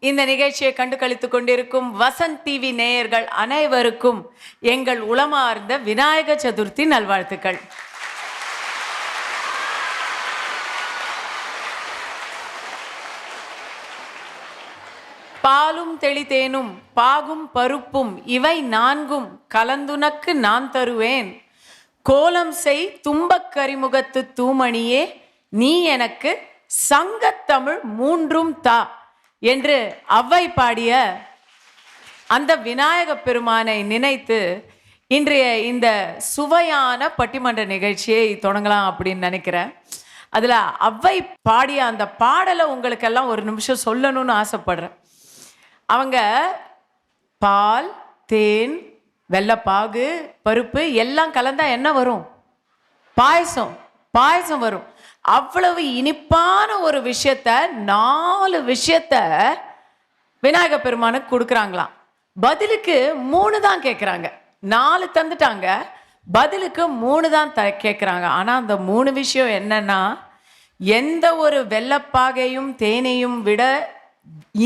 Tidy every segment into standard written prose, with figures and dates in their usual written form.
இந்த நிகழ்ச்சியை கண்டு கழித்துக் கொண்டிருக்கும் வசந்த் டிவி நேயர்கள் அனைவருக்கும் எங்கள் உளமார்ந்த விநாயக சதுர்த்தி நல்வாழ்த்துக்கள். பாலும் தெளித்தேனும் பாகும் பருப்பும் இவை நான்கும் கலந்துனக்கு நான் தருவேன். கோலம் செய் தும்பக் கரிமுகத்து தூமணியே நீ எனக்கு சங்கத்தமிழ் மூன்றும் தா என்று அவ்வை பாடிய அந்த விநாயக பெருமானை நினைத்து இன்றைய இந்த சுவையான பட்டிமன்ற நிகழ்ச்சியை தொடங்கலாம் அப்படின்னு நினைக்கிறேன். அதில் அவ்வை பாடிய அந்த பாடலை உங்களுக்கெல்லாம் ஒரு நிமிஷம் சொல்லணும்னு ஆசைப்படுறேன். அவங்க பால், தேன், வெள்ளைப்பாகு, பருப்பு எல்லாம் கலந்தா என்ன வரும்? பாயசம் வரும். அவ்வளவு இனிப்பான ஒரு விஷயத்த 4 விஷயத்த விநாயக பெருமானுக்கு கொடுக்குறாங்களாம். பதிலுக்கு 3 தான் கேட்குறாங்க. 4 தந்துட்டாங்க, பதிலுக்கு 3 தான் கேட்குறாங்க. ஆனால் அந்த 3 விஷயம் என்னன்னா, எந்த ஒரு வெள்ளைப்பாகையும் தேனையும் விட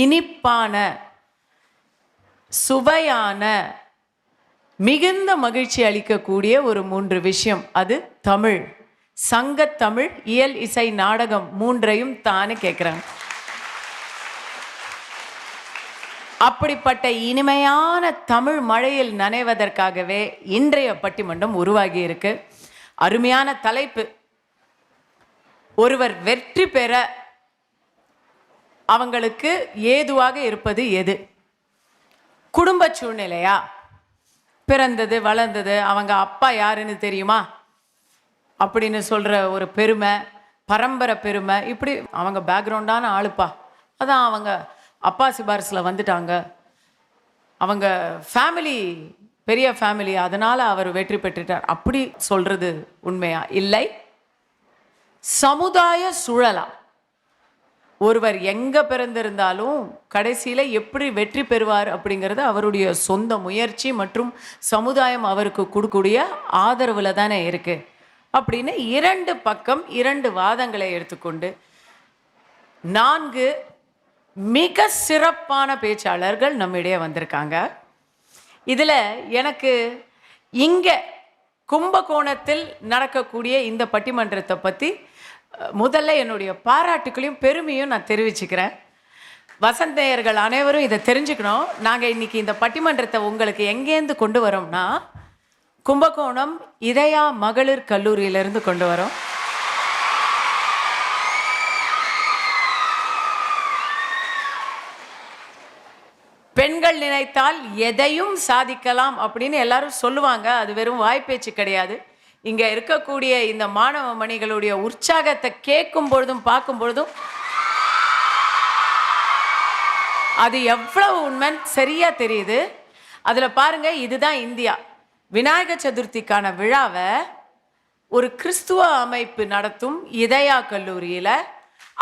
இனிப்பான சுவையான மிகுந்த மகிழ்ச்சி அளிக்கக்கூடிய ஒரு 3 விஷயம், அது தமிழ், சங்கத்தமிழ், இயல், இசை, நாடகம் 3ஐயும் தானே கேட்குறாங்க. அப்படிப்பட்ட இனிமையான தமிழ் மழையில் நனைவதற்காகவே இன்றைய பட்டிமன்றம் உருவாகி இருக்கு. அருமையான தலைப்பு. ஒருவர் வெற்றி பெற அவங்களுக்கு ஏதுவாக இருப்பது எது? குடும்ப சூழ்நிலையா? பிறந்தது வளர்ந்தது அவங்க அப்பா யாருன்னு தெரியுமா அப்படின்னு சொல்கிற ஒரு பெருமை, பரம்பரை பெருமை, இப்படி அவங்க பேக்ரவுண்டான ஆளுப்பா, அதான் அவங்க அப்பா சிபாரிசில் வந்துட்டாங்க, அவங்க ஃபேமிலி பெரிய ஃபேமிலி, அதனால் அவர் வெற்றி பெற்றுட்டார், அப்படி சொல்கிறது உண்மையா? இல்லை. சமுதாய சூழலா? ஒருவர் எங்கே பிறந்திருந்தாலும் கடைசியில் எப்படி வெற்றி பெறுவார் அப்படிங்கிறது அவருடைய சொந்த முயற்சி மற்றும் சமுதாயம் அவருக்கு கொடுக்கக்கூடிய ஆதரவில் தானே இருக்குது அப்படின்னு 2 பக்கம் 2 வாதங்களை எடுத்துக்கொண்டு 4 மிக சிறப்பான பேச்சாளர்கள் நம்மிடையே வந்திருக்காங்க. இதில் எனக்கு இங்கே கும்பகோணத்தில் நடக்கக்கூடிய இந்த பட்டிமன்றத்தை பற்றி முதல்ல என்னுடைய பாராட்டுக்களையும் பெருமையும் நான் தெரிவிச்சுக்கிறேன். வசந்த் நேயர்கள் அனைவரும் இதை தெரிஞ்சுக்கணும். நாங்கள் இன்றைக்கி இந்த பட்டிமன்றத்தை உங்களுக்கு எங்கேருந்து கொண்டு வரோம்னா, கும்பகோணம் இதயா மகளிர் கல்லூரியிலிருந்து கொண்டு வரோம். பெண்கள் நினைத்தால் எதையும் சாதிக்கலாம் அப்படின்னு எல்லாரும் சொல்லுவாங்க. அது வெறும் வாய்ப்பேச்சு கிடையாது. இங்கே இருக்கக்கூடிய இந்த மாணவ மணிகளுடைய உற்சாகத்தை கேட்கும் பொழுதும் பார்க்கும் பொழுதும் அது எவ்வளவு உண்மைன்னு சரியா தெரியுது. அதில் பாருங்க, இதுதான் இந்தியா. விநாயக சதுர்த்திக்கான விழாவை ஒரு கிறிஸ்துவ அமைப்பு நடத்தும் இதயா கல்லூரியில்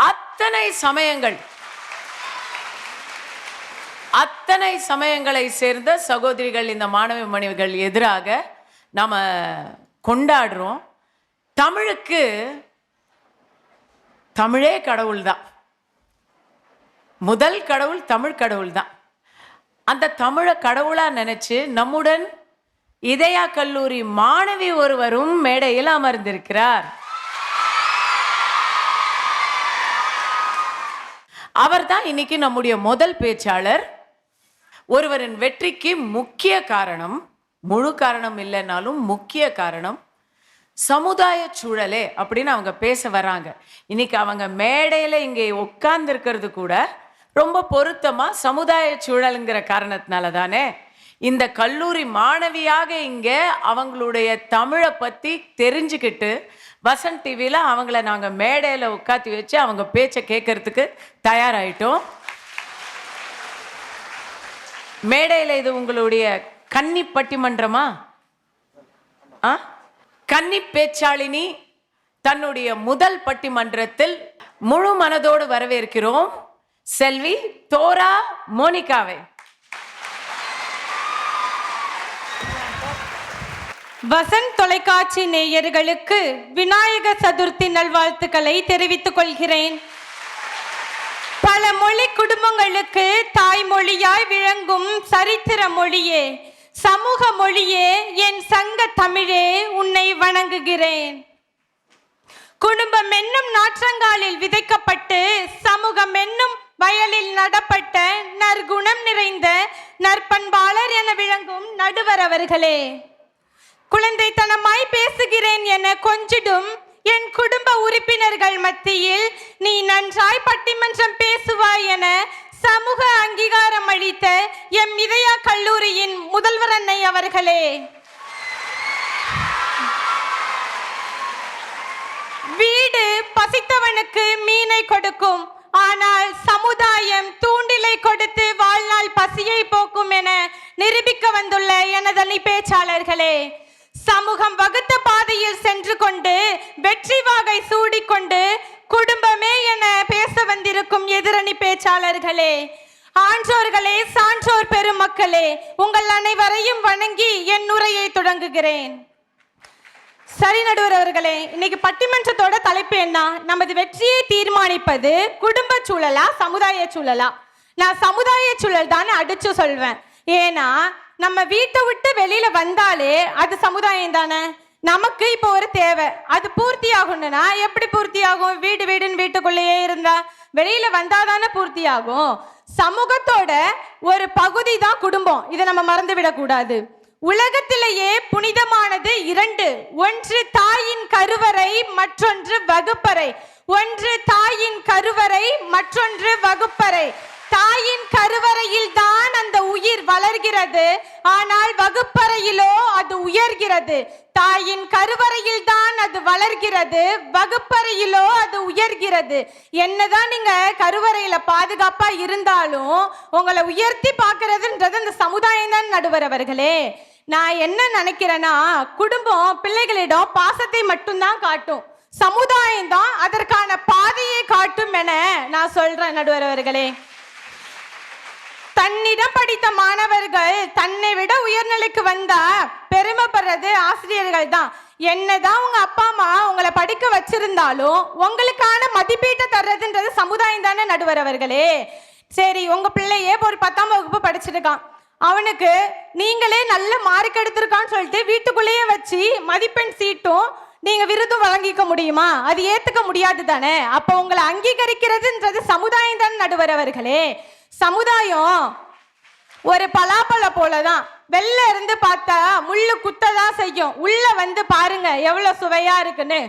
அத்தனை சமயங்களை சேர்ந்த சகோதரிகள், இந்த மாணவ மணிகள் எதிராக நாம் கொண்டாடுறோம். தமிழுக்கு தமிழே கடவுள் தான். முதல் கடவுள் தமிழ் கடவுள் தான். அந்த தமிழை கடவுளாக நினைச்சு நம்முடன் இதயா கல்லூரி மாணவி ஒருவரும் மேடையில் அமர்ந்திருக்கிறார். அவர் தான் இன்னைக்கு நம்முடைய முதல் பேச்சாளர். ஒருவரின் வெற்றிக்கு முக்கிய காரணம், முழு காரணம் இல்லைனாலும் முக்கிய காரணம் சமுதாய சூழலே அப்படின்னு அவங்க பேச வராங்க. இன்னைக்கு அவங்க மேடையில் இங்கே உட்கார்ந்து இருக்கிறது கூட ரொம்ப பொருத்தமாக சமுதாய சூழலுங்கிற காரணத்தினால தானே. இந்த கல்லூரி மாணவியாக இங்கே அவங்களுடைய தமிழை பற்றி தெரிஞ்சுக்கிட்டு வசந்த் டிவியில் அவங்கள நாங்கள் மேடையில் உட்காத்தி வச்சு அவங்க பேச்சை கேட்கறதுக்கு தயாராகிட்டோம். மேடையில் இது உங்களுடைய கன்னி பட்டிமன்றமா? கன்னி பேச்சாளினி தன்னுடைய முதல் பட்டிமன்றத்தில் முழு மனதோடு வரவேற்கிறோம் செல்வி தோரா மோனிகாவை. வசந்த் தொலைக்காட்சி நேயர்களுக்கு விநாயக சதுர்த்தி நல்வாழ்த்துக்களை தெரிவித்துக் கொள்கிறேன். பல பன்மொழி குடும்பங்களுக்கு தாய்மொழியாய் விளங்கும் சரித்திர மொழியே, சமூக மொழியே, என் சங்க தமிழே, உன்னை வணங்குகிறேன். குடும்பம் என்னும் நாற்றங்காலில் விதைக்கப்பட்டு சமூகம் என்னும் வயலில் நடப்பட்ட நற்குணம் நிறைந்த நற்பண்பாளர் என விளங்கும் நடுவர் அவர்களே, குழந்தைத்தனமாய் பேசுகிறேன் என கொஞ்சிடும் என் குடும்ப உறுப்பினர்கள் மத்தியில் நீ நன்றாய் பட்டிமன்றம் பேசுவாய் என சமூக அங்கீகாரம் அளித்த எம் இதயா கல்லூரியின் முதல்வர் அன்னை அவர்களே, வீடு பசித்தவனுக்கு மீனை கொடுக்கும், ஆனால் சமுதாயம் தூண்டிலை கொடுத்து வாழ்நாள் பசியை போக்கும் என நிரூபிக்க வந்துள்ள எனதனி பேச்சாளர்களே, சமூகம் வகுத்த பாதையில் சென்று கொண்டு வெற்றி வாகை சூடிக்கொண்டு குடும்பமே என பேச வந்திருக்கும் எதிரணி பேச்சாளர்களே, ஆன்றோர்களே, சான்றோர் பெருமக்களே, உங்கள் அனைவரையும் வணங்கி என் உரையை தொடங்குகிறேன். சரி நடுவர் அவர்களே, இன்னைக்கு பட்டிமன்றத்தோட தலைப்பு என்ன? நமது வெற்றியை தீர்மானிப்பது குடும்ப சூழலா சமுதாய சூழலா? நான் சமுதாய சூழல் தானே அடிச்சு சொல்வேன். ஏன்னா நம்ம வீட்டை விட்டு வெளியில வந்தாலே அது சமுதாயம் தானே. நமக்கு இப்போ ஒரு தேவை, அது பூர்த்தி ஆகணும்னா எப்படி பூர்த்தி ஆகும்? வீடுன்னு வீட்டுக்குள்ளேயே இருந்தா, வெளியில வந்தாதானே பூர்த்தி ஆகும். சமூகத்தோட ஒரு பகுதி தான் குடும்பம், இதை நம்ம மறந்து விடக்கூடாது. உலகத்திலேயே புனிதமானது இரண்டு, ஒன்று தாயின் கருவறை, மற்றொன்று வகுப்பறை. ஒன்று தாயின் கருவறை, மற்றொன்று வகுப்பறை. தாயின் கருவறையில் தான் அந்த உயிர் வளர்கிறது, ஆனால் வகுப்பறையிலோ அது உயர்கிறது. தாயின் கருவறையில் தான் அது வளர்கிறது, வகுப்பறையிலோ அது உயர்கிறது. என்னதான் நீங்க கருவறையில பாதுகாப்பா இருந்தாலும் உங்களை உயர்த்தி பார்க்கறதுன்றது அந்த சமுதாயம் தான் நடுவர் அவர்களே. நான் என்ன நினைக்கிறேன்னா, குடும்பம் பிள்ளைகளிடம் பாசத்தை மட்டும்தான் காட்டும், சமுதாயம் தான் அதற்கான பாதையை காட்டும் என நான் சொல்றேன் நடுவர் அவர்களே. தன்னிடம் படித்த மாணவர்கள் தன்னை விட உயர்நிலைக்கு வந்தா பெருமைப்படுறது ஆசிரியர்கள் தான். என்னதான் உங்க அப்பா அம்மா உங்களை படிக்க வச்சிருந்தாலும் உங்களுக்கான மதிப்பீட்டை தர்றதுன்றது சமுதாயம் தானே நடுவர் அவர்களே. சரி, உங்க பிள்ளையே ஒரு 10ஆம் வகுப்பு படிச்சிருக்கான், அவனுக்கு நீங்களே நல்ல மார்க் எடுத்திருக்கான்னு சொல்லிட்டு வீட்டுக்குள்ளேயே வச்சு மதிப்பெண் சீட்டும் நீங்க விருதும் வழங்கிக்க முடியுமா? அது ஏத்துக்க முடியாது தானே. அப்ப உங்களை அங்கீகரிக்கிறதுன்றது சமுதாயம் தான் நடுவர் அவர்களே. சமுதாயம் ஒரு பலாப்பழ போலதான், வெளில இருந்து பார்த்தா முள்ளு குத்ததான் செய்யும், உள்ள வந்து பாருங்க எவ்வளவு சுவையா இருக்குன்னு.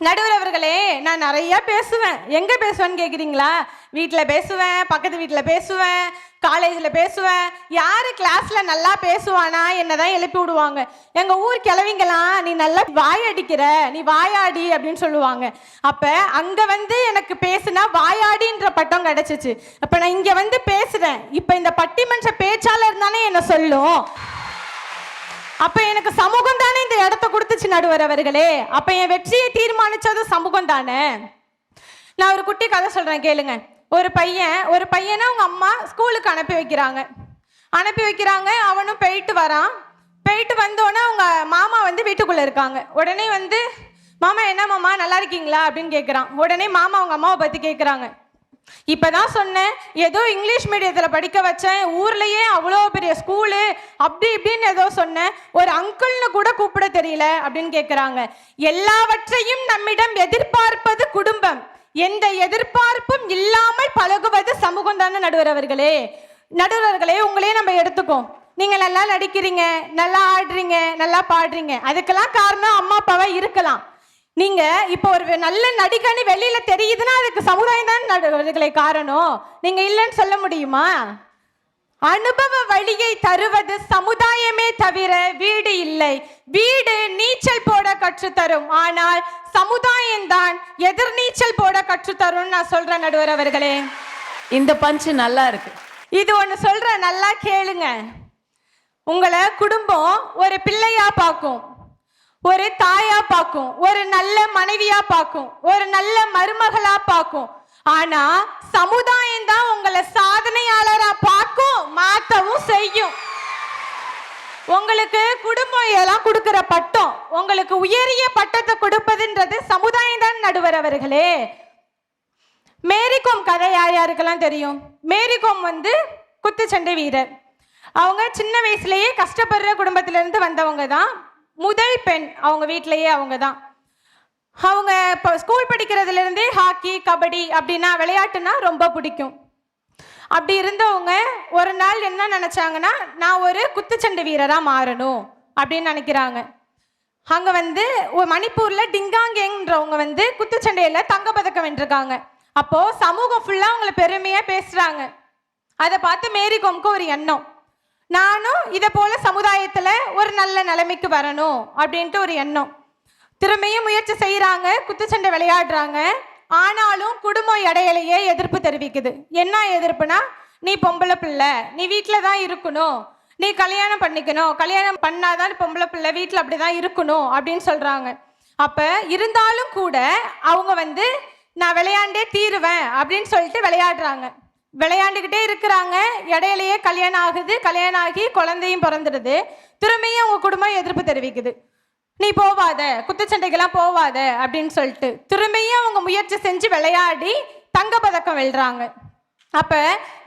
நடுவர் அவர்களே, நான் நிறைய பேசுவேன். எங்க பேசுவேன்னு கேக்குறீங்களா? வீட்டில் பேசுவேன், பக்கத்து வீட்டில் பேசுவேன், காலேஜில் பேசுவேன். யாரு கிளாஸ்ல நல்லா பேசுவானா என்னதான் எழுப்பி விடுவாங்க. எங்க ஊர் கிழவிங்களாம் நீ நல்லா வாயடிக்கிற, நீ வாயாடி அப்படின்னு சொல்லுவாங்க. அப்ப அங்க வந்து எனக்கு பேசுனா வாயாடின்ற பட்டம் கிடைச்சிச்சு. அப்ப நான் இங்க வந்து பேசுறேன். இப்ப இந்த பட்டிமன்ற பேச்சாளர் தானே என்ன சொல்லும். அப்ப எனக்கு சமூகம் தானே இந்த இடத்த கொடுத்துச்சு நடுவர் அவர்களே. அப்ப என் வெற்றியை தீர்மானிச்சது சமூகம் தானே. நான் ஒரு குட்டி கதை சொல்றேன் கேளுங்க. ஒரு பையனை அவங்க அம்மா ஸ்கூலுக்கு அனுப்பி வைக்கிறாங்க. அவனும் போயிட்டு வரான். போயிட்டு வந்தோடனே அவங்க மாமா வந்து வீட்டுக்குள்ள இருக்காங்க. உடனே வந்து மாமா, என்ன மாமா நல்லா இருக்கீங்களா அப்படின்னு கேட்குறான். உடனே மாமா அவங்க அம்மாவை பத்தி கேட்குறாங்க. இப்பதான் சொன்னேன், ஏதோ இங்கிலீஷ் மீடியத்துல படிக்க வச்சேன், ஊர்லயே அவ்வளோ பெரிய ஸ்கூலு, அப்படி இப்படின்னு ஏதோ சொன்னேன், ஒரு அங்கிள்னு கூட கூப்பிட தெரியல அப்படின்னு கேட்குறாங்க. எல்லாவற்றையும் நம்மிடம் எதிர்பார்ப்பது குடும்பம், எந்த எதிர்பார்ப்பும் இல்லாமல் பழகுவது சமூகம் தானே நடுவர் அவர்களே. உங்களையே நம்ம எடுத்துக்கோம். நீங்க நல்லா நடிக்கிறீங்க, நல்லா ஆடுறீங்க, நல்லா பாடுறீங்க, அதுக்கெல்லாம் காரணம் அம்மா அப்பாவா இருக்கலாம். நீங்க இப்போ ஒரு நல்ல நடிகன்னு வெளியில தெரியுதுன்னா அதுக்கு சமுதாயம் தான் நடுவர்களை காரணம். நீங்க இல்லைன்னு சொல்ல முடியுமா? அனுபவ வழியை தருவது சமுதாயமே தவிர வீடு இல்லை. வீடு நீச்சல் போட கற்றுத்தரும், ஆனால் சமுதாயம் தான் எதிர்நீச்சல் போட கற்றுத்தரும் நான் சொல்றேன் நடுவர் அவர்களே. இந்த பஞ்சு நல்லா இருக்கு. இது ஒண்ணு சொல்றேன், நல்லா கேளுங்க. உங்களை குடும்பம் ஒரு பிள்ளையா பார்க்கும், ஒரு தாயா பார்க்கும், ஒரு நல்ல மனைவியா பார்க்கும், ஒரு நல்ல மருமகளா பார்க்கும். ஆனா சமுதாயம் தான் உங்களை சாதனையாளரா பார்க்கும், மாத்தவும் செய்யும். உங்களுக்கு குடும்பம் எல்லாம் கொடுக்கிற பட்டம், உங்களுக்கு உயரிய பட்டத்தை கொடுப்பதுன்றது சமுதாயம் தான் நடுவர் அவர்களே. மேரிகோம் கதை யார் யாருக்கெல்லாம் தெரியும்? மேரிகோம் வந்து குத்துச்சண்டை வீரர். அவங்க சின்ன வயசுலயே கஷ்டப்படுற குடும்பத்திலிருந்து வந்தவங்க தான். முதல் பெண் அவங்க வீட்டிலேயே அவங்க தான். அவங்க இப்போ ஸ்கூல் படிக்கிறதுல இருந்தே ஹாக்கி, கபடி அப்படின்னா விளையாட்டுனா ரொம்ப பிடிக்கும். அப்படி இருந்தவங்க ஒரு நாள் என்ன நினைச்சாங்கன்னா, நான் ஒரு குத்துச்சண்டை வீரரா மாறணும் அப்படின்னு நினைக்கிறாங்க. அங்க வந்து மணிப்பூர்ல டிங்காங்கேங்கிறவங்க வந்து குத்துச்சண்டையில தங்கப்பதக்கம் வென்றிருக்காங்க. அப்போ சமூகம் ஃபுல்லா அவங்கள பெருமையா பேசுறாங்க. அதை பார்த்து மேரிகோம்க்கு ஒரு எண்ணம், நானும் இதை போல சமுதாயத்துல ஒரு நல்ல நிலைமைக்கு வரணும் அப்படின்ட்டு ஒரு எண்ணம். திரும்பியும் முயற்சி செய்யறாங்க, குத்துச்சண்டை விளையாடுறாங்க. ஆனாலும் குடும்பம் இடையிலேயே எதிர்ப்பு தெரிவிக்குது. என்ன எதிர்ப்புனா, நீ பொம்பளை பிள்ளை, நீ வீட்டில தான் இருக்கணும், நீ கல்யாணம் பண்ணிக்கணும், கல்யாணம் பண்ணாதான் பொம்பளை பிள்ளை, வீட்டில் அப்படிதான் இருக்கணும் அப்படின்னு சொல்றாங்க. அப்ப இருந்தாலும் கூட அவங்க வந்து நான் விளையாண்டே தீருவேன் அப்படின்னு சொல்லிட்டு விளையாடுறாங்க. விளையாண்டுக்கிட்டே இருக்கிறாங்க. இடையிலேயே கல்யாணம் ஆகுது. கல்யாணம் ஆகி குழந்தையும் பிறந்துடுது. திரும்பியும் அவங்க குடும்பம் எதிர்ப்பு தெரிவிக்குது. நீ போவாத, குத்துச்சண்டைக்கெல்லாம் போவாத அப்படின்னு சொல்லிட்டு திரும்பியும் அவங்க முயற்சி செஞ்சு விளையாடி தங்கப்பதக்கம் வெல்றாங்க. அப்ப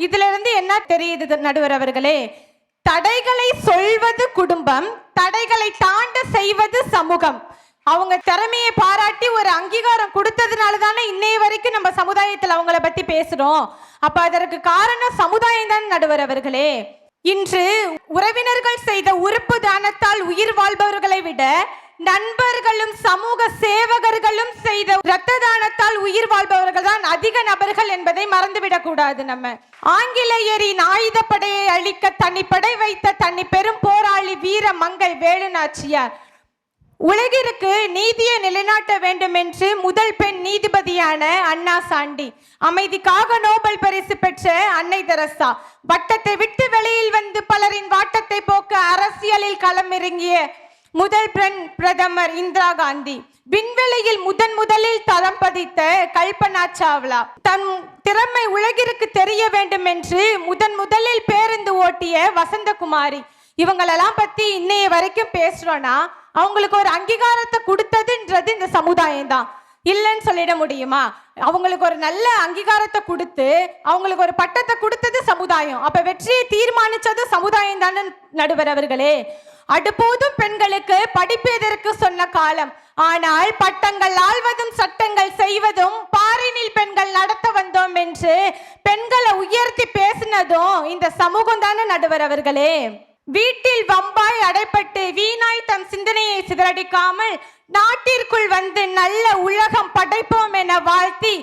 இதுல இருந்து என்ன தெரியுது நடுவர் அவர்களே? தடைகளை சொல்வது குடும்பம், தடைகளை தாண்ட செய்வது சமூகம். அவங்க திறமையை பாராட்டி ஒரு அங்கீகாரம் கொடுத்ததுனால தானே இன்னைய வரைக்கும் நம்ம சமுதாயத்தில் அவங்கள பத்தி பேசுறோம். அப்ப அதற்கு காரணம் சமுதாயம் தான் நடுவர் அவர்களே. இன்று உறவினர்கள் செய்த உறுப்பு தானத்தால் உயிர் வாழ்பவர்களை விட நண்பர்களும் சமூக சேவகர்களும் செய்த இரத்த தானத்தால் உயிர் வாழ்பவர்கள் தான் அதிக நபர்கள் என்பதை மறந்துவிடக் கூடாது. நம்ம ஆங்கிலேயரின் ஆயுதப்படையை அழிக்க தனிப்படை வைத்த தனி பெரும் போராளி வீர மங்கை வேலு நாச்சியார் உலகிற்கு நீதியை நிலைநாட்ட வேண்டும் என்று முதல் பெண் நீதிபதியான அண்ணா சாண்டி, அமைதிக்காக நோபல் பரிசு பெற்ற அன்னை தெரசா, வட்டத்தை விட்டு வெளியில் வந்து பலரின் வாட்டத்தை போக்க அரசியலில் களமிறங்கிய முதல் பெண் பிரதமர் இந்திரா காந்தி, விண்வெளியில் முதலில் தரம் பதித்த கல்பனா சாவ்லா, தன் திறமை உலகிற்கு தெரிய வேண்டும் என்று முதலில் பேருந்து ஓட்டிய வசந்தகுமாரி, இவங்களெல்லாம் பத்தி இன்னைய வரைக்கும் பேசுறோம்னா அவங்களுக்கு ஒரு அங்கீகாரத்தை கொடுத்ததுன்றது இந்த சமுதாயம் தான். இல்லைன்னு சொல்லிட முடியுமா? அவங்களுக்கு ஒரு நல்ல அங்கீகாரத்தை கொடுத்து அவங்களுக்கு ஒரு பட்டத்தை கொடுத்தது சமுதாயம். அப்ப வெற்றியை தீர்மானிச்சது சமுதாயம் தானே நடுவர் அவர்களே. அடுப்போதும் பெண்களுக்கு படிப்பதற்கு சொன்ன காலம், ஆனால் பட்டங்கள் ஆள்வதும் சட்டங்கள் செய்வதும் பாரினில் பெண்கள் நடத்த வந்தோம் என்று பெண்களை உயர்த்தி பேசினதும் இந்த சமூகம் தானே நடுவர் அவர்களே. வீட்டில் வம்பாய் அடைப்பட்டு வீணாய் தம் சிந்தனையை சிதறடிக்காமல் நாட்டிற்குள் வந்து நல்ல உலகம் படைப்போம் என வாழ்த்தி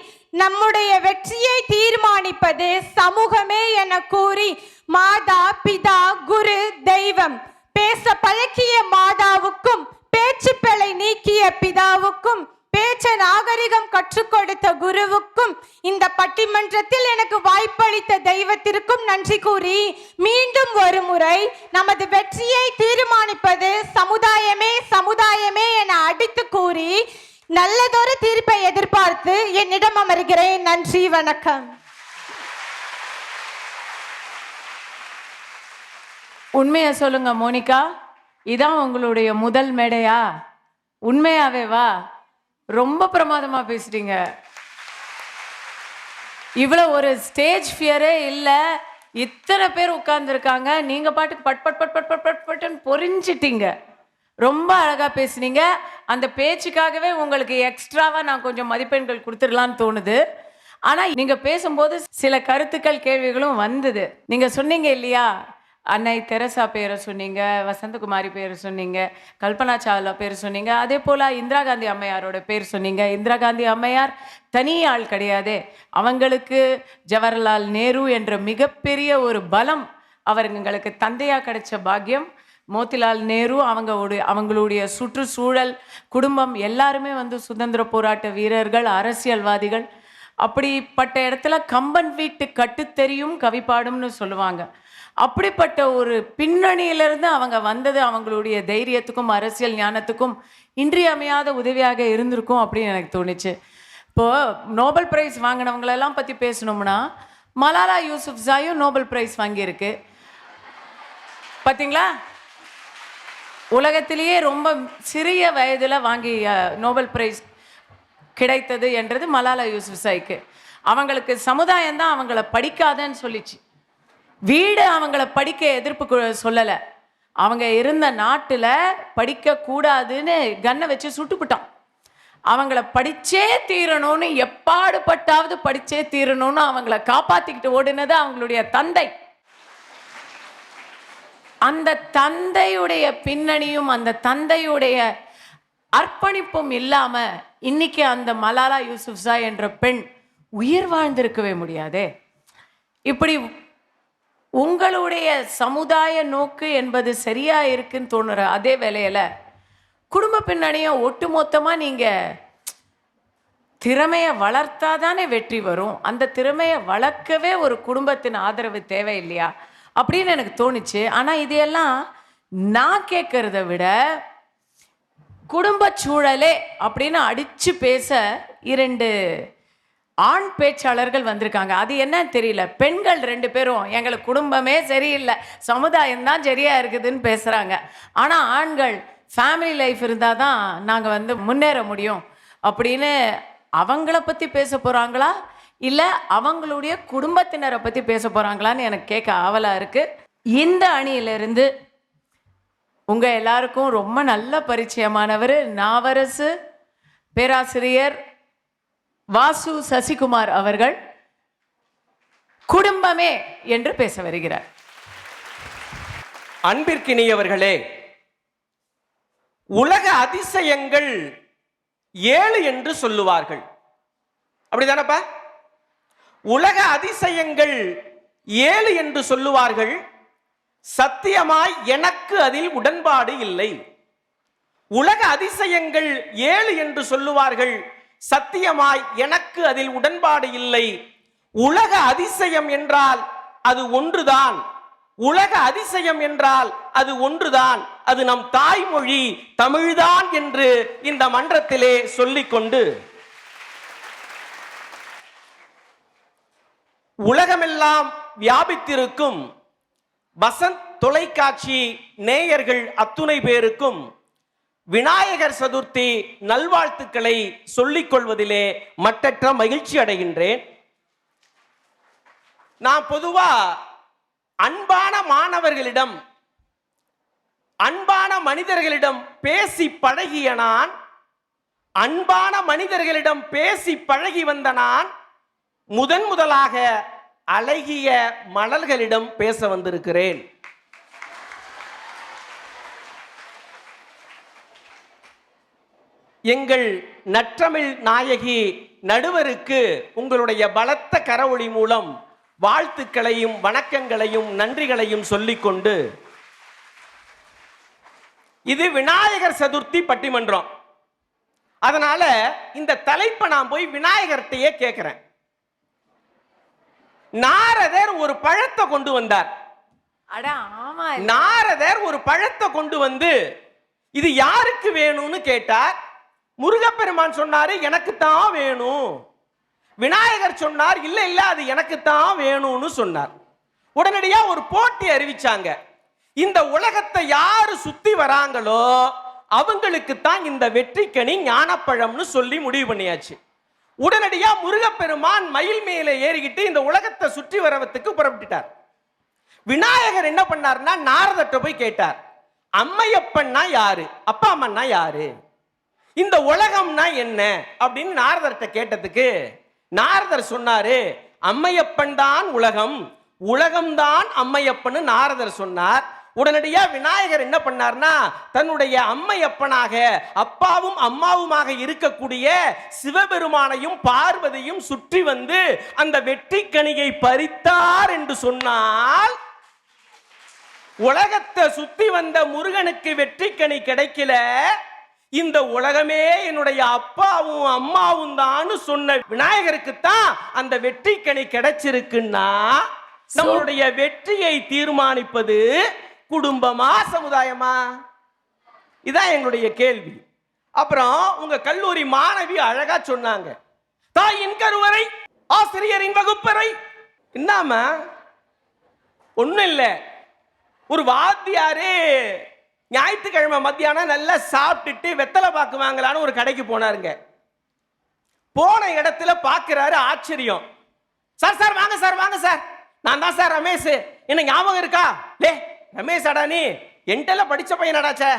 நம்முடைய வெற்றியை தீர்மானிப்பது சமூகமே என கூறி மாதா பிதா குரு தெய்வம் பேச பழக்கிய மாதாவுக்கும் பேச்சு பிழை நீக்கிய பிதாவுக்கும் பேச்ச நாகரிகம் கற்றுக் கொடுத்த குருவுக்கும் இந்த பட்டிமன்றத்தில் எனக்கு வாய்ப்பளித்த தெய்வத்திற்கும் நன்றி கூறி மீண்டும் ஒரு முறை நமது வெற்றியை தீர்மானிப்பது சமுதாயமே சமுதாயமே என அடித்து கூறி நல்லதொரு தீர்ப்பை எதிர்பார்த்து என்னிடம் அமர்கிறேன். நன்றி, வணக்கம். உண்மையா சொல்லுங்க மோனிகா, இதான் உங்களுடைய முதல் மேடையா? உண்மையாவே வா, ரொம்ப பிரமாதமா பேசிட்டீங்க. இவ்வளோ ஒரு ஸ்டேஜ் ஃபியரே இல்லை. இத்தனை பேர் உட்கார்ந்துருக்காங்க, நீங்க பாட்டுக்கு but but but but but but பட்டுன்னு பொறிஞ்சிட்டீங்க. ரொம்ப அழகா பேசுனீங்க. அந்த பேச்சுக்காகவே உங்களுக்கு எக்ஸ்ட்ராவா நான் கொஞ்சம் மதிப்பெண்கள் கொடுத்துடலான்னு தோணுது. ஆனா நீங்க பேசும்போது சில கருத்துக்கள் கேள்விகளும் வந்தது. நீங்க சொன்னீங்க இல்லையா, அன்னை தெரசா பேரை சொன்னீங்க, வசந்தகுமாரி பேர் சொன்னீங்க, கல்பனா சாவ்லா பேர் சொன்னீங்க, அதே போல் இந்திரா காந்தி அம்மையாரோட பேர் சொன்னீங்க. இந்திரா காந்தி அம்மையார் தனி ஆள் கிடையாது. அவங்களுக்கு ஜவஹர்லால் நேரு என்ற மிகப்பெரிய ஒரு பலம் அவங்களுக்கு தந்தையாக கிடைச்ச பாக்கியம். மோதிலால் நேரு அவங்களுடைய சுற்றுச்சூழல் குடும்பம் எல்லாருமே வந்து சுதந்திர போராட்ட வீரர்கள், அரசியல்வாதிகள். அப்படிப்பட்ட இடத்துல கம்பன் வீட்டு கட்டுத்தெரியும் கவிப்பாடும்னு சொல்லுவாங்க. அப்படிப்பட்ட ஒரு பின்னணியிலிருந்து அவங்க வந்தது அவங்களுடைய தைரியத்துக்கும் அரசியல் ஞானத்துக்கும் இன்றியமையாத உதவியாக இருந்திருக்கும் அப்படின்னு எனக்கு தோணுச்சு. இப்போது நோபல் பிரைஸ் வாங்கினவங்களெல்லாம் பற்றி பேசணும்னா மலாலா யூசுப்ஸாயும் நோபல் பிரைஸ் வாங்கியிருக்கு. பார்த்தீங்களா? உலகத்திலேயே ரொம்ப சிறிய வயதில் வாங்கி நோபல் பிரைஸ் கிடைத்தது என்றது மலாலா யூசுஃப்சாய்க்கு. அவங்களுக்கு சமுதாயம் தான் அவங்கள படிக்காதன்னு சொல்லிச்சு. வீடு அவங்கள படிக்க எதிர்ப்பு சொல்லலை. அவங்க இருந்த நாட்டில் படிக்கக்கூடாதுன்னு கன்னை வச்சு சுட்டுப்பிட்டான். அவங்கள படிச்சே தீரணும்னு, எப்பாடுபட்டாவது படிச்சே தீரணும்னு அவங்கள காப்பாற்றிக்கிட்டு ஓடினது அவங்களுடைய தந்தை. அந்த தந்தையுடைய பின்னணியும் அந்த தந்தையுடைய அர்ப்பணிப்பும் இல்லாம இன்னைக்கு அந்த மலாலா யூசுஃப்சாய் என்ற பெண் உயிர் வாழ்ந்திருக்கவே முடியாதே. இப்படி உங்களுடைய சமுதாய நோக்கு என்பது சரியா இருக்குன்னு தோணுற அதே வேளையில குடும்ப பின்னணியை ஒட்டுமொத்தமாக நீங்கள் திறமையை வளர்த்தாதானே வெற்றி வரும். அந்த திறமையை வளர்க்கவே ஒரு குடும்பத்தின் ஆதரவு தேவை இல்லையா அப்படின்னு எனக்கு தோணுச்சு. ஆனால் இதையெல்லாம் நான் கேட்கறத விட குடும்ப சூழலே அப்படின்னு அடித்து பேச 2 ஆண் பேச்சாளர்கள் வந்திருக்காங்க. அது என்னன்னு தெரியல. பெண்கள் 2 பேரும் எங்களுக்கு குடும்பமே சரியில்லை, சமுதாயம் தான் சரியா இருக்குதுன்னு பேசுகிறாங்க. ஆனால் ஆண்கள் ஃபேமிலி லைஃப் இருந்தால் தான் நாங்கள் முன்னேற முடியும் அப்படின்னு அவங்கள பற்றி பேச போகிறாங்களா இல்லை அவங்களுடைய குடும்பத்தினரை பற்றி பேச போகிறாங்களான்னு எனக்கு கேட்க ஆவலாக இருக்குது. இந்த அணியிலிருந்து உங்கள் எல்லாருக்கும் ரொம்ப நல்ல பரிச்சயமானவர் நாவரசு பேராசிரியர் வாசு சசிகுமார் அவர்கள் குடும்பமே என்று பேச வருகிறார். அன்பிற்கினியவர்களே, உலக அதிசயங்கள் 7 என்று சொல்லுவார்கள். அப்படிதானப்பா? உலக அதிசயங்கள் 7 என்று சொல்லுவார்கள். சத்தியமாய் எனக்கு அதில் உடன்பாடு இல்லை. உலக அதிசயங்கள் 7 என்று சொல்லுவார்கள். சத்தியமாய் எனக்கு அதில் உடன்பாடு இல்லை. உலக அதிசயம் என்றால் அது ஒன்றுதான். உலக அதிசயம் என்றால் அது ஒன்றுதான். அது நம் தாய்மொழி தமிழ்தான் என்று இந்த மன்றத்திலே சொல்லிக்கொண்டு உலகமெல்லாம் வியாபித்திருக்கும் வசந்த் தொலைக்காட்சி நேயர்கள் அத்துணை பேருக்கும் விநாயகர் சதுர்த்தி நல்வாழ்த்துக்களை சொல்லிக் கொள்வதிலே மட்டற்ற மகிழ்ச்சி அடைகின்றேன். நான் பொதுவா அன்பான மாணவர்களிடம், அன்பான மனிதர்களிடம் பேசி பழகிய நான், அன்பான மனிதர்களிடம் பேசி பழகி வந்த நான் முதலாக அழகிய மலர்களிடம் பேச வந்திருக்கிறேன். எங்கள் நற்றமிழ் நாயகி நடுவருக்கு உங்களுடைய பலத்த கரவொளி மூலம் வாழ்த்துக்களையும் வணக்கங்களையும் நன்றிகளையும் சொல்லிக்கொண்டு, இது விநாயகர் சதுர்த்தி பட்டிமன்றம். அதனால இந்த தலைப்பை நான் போய் விநாயகர்கிட்டயே கேட்கிறேன். நாரதர் ஒரு பழத்தை கொண்டு வந்தார். நாரதர் ஒரு பழத்தை கொண்டு வந்து இது யாருக்கு வேணும்னு கேட்டார். முருகப்பெருமான் சொன்னாரு எனக்கு தான் வேணும். விநாயகர் சொன்னார் இல்ல இல்ல அது எனக்கு தான் வேணும்னு சொன்னார். உடனடியா ஒரு போட்டி அறிவிச்சாங்க. இந்த உலகத்தை யாரு சுத்தி வராங்களோ அவங்களுக்கு தான் இந்த வெற்றிக்கனி ஞானப்பழம்னு சொல்லி முடிவு பண்ணியாச்சு. உடனடியா முருகப்பெருமான் மயில் மேல ஏறிக்கிட்டு இந்த உலகத்தை சுற்றி வரவத்துக்கு புறப்பட்டுட்டார். விநாயகர் என்ன பண்ணார்னா நாரதர்ட்ட போய் கேட்டார், அம்மையப்பன்னா யாரு, அப்பா அம்மன்னா யாரு, இந்த உலகம்னா என்ன அப்படின்னு நாரதர்ட்ட கேட்டதுக்கு நாரதர் சொன்னாரு, அம்மையப்பன் தான் உலகம், உலகம்தான் அம்மையப்பன்னு நாரதர் சொன்னார். உடனடியா விநாயகர் என்ன பண்ணார்னா தன்னுடைய அம்மையப்பனாக அப்பாவும் அம்மாவுமாக இருக்கக்கூடிய சிவபெருமானையும் பார்வதியும் சுற்றி வந்து அந்த வெற்றிக்கனியை பறித்தார் என்று சொன்னால், உலகத்தை சுத்தி வந்த முருகனுக்கு வெற்றிக்கனி கிடைக்கல, இந்த உலகமே என்னுடைய அப்பாவும் அம்மாவும் தான் சொன்ன விநாயகருக்கு தான் அந்த வெற்றிக்கனி கிடைச்சிருக்குன்னா நம்மளுடைய வெற்றியை தீர்மானிப்பது குடும்பமா சமுதாயமா? இதான் எங்களுடைய கேள்வி. அப்புறம் உங்க கல்லூரி மாணவி அழகா சொன்னாங்க, தாயின் கருவறை ஆசிரியரின் வகுப்பறை. என்னாம ஒண்ணும் இல்ல, ஒரு வாத்தியாரே ஞாயிற்றுக்கிழமை மத்தியானம் நல்லா சாப்பிட்டுட்டு வெத்தலை பாக்கு வாங்கலான்னு ஒரு கடைக்கு போனாருங்க. போன இடத்துல பார்க்கிறாரு, ஆச்சரியம். சார் சார் வாங்க சார், வாங்க சார், நான் தான் சார் ரமேஷ், என்ன ஞாபகம் இருக்கா? லே ரமேஷ் அடா, நீ என்கிட்ட படிச்ச பையனடாச்சே,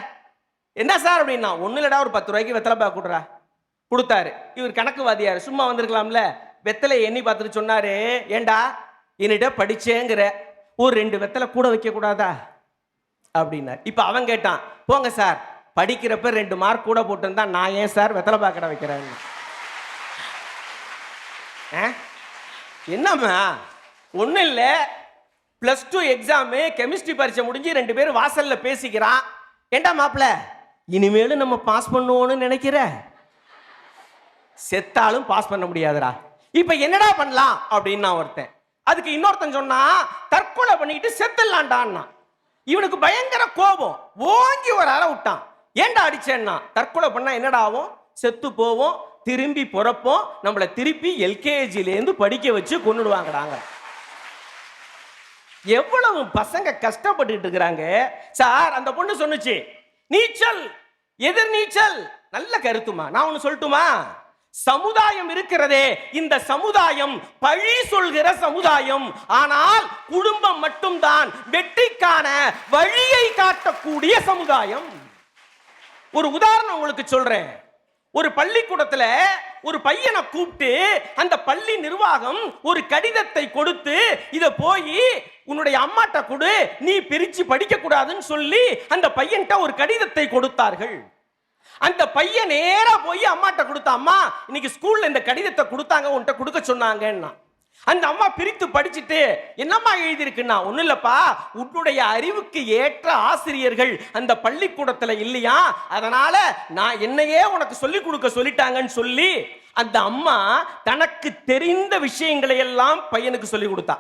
என்ன சார் அப்படின்னா, ஒன்னும் இல்லடா, ஒரு 10 ரூபாய்க்கு வெத்தலை பாக்கு கொடுறா. கொடுத்தாரு. இவர் கணக்குவாதியார், சும்மா வந்திருக்கலாம்ல, வெத்தலை எண்ணி பார்த்துட்டு சொன்னாரு, ஏண்டா என்னிட்ட படிச்சேங்கிற, ஒரு 2 வெத்தலை கூட வைக்க கூடாதா அப்படின்னார். இப்ப அவன் கேட்டான், போங்க சார், படிக்கிறப்ப 2 மார்க் கூட போட்டிருந்தா நான் ஏன் சார் வெத்தலை பாக்கடை வைக்கிறேன்? என்னம்மா, ஒன்றும் இல்லை, +2 எக்ஸாமு கெமிஸ்ட்ரி பரீட்சை முடிஞ்சு 2 பேரும் வாசல்ல பேசிக்கிறான். ஏண்டா மாப்பிள்ள, இனிமேலும் நம்ம பாஸ் பண்ணுவோம்னு நினைக்கிற? செத்தாலும் பாஸ் பண்ண முடியாதுடா, இப்ப என்னடா பண்ணலாம் அப்படின்னு நான் ஒருத்தன். அதுக்கு இன்னொருத்தன் சொன்னா, தற்கொலை பண்ணிட்டு செத்துலான்டான்னா. இவனுக்கு பயங்கர கோபம், ஓங்கி ஒரு அறை விட்டான். ஏண்டா அடிச்சேன்னா, தற்கொலை பண்ணா என்னடா ஆகும்? செத்து போவோம், திரும்பி பிறப்போம், நம்மளை திருப்பி எல்கேஜிலேருந்து படிக்க வச்சு கொண்டுடுவாங்கடாங்க. எவ்வளவு பசங்க கஷ்டப்பட்டு இருக்கிறாங்க சார். அந்த பொண்ணு சொன்னுச்சு, நீச்சல், எதிர் நீச்சல், நல்ல கருத்துமா. நான் ஒன்னு சொல்லட்டுமா? சமுதாயம் இருக்கிறதே, இந்த சமுதாயம் பழி சொல்கிற சமுதாயம். ஆனால் குடும்பம் மட்டும்தான் வெற்றிக்கான வழியை காட்டக்கூடிய சமுதாயம். ஒரு உதாரணம் உங்களுக்கு சொல்றேன். ஒரு பள்ளிக்கூடத்துல ஒரு பையனை கூப்பிட்டு அந்த பள்ளி நிர்வாகம் ஒரு கடிதத்தை கொடுத்து, இத போய் உன்னுடைய அம்மாட்ட கொடு, நீ பிரிச்சு படிக்க கூடாதுன்னு சொல்லி அந்த பையன்கிட்ட ஒரு கடிதத்தை கொடுத்தார்கள். அந்த பையன் நேரா போய் அம்மாட்ட கொடுத்த, அம்மா இன்னைக்கு ஸ்கூல்ல இந்த கடிதத்தை கொடுத்தாங்க, உன்கிட்ட கொடுக்க சொன்னாங்கன்னா. அந்த அம்மா பிரித்து படிச்சுட்டு, என்னம்மா எழுதியிருக்குன்னா, ஒன்னும் இல்லப்பா, உன்னுடைய அறிவுக்கு ஏற்ற ஆசிரியர்கள் அந்த பள்ளிக்கூடத்துல இல்லையா, அதனால நான் என்னையே உனக்கு சொல்லிக் கொடுக்க சொல்லிட்டாங்கன்னு சொல்லி அந்த அம்மா தனக்கு தெரிந்த விஷயங்களை எல்லாம் பையனுக்கு சொல்லி கொடுத்தா.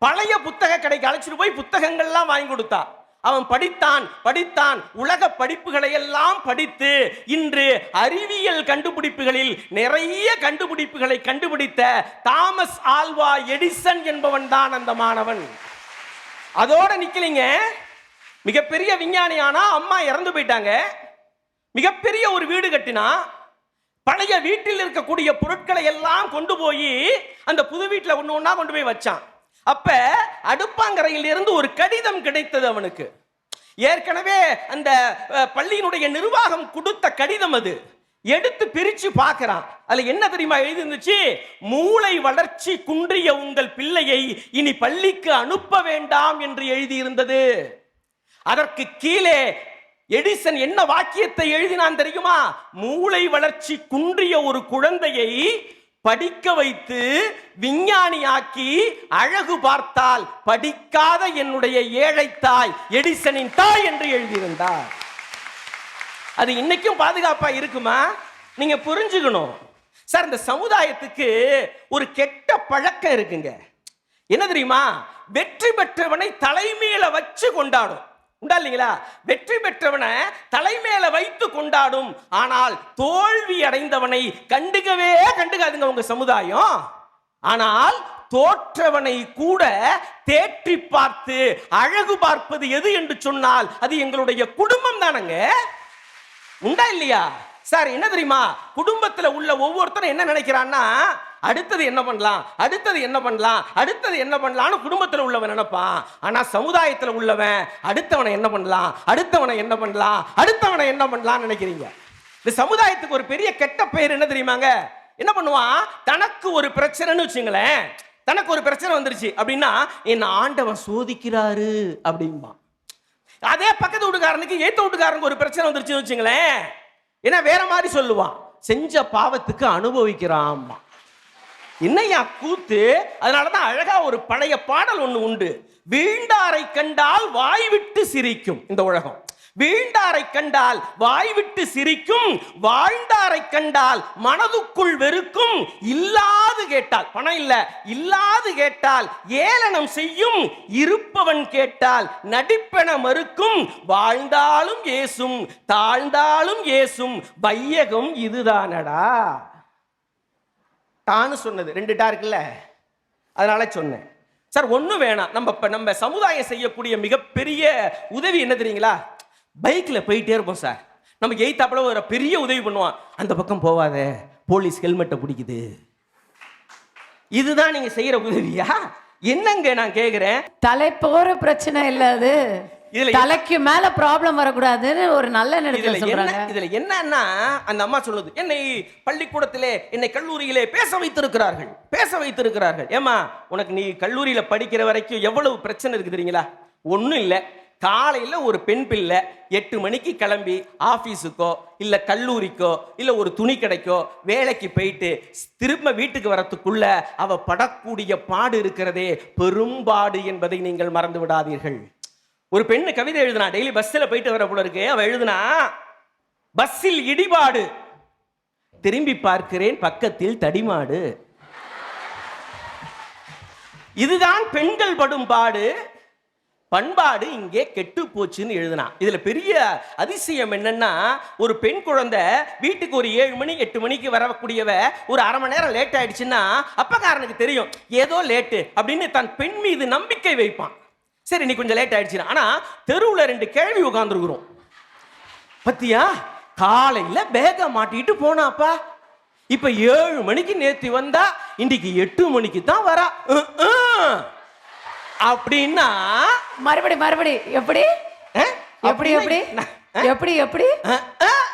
பழைய புத்தக கடைக்கு அழைச்சிட்டு போய் புத்தகங்கள்லாம் வாங்கி கொடுத்தா. அவன் படித்தான் படித்தான், உலக படிப்புகளை எல்லாம் படித்து இன்று அறிவியல் கண்டுபிடிப்புகளில் நிறைய கண்டுபிடிப்புகளை கண்டுபிடித்த தாமஸ் ஆல்வா எடிசன் என்பவன் தான் அந்த மாணவன். அதோட நிக்கலிங்க, மிகப்பெரிய விஞ்ஞானியானா. அம்மா இறந்து போயிட்டாங்க. மிகப்பெரிய ஒரு வீடு கட்டினா. பழைய வீட்டில் இருக்கக்கூடிய பொருட்களை எல்லாம் கொண்டு போய் அந்த புது வீட்டில் ஒன்று ஒன்றா கொண்டு போய் வச்சான். அப்ப அடுப்பாங்கரையில் இருந்து ஒரு கடிதம் கிடைத்தது அவனுக்கு. ஏற்கனவே அந்த பள்ளியினுடைய நிர்வாகம் கொடுத்த கடிதம் அது. எடுத்து பிரிச்சு பார்க்கிறான். அதுல என்ன தெரியுமா எழுதி இருந்துச்சு? மூளை வளர்ச்சி குன்றிய உங்கள் பிள்ளையை இனி பள்ளிக்கு அனுப்ப வேண்டாம் என்று எழுதி இருந்தது. அதற்கு கீழே எடிசன் என்ன வாக்கியத்தை எழுதினான் தெரியுமா? மூளை வளர்ச்சி குன்றிய ஒரு குழந்தையை படிக்க வைத்து விஞ்ஞானியாக்கி அழகு பார்த்தால் படிக்காத என்னுடைய ஏழை தாய் எடிசனின் தாய் என்று எழுதியிருந்தார். அது இன்னைக்கும் பாதுகாப்பா இருக்குமா? நீங்க புரிஞ்சுக்கணும் சார். இந்த சமுதாயத்துக்கு ஒரு கெட்ட பழக்கம் இருக்குங்க. என்ன தெரியுமா? வெற்றி பெற்றவனை தலைமையில வச்சு கொண்டாடும். உண்டா இல்லைங்களா? வெற்றி பெற்றவனை தலைமையில வைத்து கொண்டாடும். ஆனால் தோல்வி அடைந்தவனை கண்டுகாதுங்க உங்க சமுதாயம். ஆனால் தோற்றவனை கூட தேற்றி பார்த்து அழகு பார்ப்பது எது என்று சொன்னால் அது எங்களுடைய குடும்பம் தானங்க. உண்டா இல்லையா சார்? என்ன தெரியுமா? குடும்பத்துல உள்ள ஒவ்வொருத்தரும் என்ன நினைக்கிறான்னா, அடுத்தது என்ன பண்ணலாம், அடுத்தது என்ன பண்ணலாம், அடுத்தது என்ன பண்ணலாம்னு குடும்பத்தில் உள்ளவன் நினைப்பான். ஆனா சமுதாயத்தில் உள்ளவன் அடுத்தவனை என்ன பண்ணலாம், அடுத்தவனை என்ன பண்ணலாம், அடுத்தவனை என்ன பண்ணலாம் நினைக்கிறீங்க. இந்த சமுதாயத்துக்கு ஒரு பெரிய கெட்ட பெயர் என்ன தெரியுமாங்க? என்ன பண்ணுவான்? தனக்கு ஒரு பிரச்சனைன்னு வச்சுங்களேன், தனக்கு ஒரு பிரச்சனை வந்துருச்சு அப்படின்னா, என்ன ஆண்டவன் சோதிக்கிறாரு அப்படின்பா. அதே பக்கத்து வீட்டுக்காரனுக்கு ஏத்த வீட்டுக்காரனுக்கு ஒரு பிரச்சனை வந்துருச்சுன்னு வச்சுங்களேன், என்ன வேற மாதிரி சொல்லுவான், செஞ்ச பாவத்துக்கு அனுபவிக்கிறான். என்னையா கூத்து? அதனாலதான் அழகா ஒரு பழைய பாடல் ஒண்ணு உண்டு. வீண்டாரை கண்டால் வாய் விட்டு சிரிக்கும் இந்த உலகம். வீண்டாரை கண்டால் வாய் விட்டு சிரிக்கும், வாழ்ந்தாரை கண்டால் மனதுக்குள் வெறுக்கும். இல்லாது கேட்டால், பணம் இல்ல, இல்லாது கேட்டால் ஏளனம் செய்யும். இருப்பவன் கேட்டால் நடிப்பென மறுக்கும். வாழ்ந்தாலும் ஏசும், தாழ்ந்தாலும் ஏசும், வையகம் இதுதானடா. தான்னு சொன்னது 2 டா இருக்குல்ல, அதனால சொன்னேன் சார். ஒன்றும் வேணாம். நம்ம சமுதாயம் செய்யக்கூடிய மிகப்பெரிய உதவி என்ன தெரியுங்களா? பைக்ல போயிட்டே இருப்போம் சார். நமக்கு எய்த்தாப்புல ஒரு பெரிய உதவி பண்ணுவான். அந்த பக்கம் போவாதே, போலீஸ் ஹெல்மெட்டை பிடிக்குது. இதுதான் நீங்க செய்யற உதவியா? என்னங்க நான் கேக்குறேன். தலை போற பிரச்சனை இல்ல அது, தலைக்கு மேல ப்ராப்ளம் வரக்கூடாதுன்னு ஒரு நல்ல நேரத்துல சொல்றாங்க. இதுல என்னன்னா அந்த அம்மா சொல்லுது, என்னை பள்ளிக்கூடத்திலே என்னை கல்லூரியிலே பேச வைத்திருக்கிறார்கள். ஏமா உனக்கு நீ கல்லூரியில படிக்கிற வரைக்கும் எவ்வளவு பிரச்சனை இருக்கு தெரியுங்களா? ஒண்ணும் இல்ல, காலையில ஒரு பெண் பிள்ளை 8 மணிக்கு கிளம்பி ஆபீஸுக்கோ இல்ல கல்லூரிக்கோ இல்ல ஒரு துணி கடைக்கோ வேலைக்கு போயிட்டு திரும்ப வீட்டுக்கு வரத்துக்குள்ள அவ படக்கூடிய பாடு இருக்கிறதே பெரும்பாடு என்பதை நீங்கள் மறந்து விடாதீர்கள். ஒரு பெண்ணு கவிதை எழுதுனா, டெய்லி பஸ்ல போயிட்டு வர போல இருக்கு. அவ எழுதுனா, பஸ்ஸில் இடிபாடு, திரும்பி பார்க்கிறேன் பக்கத்தில் தடிமாடு, இதுதான் பெண்கள் படும் பாடு, பண்பாடு இங்கே கெட்டு போச்சுன்னு எழுதுனா. இதுல பெரிய அதிசயம் என்னன்னா, ஒரு பெண் குழந்தை வீட்டுக்கு ஒரு 7 மணி 8 மணிக்கு வரக்கூடியவ ஒரு அரை மணி நேரம் லேட் ஆயிடுச்சுன்னா அப்பக்காரனுக்கு தெரியும் ஏதோ லேட்டு அப்படின்னு தன் பெண் மீது நம்பிக்கை வைப்பான். சரி நீ கொஞ்சம் லேட் ஆயிடுச்சு. ஆனா தெருவுல 2 கேள்வி உட்கார்ந்துருக்கிறோம். பத்தியா காலையில பேக மாட்டிட்டு போனாப்பா, இப்ப 7 மணிக்கு நேத்து வந்தா இன்னைக்கு 8 மணிக்கு தான் வரா அப்படின்னா மறுபடி எப்படி எப்படி எப்படி எப்படி எப்படி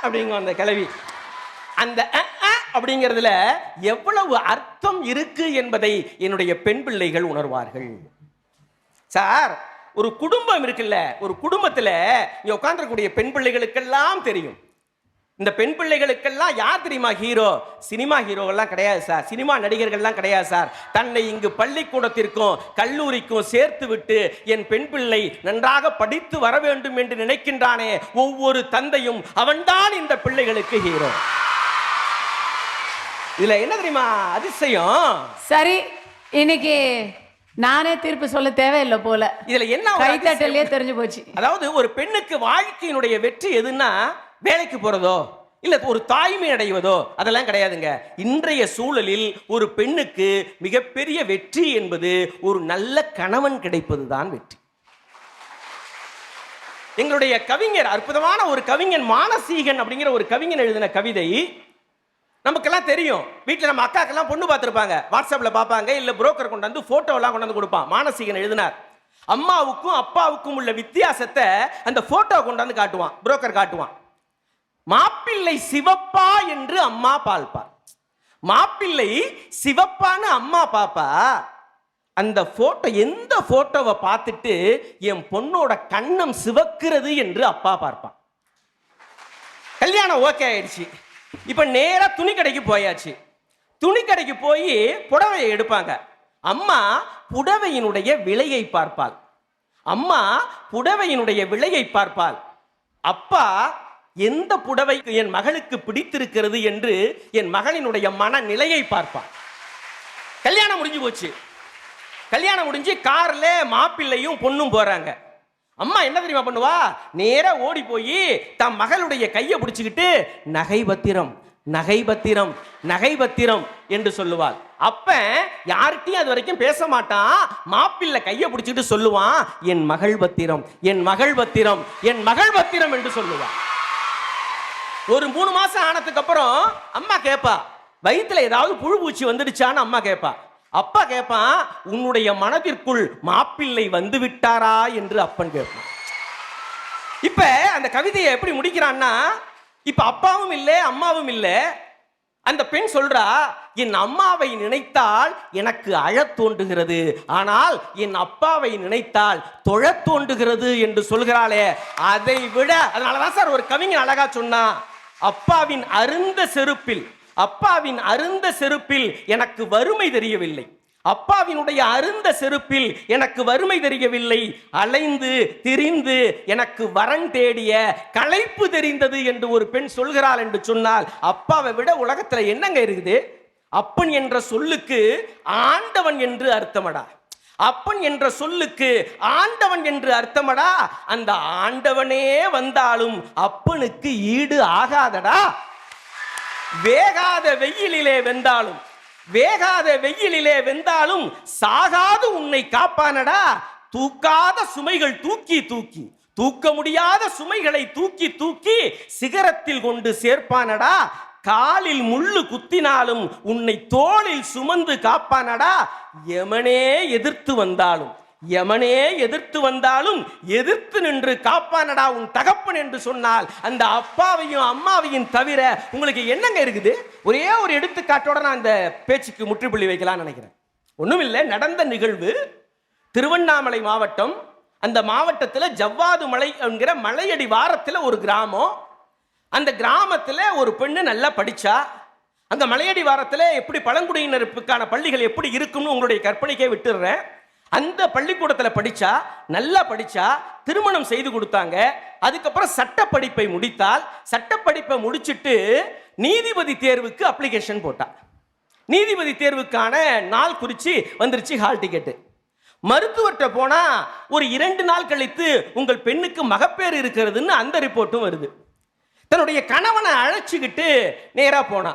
அப்படிங்க அந்த கிளவி. அந்த அப்படிங்கிறதுல எவ்வளவு அர்த்தம் இருக்கு என்பதை என்னுடைய பெண் பிள்ளைகள் உணர்வார்கள். சார் ஒரு குடும்பம் இருக்குல்ல, ஒரு குடும்பத்துல இங்க உட்கார்ந்திருக்கக்கூடிய பெண் பிள்ளைகளுக்கெல்லாம் தெரியும். இந்த பெண் பிள்ளைகளுக்கெல்லாம் யார் தெரியுமா ஹீரோ? சினிமா ஹீரோவெல்லாம் கிடையாது சார், சினிமா நடிகர்கள்லாம் கிடையாது சார். தன்னை இங்கு பள்ளிக்கூடத்திற்கும் கல்லூரிக்கும் சேர்த்து விட்டு என் பெண் பிள்ளை நன்றாக படித்து வர வேண்டும் என்று நினைக்கின்றானே ஒவ்வொரு தந்தையும், அவன்தான் இந்த பிள்ளைகளுக்கு ஹீரோ. இதுல என்ன தெரியுமா அதிசயம்? சரி, இன்னைக்கு நானே தீர்ப்பு சொல்ல தேவையில்லை போல. இதுல என்ன கைத்தட்டலே தெரிஞ்சு போச்சு. அதாவது ஒரு பெண்ணுக்கு வாழ்க்கையினுடைய வெற்றி எதுன்னா, வேலைக்கு போறதோ இல்ல ஒரு தாய்மை அடைவதோ அதெல்லாம் கிடையாதுங்க. இன்றைய சூழலில் ஒரு பெண்ணுக்கு மிகப்பெரிய வெற்றி என்பது ஒரு நல்ல கணவன் கிடைப்பதுதான் வெற்றி. எங்களுடைய கவிஞர், அற்புதமான ஒரு கவிஞன் மானசீகன் அப்படிங்கிற ஒரு கவிஞன் எழுதின கவிதை நமக்கெல்லாம் தெரியும். வீட்டில் நம்ம அக்காக்கெல்லாம் பொண்ணு பார்த்துருப்பாங்க, வாட்ஸ்அப்ல பார்ப்பாங்க, இல்ல புரோக்கர் கொண்டாந்து போட்டோலாம் கொண்டாந்து கொடுப்பான். மானசீகன் எழுதினார், அம்மாவுக்கும் அப்பாவுக்கும் உள்ள வித்தியாசத்தை அந்த போட்டோ கொண்டாந்து காட்டுவான், புரோக்கர் காட்டுவான். மாப்பிள்ளை சிவப்பா என்று அம்மா பால்பா, மாப்பிள்ளை சிவப்பான்னு அம்மா பாப்பா. அந்த போட்டோ, எந்த போட்டோவை பார்த்துட்டு என் பொண்ணோட கண்ணம் சிவக்கிறது என்று அப்பா பார்ப்பான். கல்யாணம் ஓகே ஆயிடுச்சு. இப்ப நேரா துணி கடைக்கு போயாச்சு. துணி கடைக்கு போய் புடவையை எடுப்பாங்க. அம்மா புடவையினுடைய விலையை பார்ப்பாள். அம்மா புடவையினுடைய விலையை பார்ப்பாள். அப்பா எந்த புடவை என் மகளுக்கு பிடித்திருக்கிறது என்று என் மகளினுடைய மனநிலையை பார்ப்பாள். கல்யாணம் முடிஞ்சு போச்சு. கல்யாணம் முடிஞ்சு கார்ல மாப்பிள்ளையும் பொண்ணும் போறாங்க. அம்மா என்ன தெரியுமா பண்ணுவா? நேரா ஓடி போய் தன் மகளுடைய கையை பிடிச்சுக்கிட்டு நகை பத்திரம் நகை பத்திரம் நகை பத்திரம் என்று சொல்லுவாள். அப்ப யார்கிட்டையும் அது வரைக்கும் பேச மாட்டான். மாப்பிள்ளை கையை பிடிச்சிட்டு சொல்லுவான், என் மகள் பத்திரம் என் மகள் பத்திரம் என் மகள் பத்திரம் என்று சொல்லுவான். ஒரு 3 மாசம் ஆனதுக்கு அப்புறம் அம்மா கேட்பா, வயிற்றுல ஏதாவது புழு பூச்சி வந்துடுச்சான்னு அம்மா கேட்பா. அப்பா கேட்பான், உன்னுடைய மனதிற்குள் மாப்பிள்ளை வந்து விட்டாரா என்று அப்பன் கேட்பான். இப்ப அந்த கவிதையை எப்படி முடிக்கிறான்னா, இப்ப அப்பாவும் இல்லை அம்மாவும் இல்லை. அந்த பெண் சொல்றா, என் அம்மாவை நினைத்தால் எனக்கு அழத் தோன்றுகிறது, ஆனால் என் அப்பாவை நினைத்தால் தொழத் தோன்றுகிறது என்று சொல்கிறாளே, அதை விட. அதனாலதான் சார் ஒரு கவிஞன் அழகா சொன்னா, அப்பாவின் அருந்த செருப்பில் அப்பாவின் அருந்த செருப்பில் எனக்கு வறுமை தெரியவில்லை, அப்பாவினுடைய அருந்த செருப்பில் எனக்கு வறுமை தெரியவில்லை, அலைந்து திரிந்து எனக்கு வரன் தேடிய களைப்பு தெரிந்தது என்று ஒரு பெண் சொல்கிறாள் என்று சொன்னால், அப்பாவை விட உலகத்துல என்னங்க இருக்குது? அப்பன் என்ற சொல்லுக்கு ஆண்டவன் என்று அர்த்தமடா. அப்பன் என்ற சொல்லுக்கு ஆண்டவன் என்று அர்த்தமடா. அந்த ஆண்டவனே வந்தாலும் அப்பனுக்கு ஈடு ஆகாதடா. வேகாத வெயிலிலே வெந்தாலும் வேகாத வெயிலிலே வெந்தாலும் சாகாது உன்னை காப்பானடா. தூக்காத சுமைகள் தூக்கி தூக்கி தூக்க முடியாத சுமைகளை தூக்கி தூக்கி சிகரத்தில் கொண்டு சேர்ப்பானடா. காலில் முள்ளு குத்தினாலும் உன்னை தோளில் சுமந்து காப்பானடா. யமனே எதிர்த்து வந்தாலும் எதிர்த்து நின்று காப்பானடா உன் தகப்பன் என்று சொன்னால் அந்த அப்பாவையும் அம்மாவையும் தவிர உங்களுக்கு என்னங்க இருக்குது? ஒரே ஒரு எடுத்துக்காட்டோட நான் இந்த பேச்சுக்கு முற்றுப்புள்ளி வைக்கலாம்னு நினைக்கிறேன். ஒண்ணும் இல்லை, நடந்த நிகழ்வு திருவண்ணாமலை மாவட்டம். அந்த மாவட்டத்தில் ஜவ்வாது மலை என்கிற மலையடி வாரத்தில் ஒரு கிராமம். அந்த கிராமத்தில் ஒரு பெண்ணு நல்லா படிச்சா. அங்க மலையடி வாரத்தில் எப்படி பழங்குடியினருக்கான பள்ளிகள் எப்படி இருக்கும்னு உங்களுடைய கற்பனைக்கே விட்டுடுறேன். அந்த பள்ளிக்கூடத்தில் படிச்சா, நல்லா படிச்சா, திருமணம் செய்து கொடுத்தாங்க. அதுக்கப்புறம் சட்டப்படிப்பை முடித்தால், சட்டப்படிப்பை முடிச்சிட்டு நீதிபதி தேர்வுக்கு அப்ளிகேஷன் போட்டா. நீதிபதி தேர்வுக்கான நாள் குறிச்சு வந்துருச்சு, ஹால் டிக்கெட்டு. மருத்துவர்கிட்ட போனா ஒரு 2 நாள் கழித்து உங்கள் பெண்ணுக்கு மகப்பேறு இருக்கிறதுன்னு அந்த ரிப்போர்ட்டும் வருது. தன்னுடைய கணவனை அழைச்சிக்கிட்டு நேரா போனா.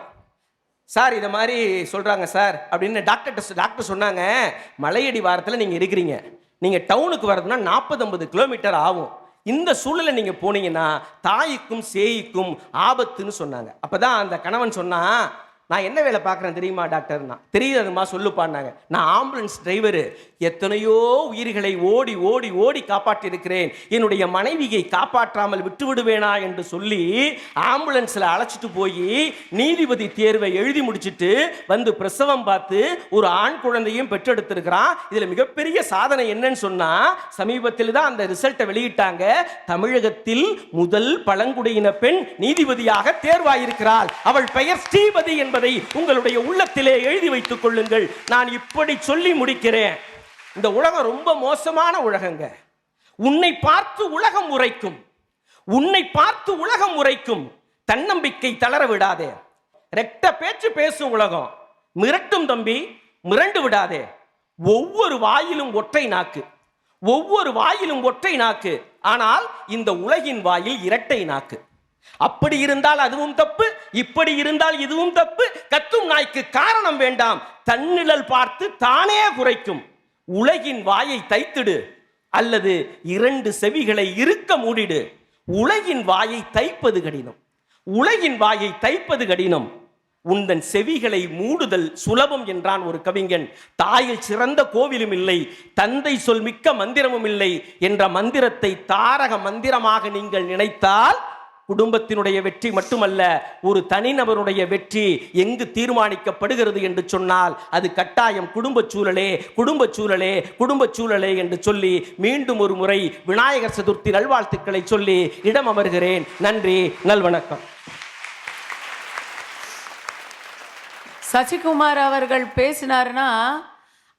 சார் இதை மாதிரி சொல்றாங்க சார் அப்படின்னு டாக்டர் சொன்னாங்க, மலையடி வாரத்தில் நீங்க இருக்கிறீங்க, நீங்க டவுனுக்கு வரதுன்னா 40-50 கிலோமீட்டர் ஆகும். இந்த சூழலை நீங்க போனீங்கன்னா தாய்க்கும் சேய்க்கும் ஆபத்துன்னு சொன்னாங்க. அப்பதான் அந்த கணவன் சொன்னா, நான் என்ன வேலை பார்க்குறேன் தெரியுமா டாக்டர்னா? தெரியுதுமா சொல்லுப்பான்னாங்க. நான் ஆம்புலன்ஸ் டிரைவரு, எத்தனையோ உயிர்களை ஓடி ஓடி ஓடி காப்பாற்றியிருக்கிறேன், என்னுடைய மனைவியை காப்பாற்றாமல் விட்டு விடுவேனா என்று சொல்லி ஆம்புலன்ஸில் அழைச்சிட்டு போய் நீதிபதி தேர்வை எழுதி முடிச்சுட்டு வந்து பிரசவம் பார்த்து ஒரு ஆண் குழந்தையும் பெற்றெடுத்திருக்கிறான். இதில் மிகப்பெரிய சாதனை என்னன்னு சொன்னா, சமீபத்தில் தான் அந்த ரிசல்ட்டை வெளியிட்டாங்க. தமிழகத்தில் முதல் பழங்குடியின பெண் நீதிபதியாக தேர்வாயிருக்கிறாள். அவள் பெயர் ஸ்ரீபதி என்பதை உங்களுடைய உள்ளத்திலே எழுதி வைத்துக் கொள்ளுங்கள். நான் இப்படி சொல்லி முடிக்கிறேன். இந்த உலகம் ரொம்ப மோசமான உலகங்க. உன்னை பார்த்து உலகம் உரைக்கும். தன்னம்பிக்கை தளர விடாதே. ரெட்ட பேச்சு பேசும் உலகம். மிரட்டும் தம்பி, மிரண்டு விடாதே. ஒவ்வொரு வாயிலும் ஒற்றை நாக்கு. ஆனால் இந்த உலகின் வாயில் இரட்டை நாக்கு. அப்படி இருந்தால் அதுவும் தப்பு, இப்படி இருந்தால் இதுவும் தப்பு. கத்தும் நாய்க்கு காரணம் வேண்டாம், தன்னிழல் பார்த்து தானே குறைக்கும். உலகின் வாயை தைத்திடு, அல்லது 2 செவிகளை இருக்க மூடிடு. உலகின் வாயை தைப்பது கடினம், உந்தன் செவிகளை மூடுதல் சுலபம் என்றான் ஒரு கவிஞன். தாயில் சிறந்த கோவிலும் இல்லை, தந்தை சொல் மிக்க மந்திரமும் இல்லை என்ற மந்திரத்தை தாரக மந்திரமாக நீங்கள் நினைத்தால் குடும்பத்தினுடைய வெற்றி மட்டுமல்ல, ஒரு தனிநபருடைய வெற்றி எங்கு தீர்மானிக்கப்படுகிறது என்று சொன்னால் அது கட்டாயம் குடும்ப சூழலே என்று சொல்லி மீண்டும் ஒரு முறை விநாயகர் சதுர்த்தி நல்வாழ்த்துக்களை சொல்லி இடம் அமர்கிறேன். நன்றி, நல்வணக்கம். சசிகுமார் அவர்கள் பேசினாருன்னா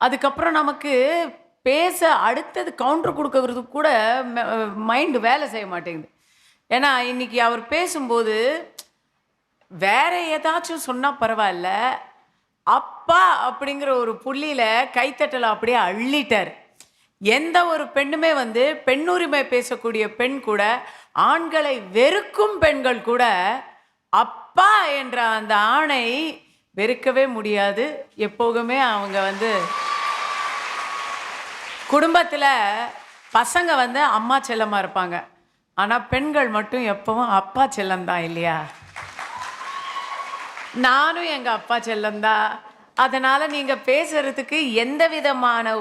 அதுக்கப்புறம் நமக்கு பேச அடுத்தது கவுண்டர் கொடுக்கறதுக்கு கூட மைண்டு வேலை செய்ய மாட்டேங்குது. ஏன்னா இன்னைக்கு அவர் பேசும்போது வேற ஏதாச்சும் சொன்னால் பரவாயில்ல, அப்பா அப்படிங்கிற ஒரு புள்ளியில் கைத்தட்டலை அப்படியே அள்ளிட்டார். எந்த ஒரு பெண்ணுமே பெண்ணுரிமை பேசக்கூடிய பெண் கூட, ஆண்களை வெறுக்கும் பெண்கள் கூட அப்பா என்ற அந்த ஆணை வெறுக்கவே முடியாது. எப்போதுமே அவங்க குடும்பத்தில் பசங்க அம்மா செல்லமாக இருப்பாங்க, ஆனால் பெண்கள் மட்டும் எப்பவும் அப்பா செல்லம்தான் இல்லையா? நானும் எங்கள் அப்பா செல்லம்தான். அதனால் நீங்கள் பேசுறதுக்கு எந்த விதமான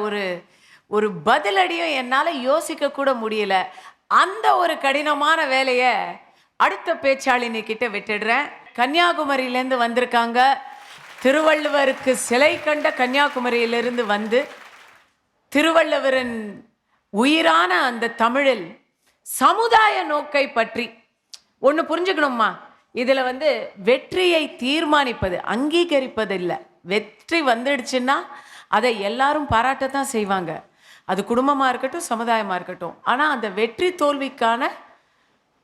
ஒரு பதிலடியும் என்னால் யோசிக்க கூட முடியல. அந்த ஒரு கடினமான வேலையை அடுத்த பேச்சாளினி கிட்ட விட்டுடுறேன். கன்னியாகுமரியிலேருந்து வந்திருக்காங்க. திருவள்ளுவருக்கு சிலை கண்ட கன்னியாகுமரியிலிருந்து திருவள்ளுவரின் உயிரான அந்த தமிழில் சமுதாய நோக்கை பற்றி ஒன்று புரிஞ்சுக்கணுமா? இதில் வெற்றியை தீர்மானிப்பது, அங்கீகரிப்பது இல்லை. வெற்றி வந்துடுச்சுன்னா அதை எல்லாரும் பாராட்டத்தான் செய்வாங்க. அது குடும்பமாக இருக்கட்டும், சமுதாயமாக இருக்கட்டும். ஆனால் அந்த வெற்றி தோல்விக்கான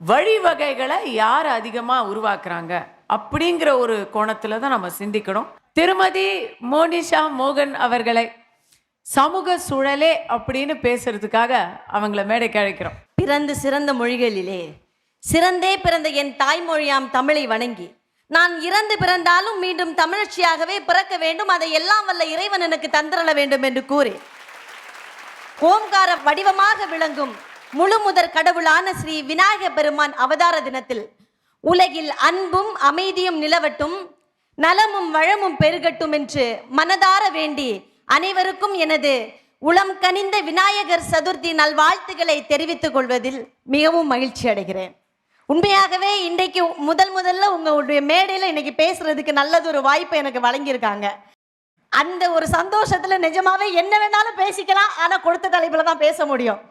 வழிவகைகளை யார் அதிகமாக உருவாக்குறாங்க அப்படிங்கிற ஒரு கோணத்தில் தான் நம்ம சிந்திக்கணும். திருமதி மோனிஷா மோகன் அவர்களை சமூக சூழலே அப்படின்னு பேசுறதுக்காக அவங்கள மேடைக்கு அழைக்கிறோம். பிறந்து சிறந்த மொழிகளிலே சிறந்தே பிறந்த என் தாய்மொழியாம் தமிழை வணங்கி, நான் இறந்து பிறந்தாலும் மீண்டும் தமிழச்சியாகவே பிறக்க வேண்டும், அதை எல்லாம் வல்ல இறைவன் எனக்கு தந்திரள வேண்டும் என்று கூறி, ஓம்கார வடிவமாக விளங்கும் முழு முதற் கடவுளான ஸ்ரீ விநாயக பெருமான் அவதார தினத்தில் உலகில் அன்பும் அமைதியும் நிலவட்டும், நலமும் வளமும் பெருகட்டும் என்று மனதார வேண்டி அனைவருக்கும் எனது உளம் கனிந்த விநாயகர் சதுர்த்தி நல்வாழ்த்துக்களை தெரிவித்துக் கொள்வதில் மிகவும் மகிழ்ச்சி அடைகிறேன். உண்மையாகவே இன்றைக்கு முதல்ல உங்களுடைய மேடையில் இன்னைக்கு பேசுறதுக்கு நல்லது ஒரு வாய்ப்பை எனக்கு வழங்கியிருக்காங்க. அந்த ஒரு சந்தோஷத்துல நிஜமாவே என்ன வேணாலும் பேசிக்கலாம், ஆனா கொடுத்த தலைப்புல தான் பேச முடியும்.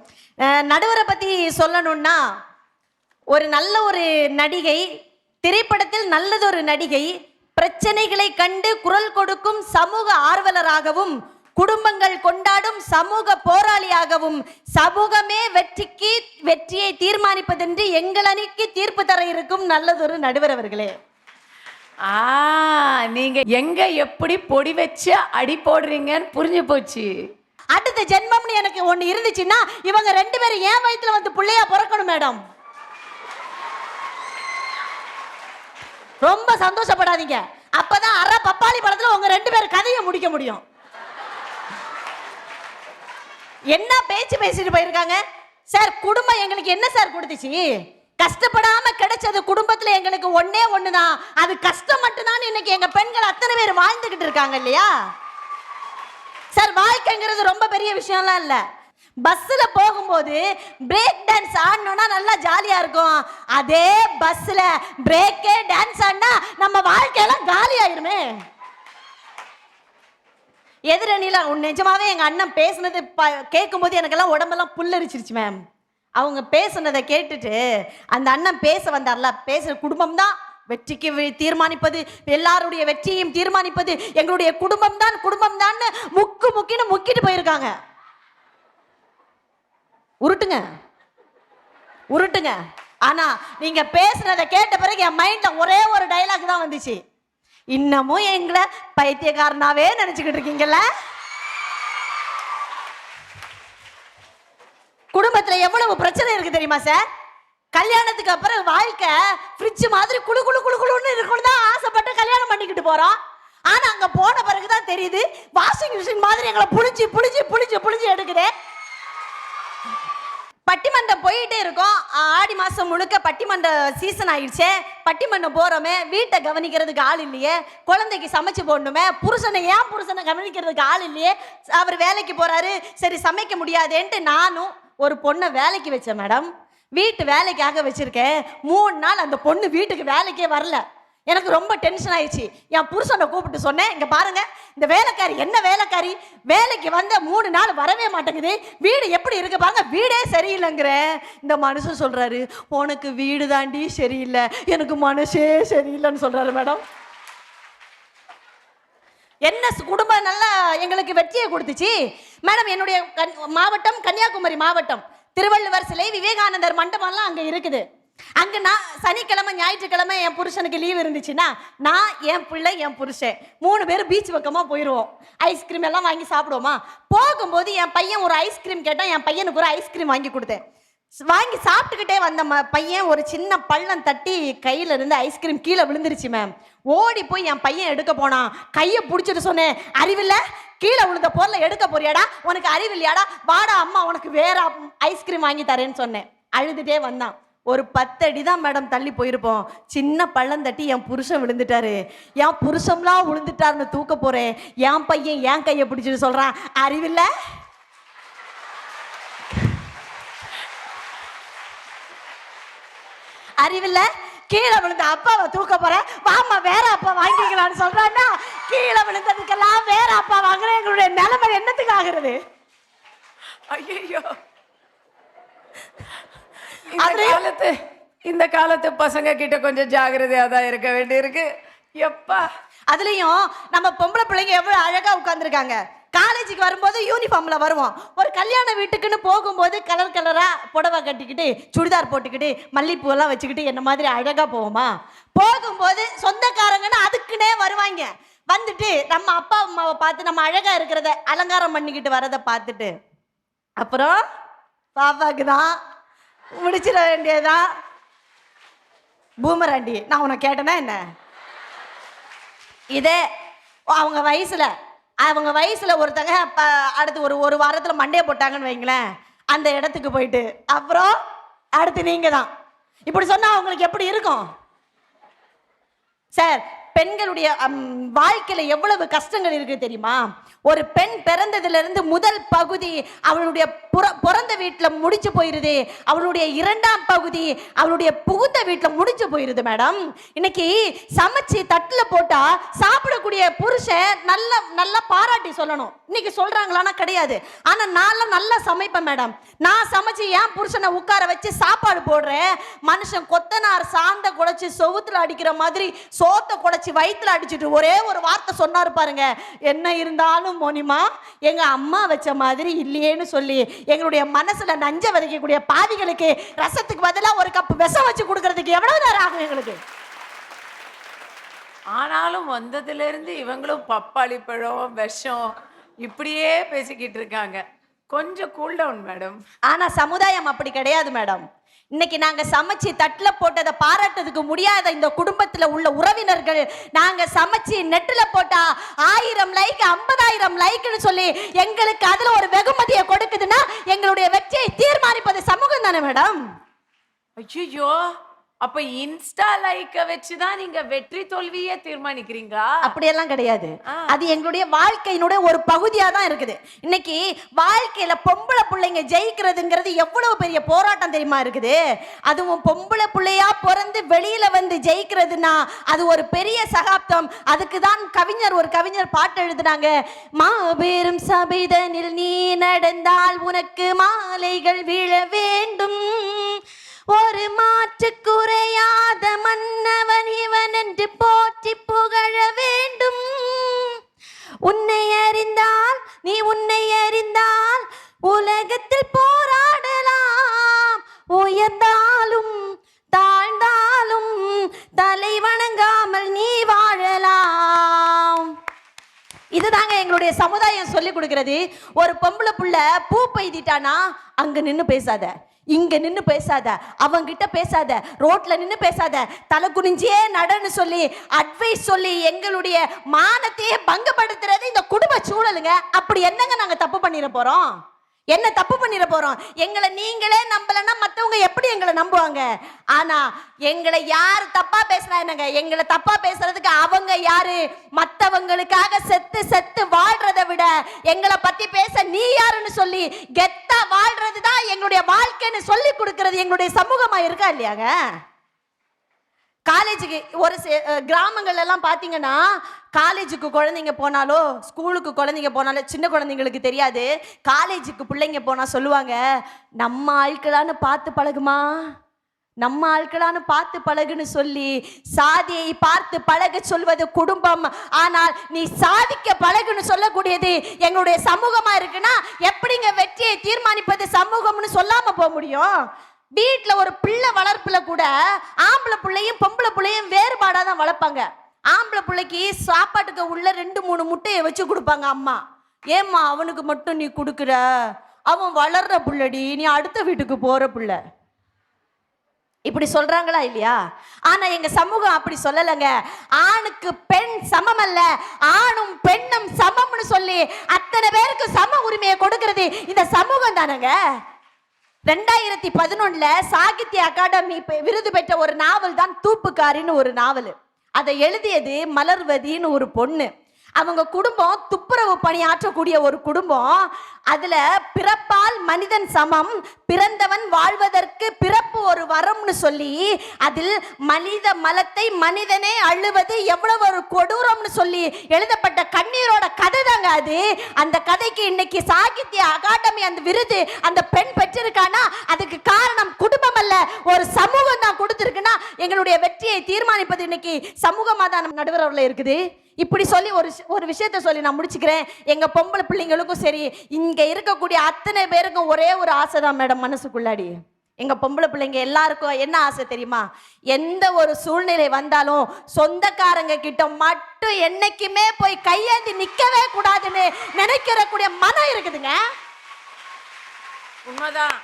நடுவரை பத்தி சொல்லணும்னா, ஒரு நல்ல ஒரு நடிகை, திரைப்படத்தில் நல்லதொரு நடிகை, பிரச்சனைகளை கண்டு குரல் கொடுக்கும் சமூக ஆர்வலராகவும், குடும்பங்கள் கொண்டாடும் சமூக போராளியாகவும், சமூகமே வெற்றியை தீர்மானிப்பதென்று எங்கள் அணிக்கு தீர்ப்பு தர இருக்கும் நல்லதொரு நடுவர் அவர்களே. நீங்க எங்க எப்படி பொடி வச்சு அடி போடுறீங்கன்னு புரிஞ்சு போச்சு. அடுத்த ஜென்மம்னு எனக்கு ஒண்ணு இருந்துச்சுன்னா இவங்க 2 பேரும் ஏன் வயித்துல வந்து பிள்ளையா பிறக்கணும் மேடம். ரொம்ப சந்தோஷப்படாதீங்க, அப்பதான் அரை பப்பாளி படத்துல உங்க 2 பேர் கதையை முடிக்க முடியும். என்ன பேச்சு பேசிட்டு போயிருக்காங்க சார். குடும்பம் எங்களுக்கு என்ன சார் கொடுத்துச்சு? கஷ்டப்படாம கிடைச்சது குடும்பத்துல எங்களுக்கு ஒண்ணே ஒண்ணுதான், அது கஷ்டம் மட்டும்தான். இன்னைக்கு எங்க பெண்கள் அத்தனை பேர் வாழ்ந்துகிட்டு இருக்காங்க இல்லையா சார். வாழ்க்கைங்கிறது ரொம்ப பெரிய விஷயம்லாம் இல்ல. பஸ்ல போகும்போது பிரேக் டான்ஸ் ஆடணும்னா நல்லா ஜாலியா இருக்கும். அதே பஸ்ல பிரேக்கே டான்ஸ் ஆடினா நம்ம வாழ்க்கையெல்லாம் காலி ஆயிருமே. எதிரணியில நிஜமாவே எங்க அண்ணன் பேசுனது கேட்கும்போது எனக்கெல்லாம் உடம்பெல்லாம் புல்லரிச்சிருச்சு மேம். அவங்க பேசுனதை கேட்டுட்டு அந்த அண்ணன் பேச வந்தார்ல, பேசுற குடும்பம் தான் வெற்றிக்கு தீர்மானிப்பது, எல்லாருடைய வெற்றியையும் தீர்மானிப்பது எங்களுடைய குடும்பம் தான் முக்கிட்டு போயிருக்காங்க. உருட்டுங்க. ஆனா நீங்க பேசுனதை கேட்ட பிறகு என் மைண்ட்ல ஒரே ஒரு டைலாக் தான் வந்துச்சு. இன்னமும் எங்களை பைத்தியக்காரனாவே நினைச்சுக்கிட்டு இருக்கீங்கல்ல. குடும்பத்துல எவ்வளவு பிரச்சனை இருக்கு தெரியுமா சார்? கல்யாணத்துக்கு அப்புறம் வாழ்க்கை ஃப்ரிட்ஜ் மாதிரி குளு குளு குளு குளுன்னு இருக்கணும் தான் ஆசைப்பட்டு கல்யாணம் பண்ணிக்கிட்டு போறோம். ஆனா அங்க போன பிறகுதான் தெரியுது வாஷிங் மிஷின் மாதிரி எங்களை புளிஞ்சு எடுக்குது. பட்டிமன்றம் போயிட்டே இருக்கோம். ஆடி மாசம் முழுக்க பட்டிமன்ற சீசன் ஆயிடுச்சே. பட்டிமன்றம் போறோமே, வீட்டை கவனிக்கிறதுக்கு ஆள் இல்லையே, குழந்தைக்கு சமைச்சு போடணுமே, புருஷனை கவனிக்கிறதுக்கு ஆள் இல்லையே, அவர் வேலைக்கு போறாரு, சரி சமைக்க முடியாதேன்ட்டு நானும் ஒரு பொண்ணை வேலைக்கு வச்சேன் மேடம். வீட்டு வேலைக்காக வச்சிருக்கேன். 3 நாள் அந்த பொண்ணு வீட்டுக்கு வேலைக்கே வரல. எனக்கு ரொம்ப டென்ஷன் ஆயிடுச்சு. என் புருஷனை கூப்பிட்டு சொன்னேன், இங்க பாருங்க, இந்த வேலைக்காரி என்ன வேலைக்காரி, வேலைக்கு வந்த 3 நாள் வரவே மாட்டேங்குது, வீடு எப்படி இருக்கு பாருங்க, வீடே சரியில்லைங்கிற. இந்த மனுஷன் சொல்றாரு, உனக்கு வீடு தாண்டி சரியில்லை, எனக்கு மனசே சரியில்லைன்னு சொல்றாரு மேடம். என்ன குடும்பம் நல்லா எங்களுக்கு வெற்றியை கொடுத்துச்சு மேடம். என்னுடைய மாவட்டம் கன்னியாகுமரி மாவட்டம். திருவள்ளுவர் சிலை, விவேகானந்தர் மண்டபம்லாம் அங்க இருக்குது. அங்க நான் சனிக்கிழமை ஞாயிற்றுக்கிழமை என் புருஷனுக்கு லீவ் இருந்துச்சுன்னா நான், என் பிள்ளை, என் புருஷன் 3 பேரும் பீச் பக்கமா போயிடுவோம். ஐஸ்கிரீம் எல்லாம் வாங்கி சாப்பிடுவோமா. போகும்போது என் பையன் ஒரு ஐஸ்கிரீம் கேட்டான், என் பையனுக்கு ஒரு ஐஸ்கிரீம் வாங்கி கொடுத்தேன். வாங்கி சாப்பிட்டுக்கிட்டே வந்த பையன் ஒரு சின்ன பள்ளம் தட்டி கையில இருந்து ஐஸ்கிரீம் கீழே விழுந்துருச்சு மேம். ஓடி போய் என் பையன் எடுக்க போனான். கையை பிடிச்சிட்டு சொன்னேன், அறிவில்ல, கீழே விழுந்த பொருளை எடுக்க போறியாடா, உனக்கு அறிவில்லையாடா, வாடா அம்மா உனக்கு வேற ஐஸ்கிரீம் வாங்கி தரேன்னு சொன்னேன். அழுதுட்டே வந்தான். ஒரு 10 அடி தான் மேடம் தள்ளி போயிருப்போம். சின்ன பள்ளம் தட்டி என் புருஷன் விழுந்துட்டாரு. என் புருஷம்லாம் விழுந்துட்டாருன்னு தூக்க போறேன். என் பையன் என் கையை பிடிச்சிட்டு சொல்றான், அறிவில்ல, அறிவில்ல, கீழே விழுந்த அப்பாவை தூக்க போறேன், வாமா வேற அப்பா வாங்கிக்கலான்னு சொல்றான்னா, கீழே விழுந்ததுக்கெல்லாம் வேற அப்பா வாங்குறேன். எங்களுடைய நிலைமை என்னத்துக்கு ஆகுறது? ஐயோ, இந்த காலத்து பசங்க கிட்ட கொஞ்சம் ஜாகிரதையா தான் இருக்க வேண்டியிருக்கு. எப்பா அதுலயும் நம்ம பொம்பளை பிள்ளைங்க எவ்வளவு அழகா உட்கார்ந்துருக்காங்க. காலேஜுக்கு வரும்போது யூனிஃபார்ம்ல வருவோம். ஒரு கல்யாண வீட்டுக்குன்னு போகும்போது கலர் கலரா புடவை கட்டிக்கிட்டு, சுடிதார் போட்டுக்கிட்டு, மல்லிப்பூ எல்லாம் வச்சுக்கிட்டு என்ன மாதிரி அழகா போவோமா. போகும்போது சொந்தக்காரங்கன்னு அதுக்குன்னே வருவாங்க. வந்துட்டு நம்ம அப்பா அம்மாவை பார்த்து நம்ம அழகா இருக்கிறத அலங்காரம் பண்ணிக்கிட்டு வரதை பார்த்துட்டு, அப்புறம் பாப்பாக்கு தான் முடிச்சிட வேண்டியதான். பூமராண்டி, நான் உனக்கு கேட்டேன்னா என்ன? இதே அவங்க வயசுல ஒருத்தங்க அடுத்து ஒரு வாரத்துல மண்டையை போட்டாங்கன்னு வைங்களேன், அந்த இடத்துக்கு போயிட்டு அப்புறம் அடுத்து நீங்க தான் இப்படி சொன்னா அவங்களுக்கு எப்படி இருக்கும்? சார், பெண்களுடைய வாழ்க்கையில எவ்வளவு கஷ்டங்கள் இருக்கு தெரியுமா? ஒரு பெண் பிறந்ததுல இருந்து முதல் பகுதி அவளுடைய பிறந்த வீட்டுல முடிச்சு போயிருது. அவளுடைய இரண்டாம் பகுதி அவளுடைய புகுந்த வீட்டுல முடிச்சு போயிருது மேடம். இன்னைக்கு சமைச்சு தட்டுல போட்டா சாப்பிடக்கூடிய புருஷன் நல்லா பாராட்டி சொல்லணும். இன்னைக்கு சொல்றாங்களான்னா கிடையாது. ஆனா நான் நல்லா சமைப்பேன் மேடம். நான் சமைச்சு என் புருஷனை உட்கார வச்சு சாப்பாடு போடுறேன். மனுஷன் கொத்தனார் சாந்த குடைச்சு சொவுத்துல அடிக்கிற மாதிரி சோத்தை குடைச்சு வயிற்றுல அடிச்சுட்டு ஒரே ஒரு வார்த்தை சொன்னாரு பாருங்க, என்ன இருந்தாலும் மோனிமா எங்க அம்மா வச்ச மாதிரி இல்லையேன்னு சொல்லி எங்களுடைய மனசுல நஞ்ச விதைக்கக்கூடிய பாவிகளுக்கு ரசத்துக்கு பதிலா ஒரு கப் விஷம் வச்சு கொடுக்கறதுக்கு எவ்வளவு நேரம் ஆகும் எங்களுக்கு? ஆனாலும் வந்ததுல இருந்து இவங்களும் பப்பாளி பழம் விஷம் இப்படியே பேசிக்கிட்டு இருக்காங்க. கொஞ்சம் கூல் டவுன் மேடம். ஆனா சமுதாயம் அப்படி கிடையாது மேடம். இன்னைக்கு நாங்க சமைச்சு தட்டுல போட்டதை பாராட்டுறதுக்கு முடியாத இந்த குடும்பத்துல உள்ள உறவினர்கள் நாங்க சமைச்சு நெட்டுல போட்டா 1000 லைக் 50,000 லைக்னு சொல்லி எங்களுக்கு அதுல ஒரு வெகுமதியை கொடுக்குதுன்னா எங்களுடைய வெற்றியை தீர்மானிப்பது சமூகம் தானே மேடம். ஐயோ, அப்ப இன்ஸ்டா லைக்க வச்சுதான் நீங்க வெற்றி தோல்வியே தீர்மானிக்கிறீங்களா? அப்படியெல்லாம் கிடையாது. அது எங்களுடைய வாழ்க்கையினுடைய ஒரு பகுதியா தான் இருக்குது. இன்னைக்கு வாழ்க்கையில பொம்பளை பிள்ளைங்க ஜெயிக்கிறதுங்கிறது எவ்வளவு பெரிய போராட்டம் தெரியுமா இருக்குது. அதுவும் பொம்பளை பிள்ளையா பிறந்து வெளியில வந்து ஜெயிக்கிறதுனா அது ஒரு பெரிய சகாப்தம். அதுக்கு தான் ஒரு கவிஞர் பாட்டு எழுதுனாங்க. மாபெரும் சபைதனில் நீ நடந்தால் உனக்கு மாலைகள் விழ வேண்டும், ஒரு மாற்று குறையாத மன்னவன் இவன் என்று போற்றி புகழ வேண்டும். உன்னை அறிந்தால் நீ உன்னை அறிந்தால் உலகத்தில் போராடலாம், உயர்ந்தாலும் தாழ்ந்தாலும் தலை வணங்காமல் நீ வாழலாம். இதுதாங்க எங்களுடைய சமுதாயம் சொல்லி கொடுக்கிறது. ஒரு பொம்பளை புள்ள பூ பெய்திட்டானா அங்க நின்னு பேசாத, இங்க நின்னு பேசாத, அவங்கிட்ட பேசாத, ரோட்ல நின்னு பேசாத, தலை குனிஞ்சே நடன்னு சொல்லி அட்வைஸ் சொல்லி எங்களுடைய மானத்தையே பங்கப்படுத்துறது இந்த குடும்ப சூழலுங்க. அப்படி என்னங்க நாங்க தப்பு பண்ணிட போறோம்? என்ன தப்பு பண்ணிட போறோம்? எங்களை நீங்களே நம்பலன்னா மத்தவங்க எப்படி எங்களை நம்புவாங்க? ஆனா எங்களை யாரு தப்பா பேசினா என்னங்க? எங்களை தப்பா பேசுறதுக்கு அவங்க யாரு? மத்தவங்களுக்காக செத்து செத்து வாழ்றதை விட எங்களை பத்தி பேச நீ யாருன்னு சொல்லி கெத்தா வாழ்றது தான் எங்களுடைய வாழ்க்கைன்னு சொல்லி கொடுக்கிறது எங்களுடைய சமூகமா இருக்கா இல்லையாங்க? காலேஜுக்கு ஒரு கிராமங்கள் எல்லாம் பாத்தீங்கன்னா காலேஜுக்கு குழந்தைங்க போனாலோ ஸ்கூலுக்கு குழந்தைங்க போனாலோ சின்ன குழந்தைங்களுக்கு தெரியாது. காலேஜுக்கு பிள்ளைங்க போனா சொல்லுவாங்க, நம்ம ஆட்களான்னு பார்த்து பழகுமா, நம்ம ஆட்களான்னு பார்த்து பழகுன்னு சொல்லி சாதியை பார்த்து பழக சொல்வது குடும்பம். ஆனால் நீ சாதிக்க பழகுன்னு சொல்லக்கூடியது எங்களுடைய சமூகமா இருக்குன்னா எப்படிங்க வெற்றியை தீர்மானிப்பது சமூகம்னு சொல்லாம போக முடியும்? வீட்டுல ஒரு பிள்ளை வளர்ப்புல கூட ஆம்பளை பிள்ளையும் பொம்பளை பிள்ளையும் வேறுபாடா தான் வளர்ப்பாங்க. ஆம்பளை பிள்ளைக்கு சாப்பாட்டுக்கு உள்ள 2-3 முட்டையை வச்சு கொடுப்பாங்க அம்மா. ஏம்மா அவனுக்கு மட்டும் நீ கொடுக்குற, அவன் வளர்ற புள்ளடி, நீ அடுத்த வீட்டுக்கு போற புள்ள. இப்படி சொல்றாங்களா இல்லையா? ஆனா எங்க சமூகம் அப்படி சொல்லலைங்க. ஆணுக்கு பெண் சமம் அல்ல, ஆணும் பெண்ணும் சமம்னு சொல்லி அத்தனை பேருக்கு சம உரிமையை கொடுக்கிறது இந்த சமூகம் தானங்க. 2011 சாகித்ய அகாடமி விருது பெற்ற ஒரு நாவல் தான் தூப்புக்காரின்னு ஒரு நாவல். அதை எழுதியது மலர்வதின்னு ஒரு பொண்ணு. அவங்க குடும்பம் துப்புரவு பணியாற்றக்கூடிய ஒரு குடும்பம். அதுல பிறப்பால் மனிதன் சமம், பிறந்தவன் வாழ்வதற்கு பிறப்பு ஒரு வரம்னு சொல்லி அதில் மனித மலத்தை மனிதனே அழுவது எவ்வளவு ஒரு கொடூரம்னு சொல்லி எழுதப்பட்ட கண்ணீரோட கதை தாங்க அது. அந்த கதைக்கு இன்னைக்கு சாகித்ய அகாடமி அந்த விருது அந்த பெண் பெற்றிருக்கானா அதுக்கு காரணம் குடும்பம் அல்ல, ஒரு சமூகம் தான் கொடுத்திருக்குன்னா எங்களுடைய வெற்றியை தீர்மானிப்பது இன்னைக்கு சமூகமா தான் நடுவரவுல இருக்குது. இப்படி சொல்லி ஒரு விஷயத்த சொல்லி நான் முடிச்சுக்கிறேன். எங்க பொம்பளை பிள்ளைங்களுக்கும் சரி, இங்க இருக்கக்கூடிய அத்தனை பேருக்கும் ஒரே ஒரு ஆசை தான் மேடம் மனசுக்குள்ளாடி. எங்க பொம்பளை பிள்ளைங்க எல்லாருக்கும் என்ன ஆசை தெரியுமா? எந்த ஒரு சூழ்நிலை வந்தாலும் சொந்தக்காரங்க கிட்ட மட்டும் என்னைக்குமே போய் கையேந்தி நிக்கவே கூடாதுன்னு நினைக்கிற கூடிய மனம் இருக்குதுங்க. உண்மைதான்.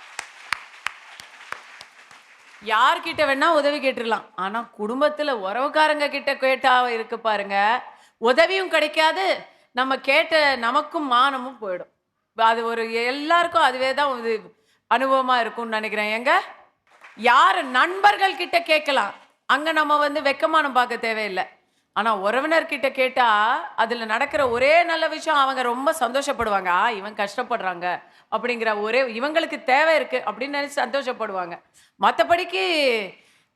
யார்கிட்ட வேணா உதவி கேட்டுடலாம், ஆனா குடும்பத்துல உறவுக்காரங்க கிட்ட கேட்டா இருக்கு பாருங்க, உதவியும் கிடைக்காது, நம்ம கேட்ட நமக்கும் மானமும் போயிடும். அது ஒரு எல்லாருக்கும் அதுவே தான் ஒரு அனுபவமா இருக்கும்னு நினைக்கிறேன். எங்க யார் நண்பர்கள் கிட்ட கேட்கலாம், அங்க நம்ம வெக்கமானம் பார்க்க தேவையில்லை. ஆனால் உறவினர்கிட்ட கேட்டால் அதில் நடக்கிற ஒரே நல்ல விஷயம் அவங்க ரொம்ப சந்தோஷப்படுவாங்க. இவன் கஷ்டப்படுறாங்க அப்படிங்கிற ஒரே இவங்களுக்கு தேவை இருக்குது அப்படின்னு நினச்சி சந்தோஷப்படுவாங்க. மற்றபடிக்கு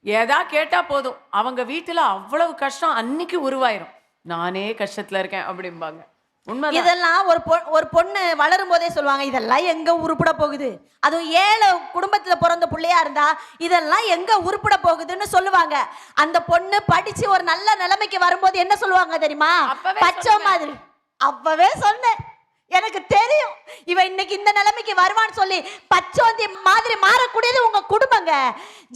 ஏதா கேட்டால் போதும், அவங்க வீட்டில் அவ்வளவு கஷ்டம் அன்னைக்கு உருவாயிரும். நானே கஷ்டத்தில் இருக்கேன் அப்படிம்பாங்க. உண்மை. இதெல்லாம் ஒரு பொண்ணு வளரும் போதே சொல்லுவாங்க, இதெல்லாம் எங்க உருப்பட போகுது. அதுவும் ஏழை குடும்பத்துல பிறந்த பிள்ளையா இருந்தா இதெல்லாம் எங்க உருப்பட போகுதுன்னு சொல்லுவாங்க. அந்த பொண்ணு படிச்சு ஒரு நல்ல நிலைமைக்கு வரும்போது என்ன சொல்லுவாங்க தெரியுமா? பச்சை மாதிரி. அப்பவே சொன்னேன், எனக்கு தெரியும் இவன் இன்னைக்கு இந்த நிலைமைக்கு வருவான்னு சொல்லி. பச்சோந்தி மாதிரி மாறக்கூடியது உங்க குடும்பங்க.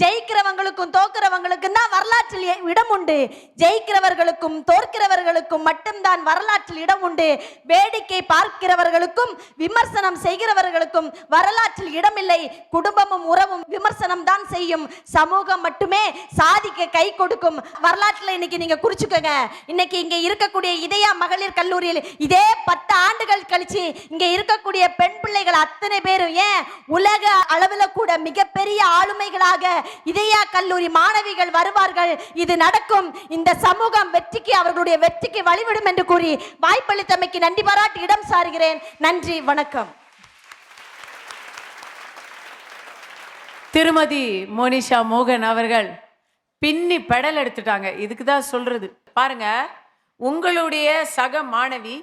ஜெயிக்கிறவங்களுக்கும் தோக்கிறவங்களுக்கும் தான் வரலாற்றில் இடம் உண்டு. ஜெயிக்கிறவர்களுக்கும் தோற்கிறவர்களுக்கும் மட்டும்தான் வரலாற்றில் இடம் உண்டு. வேடிக்கை பார்க்கிறவர்களுக்கும் விமர்சனம் செய்கிறவர்களுக்கும் வரலாற்றில் இடமில்லை. குடும்பமும் உறவும் விமர்சனம் தான் செய்யும். சமூகம் மட்டுமே சாதிக்க கை கொடுக்கும். வரலாற்றில் இன்னைக்கு நீங்க குறிச்சுக்கோங்க. இன்னைக்கு இங்க இருக்கக்கூடிய இதயா மகளிர் கல்லூரியில் இதே 10 ஆண்டுகள் கழிச்சு இங்க இருக்கக்கூடிய பெண் பிள்ளைகள் அத்தனை பேரும் ஏன் உலக அளவில் கூட மிகப்பெரிய ஆளுமைகளாக இதயா கல்லூரி மாணவிகள் வருவார்கள். இது நடக்கும். இந்த சமூகம் வெற்றிக்கு அவர்களுடைய வெற்றிக்கு வழிவிடும் என்று கூறி வாய்ப்பளித்தமைக்கு நன்றி பாராட்டி இடம் சாருகிறேன். நன்றி, வணக்கம். திருமதி மோனிஷா மோகன் அவர்கள் பின்னி பெடல் எடுத்துட்டாங்க. இதுக்கு தான் சொல்றது. பாருங்க, உங்களுடைய சக மாணவி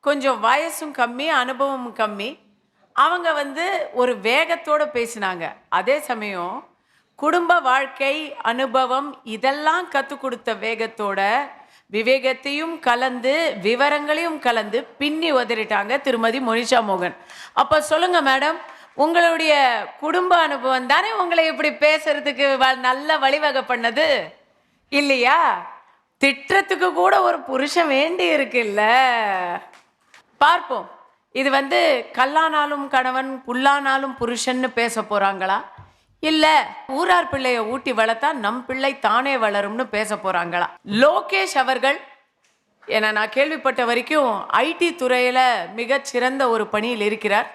கொஞ்சம் வயசும் கம்மி, அனுபவமும் கம்மி. அவங்க ஒரு வேகத்தோடு பேசினாங்க. அதே சமயம் குடும்ப வாழ்க்கை அனுபவம் இதெல்லாம் கற்றுக் கொடுத்த வேகத்தோட விவேகத்தையும் கலந்து விவரங்களையும் கலந்து பின்னி உதறிட்டாங்க திருமதி மோனிஷா மோகன். அப்போ சொல்லுங்க மேடம், உங்களுடைய குடும்ப அனுபவம் தானே உங்களை இப்படி பேசுறதுக்கு நல்ல வழிவகை பண்ணது இல்லையா? திட்டத்துக்கு கூட ஒரு புருஷன் வேண்டி இருக்குல்ல. பார்ப்போம், இது கல்லானாலும் கணவன் புல்லானாலும் புருஷன்னு பேச போறாங்களா, இல்லை ஊரார் பிள்ளைய ஊட்டி வளர்த்தா நம் பிள்ளை தானே வளரும்னு பேச போறாங்களா? லோகேஷ் அவர்கள் என நான் கேள்விப்பட்ட வரைக்கும் ஐடி துறையில மிகச்சிறந்த ஒரு பணியில் இருக்கிறார்.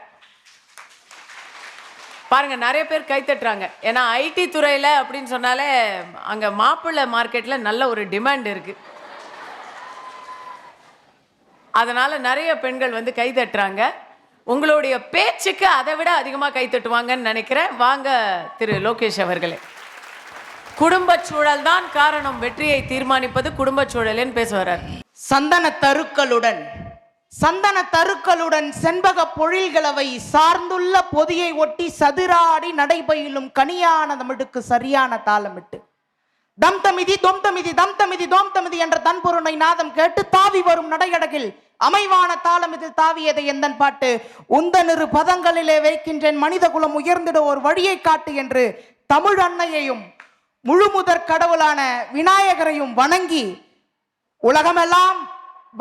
பாருங்க, நிறைய பேர் கைத்தட்டுறாங்க. ஏன்னா ஐடி துறையில அப்படின்னு சொன்னாலே அங்க மாப்பிள்ளை மார்க்கெட்ல நல்ல ஒரு டிமாண்ட் இருக்கு. அதனால நிறைய பெண்கள் கைதட்டுறாங்க. உங்களுடைய பேச்சுக்கு அதை விட அதிகமாக கைத்தட்டுவாங்கன்னு நினைக்கிறேன். வாங்க திரு லோகேஷ் அவர்களே. குடும்ப சூழல் தான் காரணம், வெற்றியை தீர்மானிப்பது குடும்ப சூழல்னு பேச வர்றார். சந்தன தருக்களுடன் செண்பக பொழில்களவை சார்ந்துள்ள பொதியை ஒட்டி சதுராடி நடைபயிலும் கனியான தமிழுக்கு சரியான தாளமிட்டு தம் தமிதி தொம் தமிதி தம் தமிதி தோம் தமிதி என்ற தன்பொருணை நாதம் கேட்டு தாவி வரும் நடையடகில் அமைவான தாளமிதில் தாவியதை எந்தன் பாட்டு உந்தனிரு பதங்களிலே வைக்கின்றேன் மனித குலம் உயர்ந்திட ஒரு வழியை காட்டு என்று தமிழ் அன்னையையும் முழுமுதற் கடவுளான விநாயகரையும் வணங்கி உலகமெல்லாம்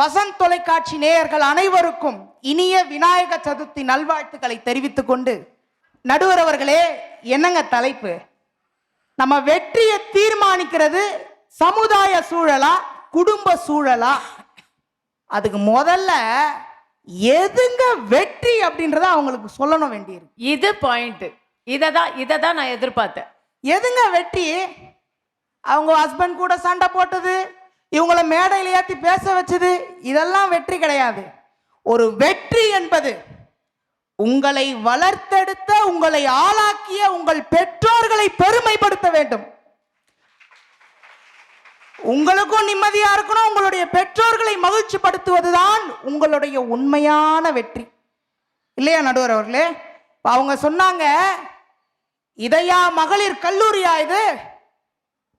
வசந்த் தொலைக்காட்சி நேயர்கள் அனைவருக்கும் இனிய விநாயக சதுர்த்தி நல்வாழ்த்துக்களை தெரிவித்துக் கொண்டு, நடுவர் அவர்களே, என்னங்க தலைப்பு? நம்ம வெற்றியை தீர்மானிக்கிறது சமுதாய சூழலா குடும்ப சூழலா? அதுக்கு முதல்ல எதுங்க வெற்றி அப்படின்றத அவங்களுக்கு சொல்லணும் வேண்டியிருக்கு. இது பாயிண்ட். இதை தான் நான் எதிர்பார்த்தேன். எதுங்க வெற்றி? அவங்க ஹஸ்பண்ட் கூட சண்டை போட்டது, இவங்களை மேடையில் ஏற்றி பேச வச்சது, இதெல்லாம் வெற்றி கிடையாது. ஒரு வெற்றி என்பது உங்களை வளர்த்தெடுத்த, உங்களை ஆளாக்கிய உங்கள் பெற்றோர்களை பெருமைப்படுத்த வேண்டும். உங்களுக்கும் நிம்மதியா இருக்கணும், உங்களுடைய பெற்றோர்களை மகிழ்ச்சி படுத்துவதுதான் உங்களுடைய உண்மையான வெற்றி, இல்லையா நடுவர் அவர்களே? அவங்க சொன்னாங்க, இதையா மகளிர் கல்லூரியா இது?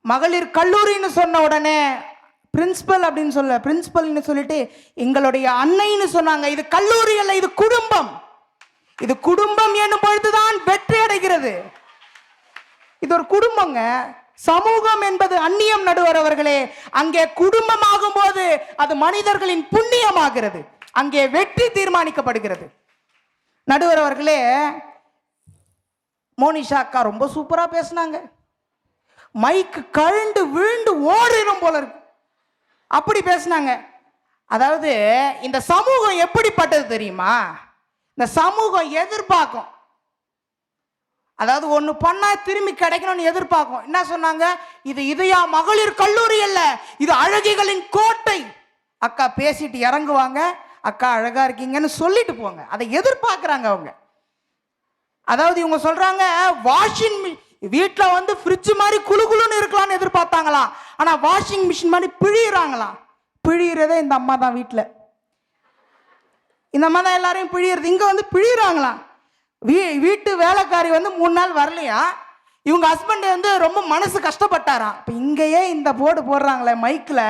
மகளிர் கல்லூரின்னு சொன்ன உடனே பிரின்சிபல் அப்படின்னு பிரின்சிபல்னு சொல்லிட்டு எங்களுடைய அன்னைன்னு சொன்னாங்க. இது கல்லூரி அல்ல, இது குடும்பம். இது குடும்பம் என்னும் பொழுதுதான் வெற்றி அடைகிறது. இது ஒரு குடும்பங்க. சமூகம் என்பது அந்நியம் நடுவர் அவர்களே. அங்கே குடும்பமாகும் போது அது மனிதர்களின் புண்ணியமாகிறது. அங்கே வெற்றி தீர்மானிக்கப்படுகிறது. நடுவர் அவர்களே, மோனிஷா அக்கா ரொம்ப சூப்பரா பேசினாங்க. மைக்கு கழுண்டு விழுந்து ஓடிடும் போல இருக்கு, அப்படி பேசினாங்க. அதாவது இந்த சமூகம் எப்படிப்பட்டது தெரியுமா? இந்த சமூகம் எதிர்பார்க்கும். அதாவது ஒன்று பண்ணா திரும்பி கிடைக்கணும்னு எதிர்பார்க்கும். என்ன சொன்னாங்க? இது இதயா மகளிர் கல்லூரி அல்ல, இது அழகிகளின் கோட்டை. அக்கா பேசிட்டு இறங்குவாங்க, அக்கா அழகா இருக்கீங்கன்னு சொல்லிட்டு போங்க. அதை எதிர்பார்க்குறாங்க அவங்க. அதாவது இவங்க சொல்றாங்க வாஷிங் வீட்டில் வந்து ஃப்ரிட்ஜ் மாதிரி குளு குளுன்னு இருக்கலாம்னு எதிர்பார்த்தாங்களாம். ஆனால் வாஷிங் மிஷின் மாதிரி பிழியிறாங்களாம். பிழியிறதே இந்த அம்மா தான். வீட்டில் இந்த அம்மா தான் எல்லாரையும் பிழியிறது. இங்கே வந்து பிழியிறாங்களாம். வீட்டு வேலைக்காரி வந்து 3 நாள் வரலையா, இவங்க ஹஸ்பண்ட் வந்து ரொம்ப மனசு கஷ்டப்பட்டாராம். இப்போ இங்கேயே இந்த போர்டு போடுறாங்களே மைக்கில்,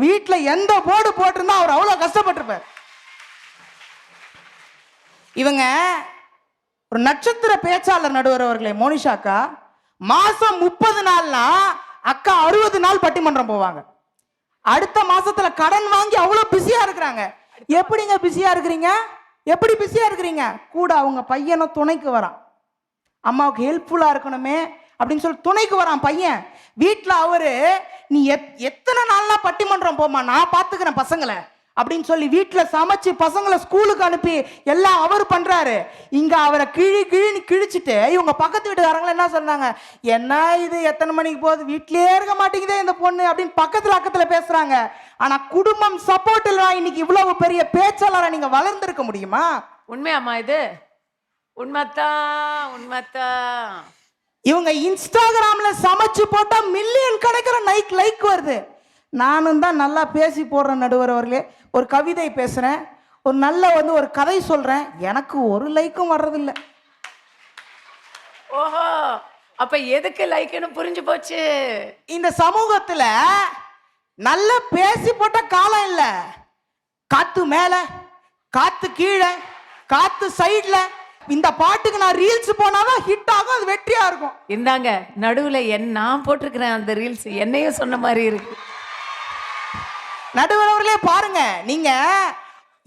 வீட்டில் எந்த போர்டு போட்டிருந்தா அவர் அவ்வளோ கஷ்டப்பட்டிருப்பார். இவங்க ஒரு நட்சத்திர பேச்சாளர் நடுவர் அவர்களே மோனிஷா அக்கா, மாசம் 30 நாள்னா அக்கா 60 நாள் பட்டிமன்றம் போவாங்க. அடுத்த மாசத்துல கடன் வாங்கி அவ்வளோ பிஸியா இருக்கிறாங்க. எப்படிங்க பிஸியா இருக்கிறீங்க? எப்படி பிஸியா இருக்கிறீங்க? கூட அவங்க பையனும் துணைக்கு வரான். அம்மாவுக்கு ஹெல்ப்ஃபுல்லா இருக்கணுமே அப்படின்னு சொல்லி துணைக்கு வரான் பையன். வீட்டில் அவரு நீ எத்தனை நாள்னா பட்டிமன்றம் போமா, நான் பார்த்துக்கிறேன் பசங்களை அப்படின்னு சொல்லி வீட்டில் சமைச்சு பசங்களை ஸ்கூலுக்கு அனுப்பி எல்லாம் அவர் பண்றாரு. இங்க அவரை கிழின்னு கிழிச்சிட்டு இவங்க பக்கத்து வீட்டுக்காரங்களும் என்ன சொன்னாங்க, என்ன இது எத்தனை மணிக்கு போகுது, வீட்டிலே இருக்க மாட்டேங்குதே இந்த பொண்ணு அப்படின்னு பக்கத்துல பேசுறாங்க. ஆனா குடும்பம் சப்போர்ட் இல்ல, இன்னைக்கு இவ்வளவு பெரிய பேச்சாளரை நீங்க வளர்ந்திருக்க முடியுமா? உண்மையாம்மா இது? உண்மைத்தான். இவங்க இன்ஸ்டாகிராம்ல சமைச்சு போட்டா மில்லியன் கிடைக்கிற லைக் வருது. நானும் தான் நல்லா பேசி போடுறேன் நடுவர் அவர்களே. ஒரு கவிதை பேசுறேன், ஒரு நல்ல வந்து ஒரு கதை சொல்றேன், எனக்கு ஒரு லைக்கும் வர்றதில்ல. ஓஹோ, அப்ப எதுக்கு லைக்னு புரிஞ்சு போச்சு. இந்த சமூகத்துல நல்ல பேசி போட்ட காலம் இல்ல. காத்து மேல, காத்து கீழே, காத்து சைட்ல. இந்த பாட்டுக்கு நான் ரீல்ஸ் போனாதான் ஹிட் ஆகும், அது வெற்றியா இருக்கும். இந்தாங்க நடுவுல நான் போட்டிருக்கிறேன் அந்த ரீல்ஸ், என்னையும் சொன்ன மாதிரி இருக்கு. நடுவர் அவர்களே பாருங்க, நீங்க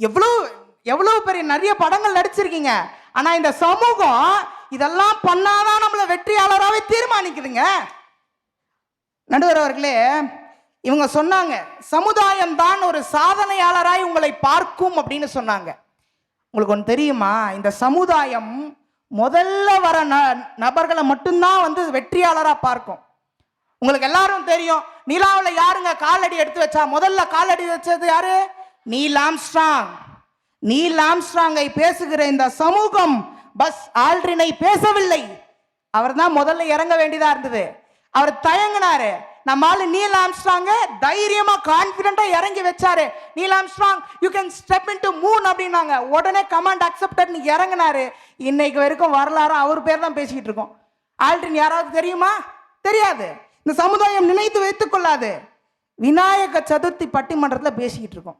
எவ்வளவு பெரிய நிறைய படங்கள் நடிச்சிருக்கீங்க. ஆனா இந்த சமூகம் இதெல்லாம் பண்ணாதான் நம்மள வெற்றியாளராகவே தீர்மானிக்குதுங்க. நடுவர் அவர்களே, இவங்க சொன்னாங்க சமுதாயம் தான் ஒரு சாதனையாளராய் உங்களை பார்க்கும் அப்படின்னு சொன்னாங்க. உங்களுக்கு ஒன்று தெரியுமா, இந்த சமுதாயம் முதல்ல வர நபர்களை மட்டும்தான் வந்து வெற்றியாளராக பார்க்கும். உங்களுக்கு எல்லாரும் தெரியும், நிலாவில் யாருங்க காலடி எடுத்து வச்சா? முதல்ல காலடி வச்சது யாரு? Neil Armstrong. நீல் ஆம்ஸ்ட்ராங்கை பேசுகிற இந்த சமூகம் பஸ் ஆல்ட்ரினை பேசவில்லை. அவர் தான் முதல்ல இறங்க வேண்டியதா இருந்தது. அவர் தயங்கினாரு. நம்மால நீல் ஆம்ஸ்ட்ராங்க தைரியமா கான்பிடண்டா இறங்கி வச்சாரு. Neil Armstrong you can step into moon அப்படின்னாங்க. உடனே கமாண்ட் அக்செப்டட்னு இறங்கினாரு. இன்னைக்கு வரைக்கும் வரலாறு அவர் பேர் தான் பேசிக்கிட்டு இருக்கோம். ஆல்ட்ரின் யாராவது தெரியுமா? தெரியாது. இந்த சமுதாயம் நினைத்து வைத்துக் கொள்ளாது. விநாயக சதுர்த்தி பட்டிமன்றத்தில் பேசிக்கிட்டு இருக்கோம்.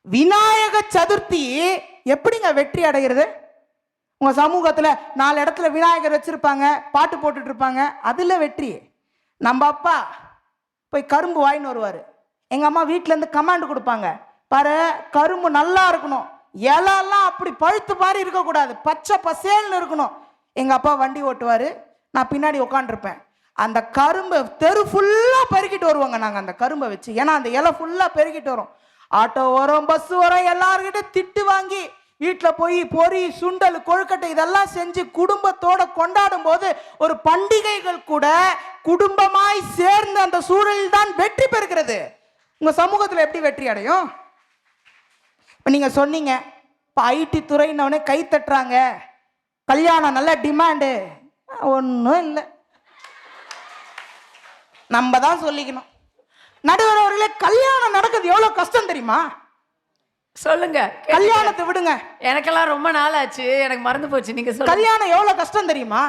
விநாயக சதுர்த்தி எப்படிங்க வெற்றி அடைகிறது? உங்க சமூகத்துல 4 இடத்துல விநாயகர் வச்சிருப்பாங்க, பாட்டு போட்டுட்டு இருப்பாங்க, அதுல வெற்றி. நம்ம அப்பா போய் கரும்பு வாங்கின்னு வருவாரு. எங்க அம்மா வீட்டுல இருந்து கமாண்ட் கொடுப்பாங்க, பாரு கரும்பு நல்லா இருக்கணும், இலெல்லாம் அப்படி பழுத்து மாதிரி இருக்கக்கூடாது, பச்சை பசேல்னு இருக்கணும். எங்க அப்பா வண்டி ஓட்டுவாரு, நான் பின்னாடி உட்காந்துருப்பேன். அந்த கரும்பை தெரு ஃபுல்லா பெருக்கிட்டு வருவாங்க நாங்க அந்த கரும்பை வச்சு. ஏன்னா அந்த இலை ஃபுல்லா பெருக்கிட்டு வரும். ஆட்டோ வரும், பஸ் வரும், எல்லாருக்கிட்ட திட்டு வாங்கி வீட்டில் போய் பொறி, சுண்டல், கொழுக்கட்டை இதெல்லாம் செஞ்சு குடும்பத்தோட கொண்டாடும் போது ஒரு பண்டிகைகள் கூட குடும்பமாய் சேர்ந்து அந்த சூழலில் தான் வெற்றி பெறுகிறது. உங்க சமூகத்தில் எப்படி வெற்றி அடையும்? இப்போ நீங்க சொன்னீங்க, இப்போ ஐடி துறையினவனே கை தட்டுறாங்க, கல்யாணம் நல்ல டிமாண்டு. ஒன்றும் இல்லை, நம்ம தான் சொல்லிக்கணும். நடுவர் அவர்களே, கல்யாணம் நடக்குது எவ்வளவு கஷ்டம் தெரியுமா? சொல்லுங்க. கல்யாணத்தை விடுங்க, எனக்கெல்லாம் ரொம்ப நாள் ஆச்சு, எனக்கு மறந்து போச்சு. நீங்க சொல்லுங்க. கல்யாணம் எவ்வளவு கஷ்டம் தெரியுமா?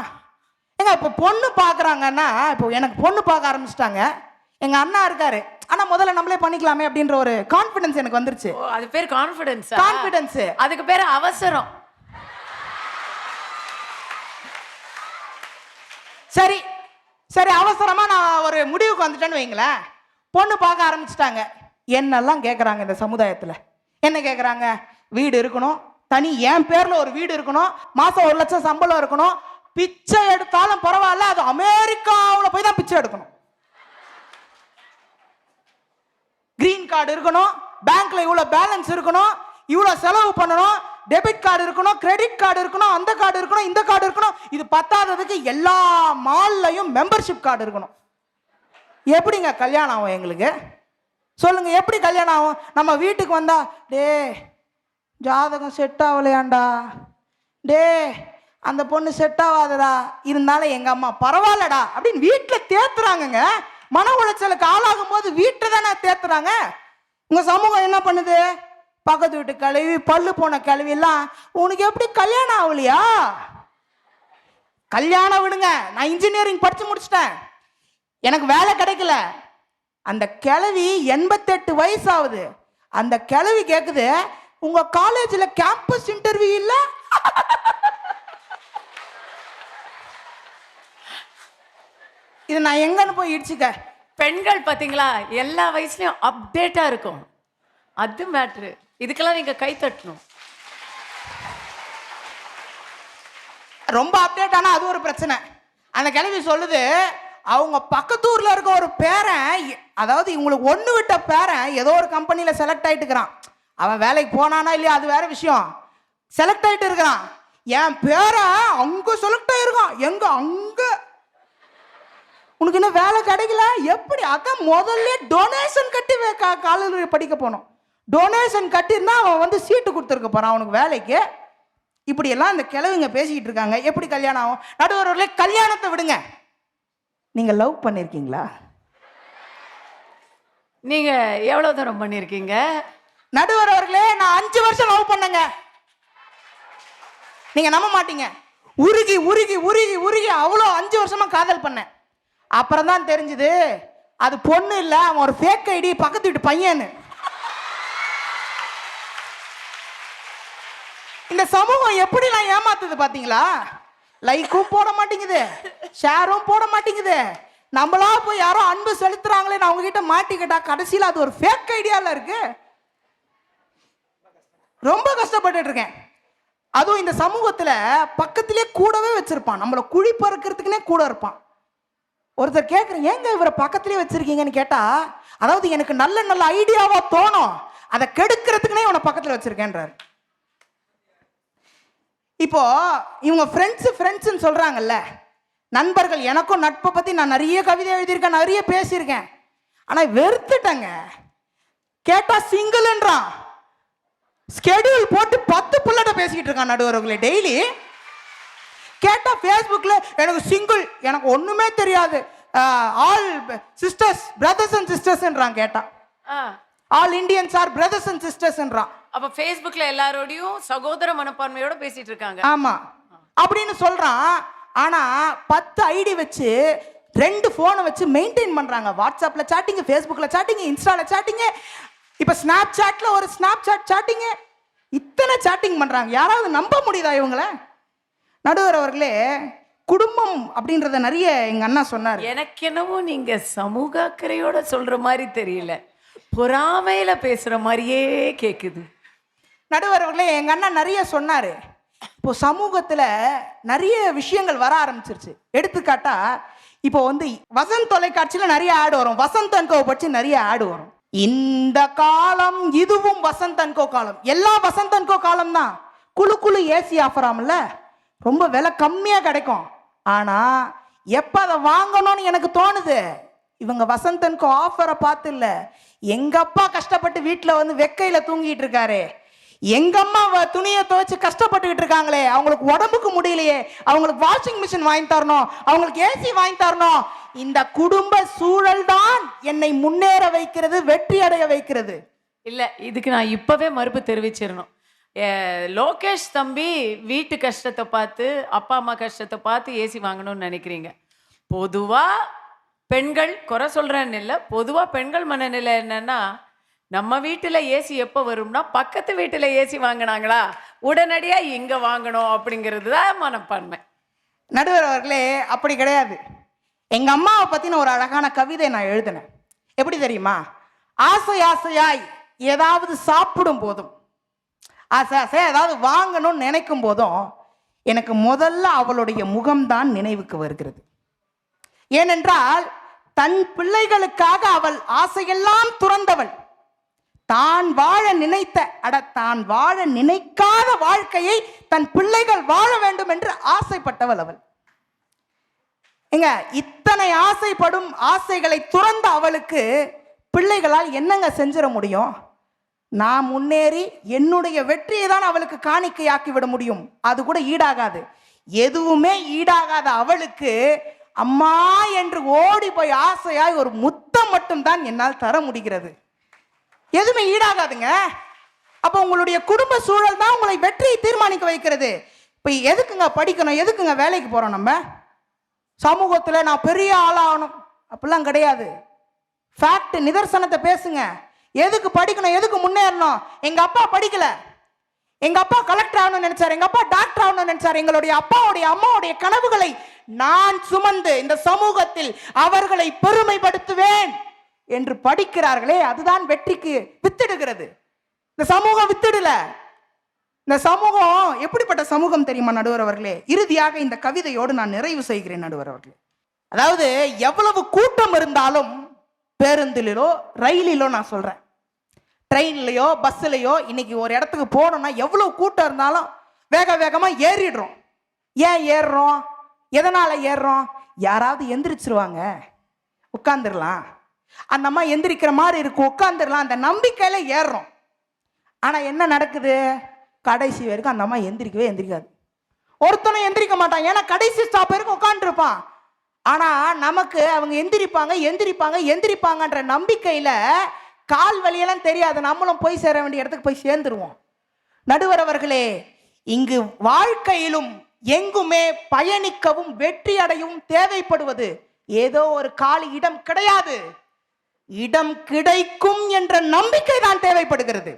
ஏங்க இப்ப பொண்ணு பாக்குறாங்கன்னா, இப்போ எனக்கு பொண்ணு பார்க்க ஆரம்பிச்சிட்டாங்க. எங்க அண்ணா இருக்காரு, ஆனா முதல்ல நம்மளே பண்ணிக்கலாமே அப்படின்ற ஒரு கான்பிடன்ஸ் எனக்கு வந்துருச்சு. அது பேர் கான்பிடன்ஸ். கான்பிடன்ஸ், அதுக்கு பேர் அவசரம். சரி சரி, அவசரமா நான் ஒரு முடிவுக்கு வந்துட்டேன்னு வைங்களேன். பொண்ணு பார்க்க ஆரம்பிச்சிட்டாங்க. என்னெல்லாம் கேட்குறாங்க இந்த சமுதாயத்தில்? என்ன கேட்குறாங்க? வீடு இருக்கணும், தனி என் பேர்ல ஒரு வீடு இருக்கணும், மாசம் 1 லட்சம் சம்பளம் இருக்கணும், பிச்சை எடுத்தாலும் பரவாயில்ல, அது அமெரிக்காவில் போய் தான் பிச்சை எடுக்கணும், கிரீன் கார்டு இருக்கணும், பேங்க்ல இவ்வளவு பேலன்ஸ் இருக்கணும், இவ்வளவு செலவு பண்ணணும், டெபிட் கார்டு இருக்கணும், கிரெடிட் கார்டு இருக்கணும், அந்த கார்டு இருக்கணும், இந்த கார்டு இருக்கணும். இது பத்தாததுக்கு எல்லா மால்லையும் மெம்பர்ஷிப் கார்டு இருக்கணும். எப்படிங்க கல்யாணம் ஆகும் எங்களுக்கு? சொல்லுங்க, எப்படி கல்யாணம் ஆகும்? நம்ம வீட்டுக்கு வந்தா, டே ஜாதகம் செட் ஆகலையாண்டா, டே அந்த பொண்ணு செட் ஆகாதடா, இருந்தாலும் எங்க அம்மா பரவாயில்லடா அப்படின்னு வீட்டில் தேத்துறாங்கங்க. மன உளைச்சலுக்கு ஆளாகும் போது வீட்டை தானே தேத்துறாங்க. உங்க சமூகம் என்ன பண்ணுது? பக்கத்து வீட்டு கழுவி, பல்லு போன கழுவி எல்லாம், உனக்கு எப்படி கல்யாணம் ஆகலையா? கல்யாணம் விடுங்க, நான் இன்ஜினியரிங் படிச்சு முடிச்சிட்டேன், எனக்கு வேலை கிடைக்கல. அந்த கிழவி 88 வயசு ஆகுது. அந்த கிழவி கேக்குது, உங்க காலேஜ்ல கேம்பஸ் இன்டர்வியூ இல்ல? இது நான் எங்கன்னு போய் இடிச்சுக்க? பெண்கள் பாத்தீங்களா, எல்லா வயசுலயும் அப்டேட்டா இருக்கும். அது மேட்ரு. இதுக்கெல்லாம் நீங்க கை தட்டணும். ரொம்ப அப்டேட் ஆனா அது ஒரு பிரச்சனை. அந்த கிழவி சொல்லுது, அவங்க பக்கத்தூர்ல இருக்க ஒரு பேரன், அதாவது இவங்களுக்கு ஒண்ணு விட்ட பேரன் ஏதோ ஒரு கம்பெனில செலக்ட் ஆயிட்டு இருக்கிறான். அவன் வேலைக்கு போனானா இல்லையா அது வேற விஷயம். செலக்ட் ஆயிட்டு இருக்கிறான். என் பேரன் அங்க செலக்ட் ஆயிருக்கான். எங்க? அங்க. உனக்கு இன்னும் வேலை கிடைக்கல? எப்படி? அதான் முதல்ல டொனேஷன் கட்டி காலேஜ் படிக்க போனோம். டொனேஷன் கட்டிருந்தா அவன் வந்து சீட்டு கொடுத்துருக்க போறான் அவனுக்கு வேலைக்கு. இப்படி எல்லாம் இந்த கிழவிங்க பேசிக்கிட்டு இருக்காங்க. எப்படி கல்யாணம் ஆகும்? நடுவர்களே, கல்யாணத்தை விடுங்க, நீங்க லவ் பண்ணிருக்கீங்களா? நீங்க எவ்வளவு தூரம் பண்ணிருக்கீங்க? நடுவர் அவர்களே, நான் 5 வருஷம் லவ் பண்ணேங்க. நீங்க நம்ப மாட்டீங்க. உருகி உருகி உருகி உருகி அவ்வளோ 5 வருஷமா காதல் பண்ணேன். அப்புறம் தான் தெரிஞ்சது அது பொண்ணு இல்ல, அவன் ஒரு ஃபேக் ஐடி, பக்கத்து வீட்டு பையன்னு. இந்த சமூகம் எப்படிலாம் ஏமாத்துது பாத்தீங்களா? லைக்கும் போட மாட்டேங்குது, ஷேரும் போட மாட்டேங்குது. நம்மளா போய் யாரோ அன்பு செலுத்துறாங்களேன்னு அவங்க கிட்ட மாட்டிக்கிட்டா கடைசியில் அது ஒரு ஃபேக் ஐடியால இருக்கு. ரொம்ப கஷ்டப்பட்டு இருக்கேன். அதுவும் இந்த சமூகத்துல பக்கத்திலே கூடவே வச்சிருப்பான், நம்மளை குழி பறக்கிறதுக்குனே கூட இருப்பான். ஒருத்தர் கேட்குறேன், ஏங்க இவரை பக்கத்திலே வச்சிருக்கீங்கன்னு கேட்டா, அதாவது எனக்கு நல்ல நல்ல ஐடியாவா தோணும், அதை கெடுக்கிறதுக்குனே இவனை பக்கத்தில் வச்சிருக்கேன்றார். இப்போ இவங்க ஃப்ரெண்ட்ஸ்ன்னு சொல்றாங்கல்ல, நண்பர்கள். எனக்கும் நட்பை பத்தி நான் நிறைய கவிதை எழுதியிருக்கேன், நிறைய பேசியிருக்கேன். ஆனா வெறுத்துட்டேங்க. கேட்டா சிங்கிள்ன்றான், ஸ்கெடியூல் போட்டு 10 புள்ளட்ட பேசிக்கிட்டு இருக்கான் நடுவர்களே டெய்லி. கேட்டா ஃபேஸ்புக்ல எனக்கு சிங்கிள், எனக்கு ஒண்ணுமே தெரியாது, ஆல் சிஸ்டர்ஸ் பிரதர்ஸ் அண்ட் சிஸ்டர்ஸ்ன்றான். கேட்டா all Indians are brothers and சிஸ்டர்ஸ்ன்றான். அப்ப ஃபேஸ்புக்ல எல்லாரோடையும் சகோதர மனப்பான்மையோட பேசிட்டு இருக்காங்க. ஆமா அப்படின்னு சொல்றான். ஆனா 10 ஐடி வச்சு 2 போனை வச்சு மெயின்டைன் பண்றாங்க. வாட்ஸ்அப்ல சாட்டிங், ஃபேஸ்புக்ல சாட்டிங், இன்ஸ்டால சாட்டிங், இப்ப ஸ்னாப் சாட்ல ஒரு ஸ்னாப் சாட் சாட்டிங், இத்தனை சாட்டிங் பண்றாங்க. யாராவது நம்ப முடியுதா இவங்கள? நடுவர் அவர்களே, குடும்பம் அப்படின்றத நிறைய எங்க அண்ணா சொன்னார். எனக்கு என்னவோ நீங்க சமூக அக்கறையோட சொல்ற மாதிரி தெரியல, பொறாமையில பேசுற மாதிரியே கேக்குது. நடுவர் அவர்களே, எங்க அண்ணா நிறைய சொன்னாரு. இப்போ சமூகத்துல நிறைய விஷயங்கள் வர ஆரம்பிச்சிருச்சு. எடுத்துக்காட்டா இப்போ வந்து வசந்த் தொலைக்காட்சியில நிறைய ஆடு வரும், வசந்த் அண்ட் கோ பற்றி நிறைய ஆடு வரும். இந்த காலம் இதுவும் வசந்த் அண்ட் கோ காலம், எல்லா வசந்த் அண்ட் கோ காலம் தான். குழு குழு ஏசி ஆஃபர் ஆமல்ல, ரொம்ப விலை கம்மியா கிடைக்கும். ஆனா எப்ப அதை வாங்கணும்னு எனக்கு தோணுது, இவங்க வசந்த் அண்ட் கோ ஆஃபரை பார்த்து இல்ல, எங்க அப்பா கஷ்டப்பட்டு வீட்டுல வந்து வெக்கையில தூங்கிட்டு இருக்காரு, எங்க அம்மா துணியை துவைச்சு கஷ்டப்பட்டுக்கிட்டு இருக்காங்களே, அவங்களுக்கு உடம்புக்கு முடியலையே, அவங்களுக்கு வாஷிங் மிஷின் வாங்கி தரணும், அவங்களுக்கு ஏசி வாங்கி தரணும். இந்த குடும்ப சூழல் தான் என்னை முன்னேற வைக்கிறது, வெற்றி அடைய வைக்கிறது. இல்ல, இதுக்கு நான் இப்பவே மறுப்பு தெரிவிச்சிடணும். லோகேஷ் தம்பி வீட்டு கஷ்டத்தை பார்த்து, அப்பா அம்மா கஷ்டத்தை பார்த்து ஏசி வாங்கணும்னு நினைக்கிறீங்க. பொதுவா பெண்கள் குறை சொல்றேன்னு இல்லை, பொதுவா பெண்கள் மனநிலை என்னன்னா, நம்ம வீட்டுல ஏசி எப்போ வரும்னா பக்கத்து வீட்டுல ஏசி வாங்கினாங்களா உடனடியா இங்க வாங்கணும் அப்படிங்கிறது தான் மனப்பான்மை. நடுவர் அவர்களே, அப்படி கிடையாது. எங்க அம்மாவை பத்தின ஒரு அழகான கவிதை நான் எழுதினேன். எப்படி தெரியுமா? ஆசை ஆசையாய் ஏதாவது சாப்பிடும் போதும், ஆசை ஆசையா ஏதாவது வாங்கணும்னு நினைக்கும் போதும் எனக்கு முதல்ல அவளுடைய முகம்தான் நினைவுக்கு வருகிறது. ஏனென்றால் தன் பிள்ளைகளுக்காக அவள் ஆசையெல்லாம் துறந்தவள். தான் வாழ நினைத்த, தான் வாழ நினைக்காத வாழ்க்கையை தன் பிள்ளைகள் வாழ வேண்டும் என்று ஆசைப்பட்டவள் அவள். ஏங்க இத்தனை ஆசைப்படும் ஆசைகளை துறந்த அவளுக்கு பிள்ளைகளால் என்னங்க செஞ்சிட முடியும்? நான் முன்னேறி என்னுடைய வெற்றியை தான் அவளுக்கு காணிக்கையாக்கி விட முடியும். அது கூட ஈடாகாது. எதுவுமே ஈடாகாத அவளுக்கு அம்மா என்று ஓடி போய் ஆசையாய் ஒரு முத்தம் மட்டும்தான் என்னால் தர முடிகிறது. எதுவுமே ஈடாகாதுங்க. அப்போ உங்களுடைய குடும்ப சூழல் தான் உங்களை வெற்றியை தீர்மானிக்க வைக்கிறது. இப்போ எதுக்குங்க படிக்கணும், எதுக்குங்க வேலைக்கு போறோம்? நம்ம சமூகத்தில் நான் பெரிய ஆளாகணும் அப்படிலாம் கிடையாது. ஃபேக்ட், நிதர்சனத்தை பேசுங்க. எதுக்கு படிக்கணும், எதுக்கு முன்னேறணும்? எங்க அப்பா படிக்கல, எங்க அப்பா கலெக்டர் ஆகணும்னு நினைச்சார், எங்க அப்பா டாக்டர் ஆகணும்னு நினைச்சார். எங்களுடைய அப்பாவுடைய அம்மாவுடைய கனவுகளை நான் சுமந்து இந்த சமூகத்தில் அவர்களை பெருமைப்படுத்துவேன் என்று படிக்கிறார்களே, அதுதான் வெற்றிக்கு வித்திடுகிறது. இந்த சமூகம் வித்திடல. இந்த சமூகம் எப்படிப்பட்ட சமூகம் தெரியுமா நடுவர் அவர்களே? இறுதியாக இந்த கவிதையோடு நான் நிறைவு செய்கிறேன் நடுவர் அவர்களே. அதாவது எவ்வளவு கூட்டம் இருந்தாலும் பேருந்திலோ ரயிலிலோ, நான் சொல்றேன் ட்ரெயின்லையோ பஸ்லையோ, இன்னைக்கு ஒரு இடத்துக்கு போனோம்னா எவ்வளவு கூட்டம் இருந்தாலும் வேக வேகமா ஏறிடுறோம். ஏன் ஏறுறோம்? எதனால ஏறுறோம்? யாராவது எந்திரிச்சிருவாங்க, உட்காந்துடலாம், அந்த அம்மா எந்திரிக்கிற மாதிரி இருக்கும், உட்காந்துடலாம், அந்த நம்பிக்கையில ஏறுறோம். ஆனா என்ன நடக்குது? கடைசி வரைக்கும் அந்த அம்மா எந்திரிக்கவே எந்திரிக்காது. ஒருத்தனும் எந்திரிக்க மாட்டான். ஏன்னா கடைசி ஸ்டாப் வரைக்கும் உட்காந்துருப்பான். ஆனா நமக்கு அவங்க எந்திரிப்பாங்க எந்திரிப்பாங்க எந்திரிப்பாங்கன்ற நம்பிக்கையில கால் வலியெல்லாம் தெரியாது, நம்மளும் போய் சேர வேண்டிய இடத்துக்கு போய் சேர்ந்துருவோம். நடுவர் அவர்களே, இங்கு வாழ்க்கையிலும் எங்குமே பயணிக்கவும் வெற்றி அடையவும் தேவைப்படுவது ஏதோ ஒரு காலி இடம் கிடையாது. இடம் கிடைக்கும் என்ற நம்பிக்கை தான் தேவைப்படுகிறது.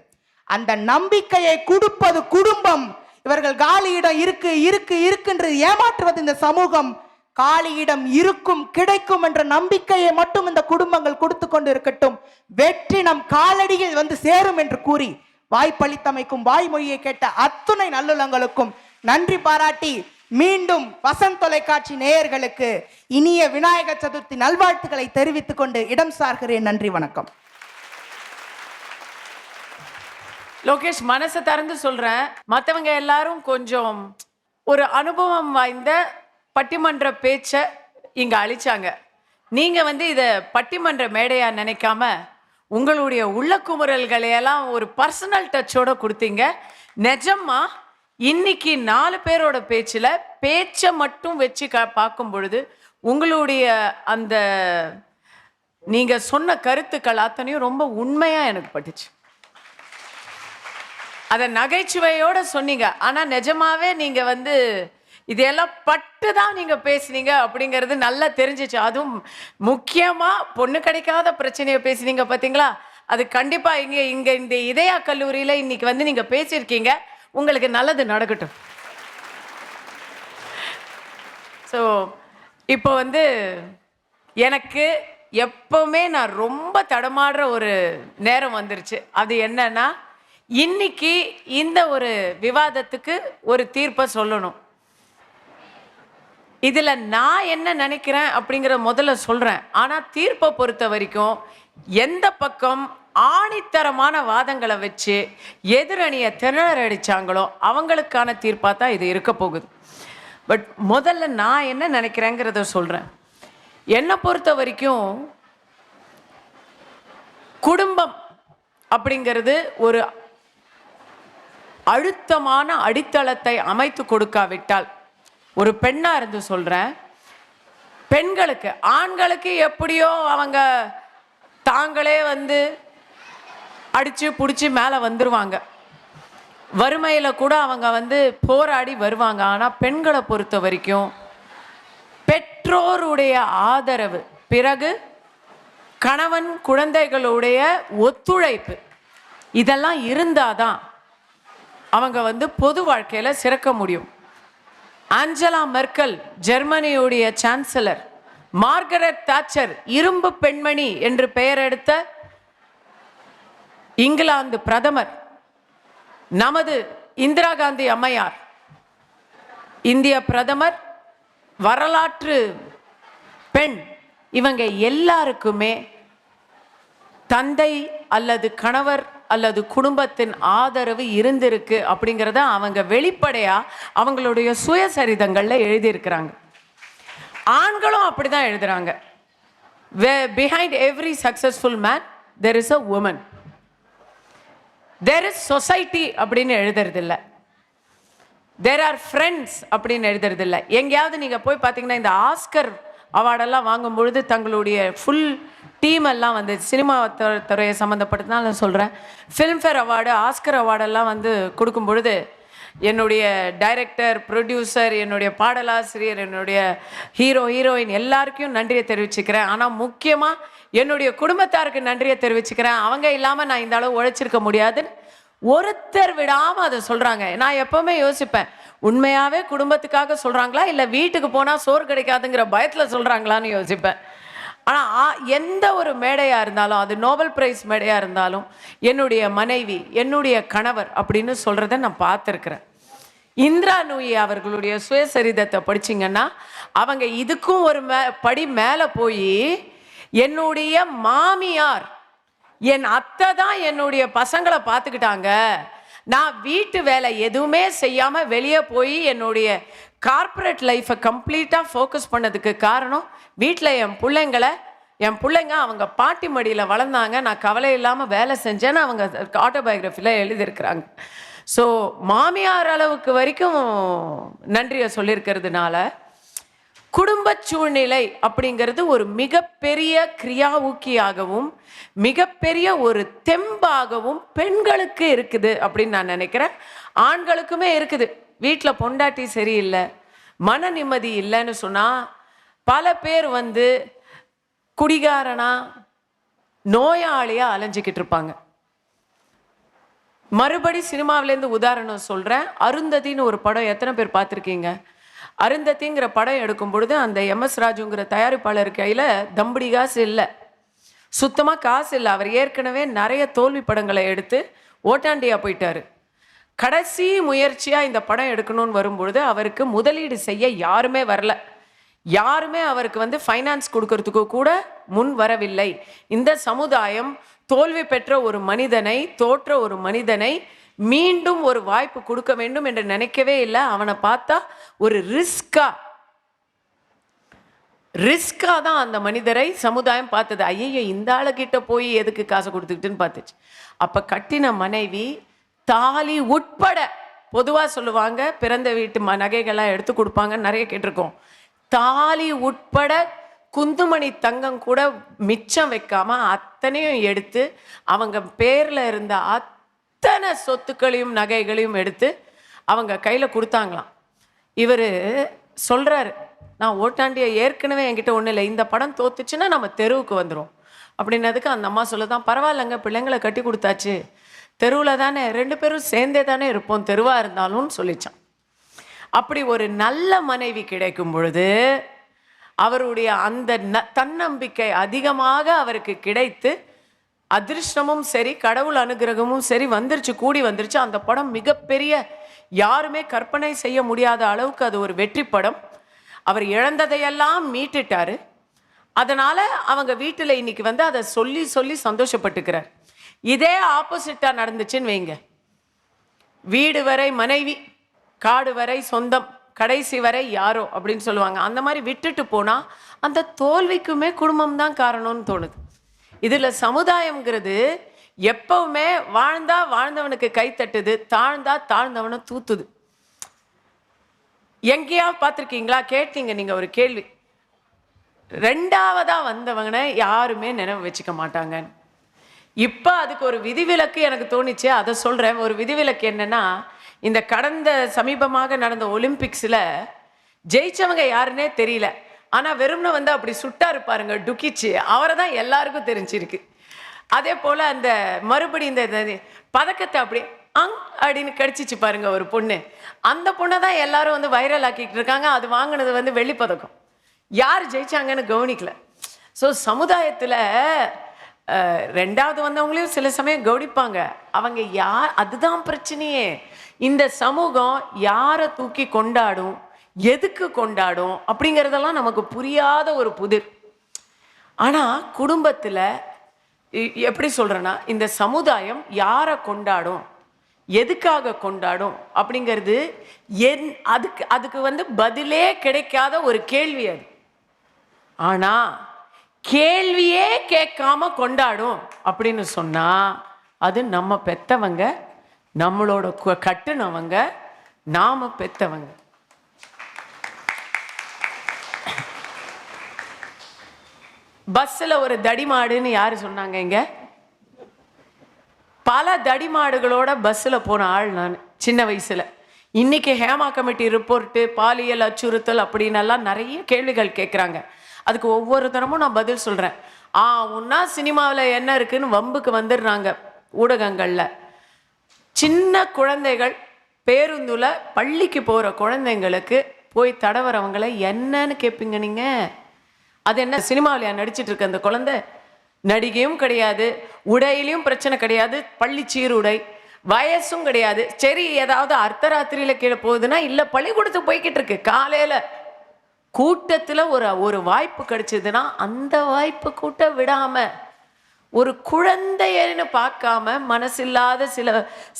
அந்த நம்பிக்கையை கொடுப்பது குடும்பம். இவர்கள் காலி இடம் இருக்கு இருக்கு இருக்குன்று ஏமாற்றுவது இந்த சமூகம். காலி இடம் இருக்கும், கிடைக்கும் என்ற நம்பிக்கையை மட்டும் இந்த குடும்பங்கள் கொடுத்து கொண்டு இருக்கட்டும். வெற்றி நம் காலடியில் வந்து சேரும் என்று கூறி வாய்ப்பளித்தமைக்கும் வாய்மொழியை கேட்ட அத்துணை நல்லுள்ளங்களுக்கும் நன்றி பாராட்டி மீண்டும் வசந்த் தொலைக்காட்சி நேயர்களுக்கு இனிய விநாயகர் சதுர்த்தி நல்வாழ்த்துக்களை தெரிவித்துக் கொண்டு இடம் சார்கிறேன். நன்றி, வணக்கம். லோகேஷ், மனசை திறந்து சொல்றேன், மற்றவங்க எல்லாரும் கொஞ்சம் ஒரு அனுபவம் வாய்ந்த பட்டிமன்ற பேச்சை இங்க அழிச்சாங்க. நீங்க இதை பட்டிமன்ற மேடையா நினைக்காம உங்களுடைய உள்ள குமுறல்களையெல்லாம் ஒரு பர்சனல் டச்சோட கொடுத்தீங்க. நிஜமா இன்னைக்கு 4 பேரோட பேச்சை மட்டும் வச்சு பார்க்கும் பொழுது உங்களுடைய அந்த நீங்க சொன்ன கருத்துக்கள் அத்தனையும் ரொம்ப உண்மையா எனக்கு பட்டுச்சு. அதை நகைச்சுவையோட சொன்னீங்க. ஆனா நிஜமாவே நீங்க இதெல்லாம் பட்டு தான் நீங்க பேசுனீங்க அப்படிங்கிறது நல்லா தெரிஞ்சிச்சு. அதுவும் முக்கியமா பொண்ணு கிடைக்காத பிரச்சனையை பேசுனீங்க பாத்தீங்களா? அது கண்டிப்பா இங்க இந்த இதயா கல்லூரியில இன்னைக்கு நீங்க பேசியிருக்கீங்க. உங்களுக்கு நல்லது நடக்கட்டும். ஸோ இப்போ எனக்கு எப்பவுமே நான் ரொம்ப தடமாடுற ஒரு நேரம் வந்துருச்சு. அது என்னன்னா, இன்னைக்கு இந்த ஒரு விவாதத்துக்கு ஒரு தீர்ப்பை சொல்லணும். இதுல நான் என்ன நினைக்கிறேன் அப்படிங்கிற முதல்ல சொல்றேன். ஆனா தீர்ப்பை பொறுத்த வரைக்கும் எந்த பக்கம் ஆணித்தரமான வாதங்களை வச்சு எதிரணியை திணறடிச்சாங்களோ அவங்களுக்கான தீர்ப்பா தான் இது இருக்க போகுது. பட் முதல்ல நான் என்ன நினைக்கிறேங்கிறத சொல்றேன். என்னை பொறுத்த வரைக்கும் குடும்பம் அப்படிங்கிறது ஒரு அழுத்தமான அடித்தளத்தை அமைத்து கொடுக்காவிட்டால், ஒரு பெண்ணா இருந்து சொல்றேன், பெண்களுக்கு ஆண்களுக்கு எப்படியோ அவங்க தாங்களே அடிச்சு பிடிச்சி மேலே வந்துருவாங்க. வறுமையில கூட அவங்க போராடி வருவாங்க. ஆனா பெண்களை பொறுத்த வரைக்கும் பெற்றோருடைய ஆதரவு, பிறகு கணவன் குழந்தைகளுடைய ஒத்துழைப்பு, இதெல்லாம் இருந்தாதான் அவங்க பொது வாழ்க்கையில சிறக்க முடியும். ஆஞ்சலா மெர்க்கல் ஜெர்மனியுடைய சான்சலர், மார்கரெட் தாட்சர் இரும்பு பெண்மணி என்று பெயர் எடுத்த இங்கிலாந்து பிரதமர், நமது இந்திரா காந்தி அம்மையார், இந்திய பிரதமர், வரலாற்று பெண், இவங்க எல்லாருக்குமே தந்தை அல்லது கணவர் அல்லது குடும்பத்தின் ஆதரவு இருந்திருக்கு அப்படிங்கிறத அவங்க வெளிப்படையா அவங்களுடைய சுயசரிதங்கள்ல எழுதியிருக்கிறாங்க. ஆண்களும் அப்படிதான் எழுதுறாங்க. Behind every successful man there is a woman. There is society அப்படின்னு எழுதுறது இல்லை. தேர் ஆர் ஃப்ரெண்ட்ஸ் அப்படின்னு எழுதுறது இல்லை. எங்கேயாவது நீங்கள் போய் பார்த்தீங்கன்னா இந்த ஆஸ்கர் அவார்டெல்லாம் வாங்கும் பொழுது தங்களுடைய ஃபுல் டீம் எல்லாம் வந்து சினிமா துறையை சம்மந்தப்பட்டதுனால சொல்கிறேன், ஃபிலிம்ஃபேர் அவார்டு, ஆஸ்கர் அவார்டெல்லாம் வந்து கொடுக்கும் பொழுது என்னுடைய டைரக்டர், ப்ரொடியூசர், என்னுடைய பாடலாசிரியர், என்னுடைய ஹீரோயின் எல்லாருக்கும் நன்றியை தெரிவிச்சுக்கிறேன். ஆனால் முக்கியமாக என்னுடைய குடும்பத்தாருக்கு நன்றியை தெரிவிச்சுக்கிறேன். அவங்க இல்லாமல் நான் இந்த அளவு உழைச்சிருக்க முடியாதுன்னு ஒருத்தர் விடாமல் அதை சொல்கிறாங்க. நான் எப்போவுமே யோசிப்பேன், உண்மையாகவே குடும்பத்துக்காக சொல்கிறாங்களா இல்லை வீட்டுக்கு போனால் சோறு கிடைக்காதுங்கிற பயத்தில் சொல்கிறாங்களான்னு யோசிப்பேன். ஆனால் எந்த ஒரு மேடையாக இருந்தாலும், அது நோபல் பிரைஸ் மேடையாக இருந்தாலும், என்னுடைய மனைவி, என்னுடைய கணவர் அப்படின்னு சொல்கிறத நான் பார்த்துருக்குறேன். இந்திரா நூயி அவர்களுடைய சுயசரிதத்தை படிச்சிங்கன்னா அவங்க இதுக்கும் ஒரு படி மேலே போய், என்னுடைய மாமியார், என் அத்தை தான் என்னுடைய பசங்களை பார்த்துக்கிட்டாங்க, நான் வீட்டு வேலை எதுவுமே செய்யாமல் வெளியே போய் என்னுடைய கார்ப்பரேட் லைஃப்பை கம்ப்ளீட்டாக ஃபோக்கஸ் பண்ணதுக்கு காரணம் வீட்டில் என் பிள்ளைங்க அவங்க பாட்டி மடியில் வளர்ந்தாங்க, நான் கவலை இல்லாமல் வேலை செஞ்சேன்னு அவங்க ஆட்டோபயோகிராஃபியில் எழுதியிருக்கிறாங்க. ஸோ மாமியார் அளவுக்கு வரைக்கும் நன்றியை சொல்லியிருக்கிறதுனால குடும்ப சூழ்நிலை அப்படிங்கிறது ஒரு மிகப்பெரிய கிரியாவுக்கியாகவும் மிகப்பெரிய ஒரு தெம்பாகவும் பெண்களுக்கு இருக்குது அப்படின்னு நான் நினைக்கிறேன். ஆண்களுக்குமே இருக்குது. வீட்டில் பொண்டாட்டி சரியில்லை, மன நிம்மதி இல்லைன்னு சொன்னால் பல பேர் வந்து குடிகாரனா நோயாளியாக அலைஞ்சிக்கிட்டு இருப்பாங்க. மறுபடி சினிமாவிலேருந்து உதாரணம் சொல்கிறேன். அருந்ததின்னு ஒரு படம் எத்தனை பேர் பார்த்துருக்கீங்க? அருந்ததிங்கிற படம் எடுக்கும் பொழுது அந்த MS ராஜுங்கிற தயாரிப்பாளர் கையில் தம்படி காசு இல்லை, சுத்தமாக காசு இல்லை. அவர் ஏற்கனவே நிறைய தோல்வி படங்களை எடுத்து ஓட்டாண்டியாக போயிட்டார். கடைசி முயற்சியாக இந்த படம் எடுக்கணும்னு வரும்பொழுது அவருக்கு முதலீடு செய்ய யாருமே வரல. யாருமே அவருக்கு வந்து ஃபைனான்ஸ் கொடுக்கறதுக்கு கூட முன் வரவில்லை. இந்த சமுதாயம் தோல்வி பெற்ற ஒரு மனிதனை, தோற்ற ஒரு மனிதனை மீண்டும் ஒரு வாய்ப்பு கொடுக்க வேண்டும் என்று நினைக்கவே இல்லை. அவனை பார்த்தா ஒரு ரிஸ்கா தான் அந்த மனிதரை சமுதாயம் பார்த்தது. ஐயோ, இந்த ஆளுகிட்ட போய் எதுக்கு காசு கொடுத்துக்கிட்டுன்னு பார்த்துச்சு. அப்போ கட்டின மனைவி தாலி உட்பட, பொதுவாக சொல்லுவாங்க பிறந்த வீட்டு நகைகள்லாம் எடுத்து கொடுப்பாங்க, நிறைய கேட்டிருக்கோம். தாலி உட்பட குந்துமணி தங்கம் கூட மிச்சம் வைக்காம அத்தனையும் எடுத்து அவங்க பேரில் இருந்த அத்தனை சொத்துக்களையும் நகைகளையும் எடுத்து அவங்க கையில் கொடுத்தாங்களாம். இவர் சொல்கிறாரு, நான் ஓட்டாண்டியை ஏற்கனவே என்கிட்ட ஒன்றும் இல்லை, இந்த படம் தோத்துச்சுன்னா நம்ம தெருவுக்கு வந்துடும் அப்படின்னதுக்கு அந்த அம்மா சொல்லுதான், பரவாயில்லைங்க, பிள்ளைங்களை கட்டி கொடுத்தாச்சு, தெருவில் தானே 2 பேரும் சேர்ந்தே தானே இருப்போம், தெருவாக இருந்தாலும் சொல்லிச்சான். அப்படி ஒரு நல்ல மனைவி கிடைக்கும் பொழுது அவருடைய அந்த தன்னம்பிக்கை அதிகமாக அவருக்கு கிடைத்து அதிர்ஷ்டமும் சரி கடவுள் அனுகிரகமும் சரி வந்துருச்சு, கூடி வந்துருச்சு. அந்த படம் மிகப்பெரிய, யாருமே கற்பனை செய்ய முடியாத அளவுக்கு அது ஒரு வெற்றி படம். அவர் இழந்ததையெல்லாம் மீட்டுட்டாரு. அதனால அவங்க வீட்டில் இன்னைக்கு வந்து அதை சொல்லி சொல்லி சந்தோஷப்பட்டுக்கிறார். இதே ஆப்போசிட்டாக நடந்துச்சுன்னு வைங்க, வீடு வரை மனைவி, காடு வரை சொந்தம், கடைசி வரை யாரோ அப்படின்னு சொல்லுவாங்க. அந்த மாதிரி விட்டுட்டு போனால் அந்த தோல்விக்குமே குடும்பம் தான் காரணம்னு தோணுது. இதில் சமுதாயம்ங்கிறது எப்பவுமே வாழ்ந்தா வாழ்ந்தவனுக்கு கை தட்டுது, தாழ்ந்தா தாழ்ந்தவனை தூத்துது. எங்கேயாவது பார்த்துருக்கீங்களா? கேட்டீங்க நீங்கள் ஒரு கேள்வி, 2ஆவதா வந்தவங்கனை யாருமே நினைவு வச்சுக்க மாட்டாங்க. இப்போ அதுக்கு ஒரு விதிவிலக்கு எனக்கு தோணிச்சு, அதை சொல்கிறேன். ஒரு விதிவிலக்கு என்னன்னா, இந்த கடந்த சமீபமாக நடந்த ஒலிம்பிக்ஸில் ஜெயிச்சவங்க யாருன்னே தெரியல, ஆனால் வெறும்னு வந்து அப்படி சுட்டா இருப்பாருங்க டுக்கிச்சு, அவரை தான் எல்லாருக்கும் தெரிஞ்சிருக்கு. அதே போல் அந்த மறுபடி இந்த பதக்கத்தை அப்படி அப்படின்னு கடிச்சிச்சு பாருங்க ஒரு பொண்ணு, அந்த பொண்ணை தான் எல்லாரும் வந்து வைரல் ஆக்கிட்டு இருக்காங்க. அது வாங்கினது வந்து வெள்ளிப்பதக்கம், யார் ஜெயிச்சாங்கன்னு கவனிக்கல. ஸோ சமுதாயத்தில் 2வது வந்தவங்களையும் சில சமயம் கவனிப்பாங்க, அவங்க யார், அதுதான் பிரச்சனையே. இந்த சமூகம் யாரை தூக்கி கொண்டாடும், எதுக்கு கொண்டாடும் அப்படிங்கிறதெல்லாம் நமக்கு புரியாத ஒரு புதிர். ஆனால் குடும்பத்தில் எப்படி சொல்கிறேன்னா, இந்த சமுதாயம் யாரை கொண்டாடும், எதுக்காக கொண்டாடும் அப்படிங்கிறது அதுக்கு வந்து பதிலே கிடைக்காத ஒரு கேள்வி அது. ஆனா கேள்வியே கேட்காம கொண்டாடும் அப்படின்னு சொன்னா அது நம்ம பெத்தவங்க, நம்மளோட கட்டுனவங்க, நாம பெத்தவங்க. பஸ்ஸில் ஒரு தடிமாடுன்னு யாரு சொன்னாங்க? இங்க பல தடிமாடுகளோட பஸ்ஸில் போன ஆள் நான் சின்ன வயசுல. இன்னைக்கு ஹேமா கமிட்டி ரிப்போர்ட்டு, பாலியல் அச்சுறுத்தல் அப்படின்னு எல்லாம் நிறைய கேள்விகள் கேட்குறாங்க. அதுக்கு ஒவ்வொரு தரமும் நான் பதில் சொல்றேன். உன்னா சினிமாவில் என்ன இருக்குன்னு வம்புக்கு வந்துடுறாங்க ஊடகங்களில். சின்ன குழந்தைகள் பேருந்துல பள்ளிக்கு போற குழந்தைங்களுக்கு போய் தடவரவங்களை என்னன்னு கேட்பீங்க நீங்க? அது என்ன சினிமாவிலையா நடிச்சிட்டு இருக்க அந்த குழந்தை? நடிகையும் கிடையாது, உடையிலையும் பிரச்சனை கிடையாது, பள்ளி சீருடை, வயசும் கிடையாது. சரி, ஏதாவது அர்த்தராத்திரியில கீழே போகுதுன்னா இல்ல, பள்ளிக்கூடத்துக்கு போய்கிட்டு இருக்கு. காலையில கூட்டத்துல ஒரு வாய்ப்பு கிடைச்சதுன்னா அந்த வாய்ப்பு கூட்ட விடாம, ஒரு குழந்தையன்னு பார்க்காம மனசில்லாத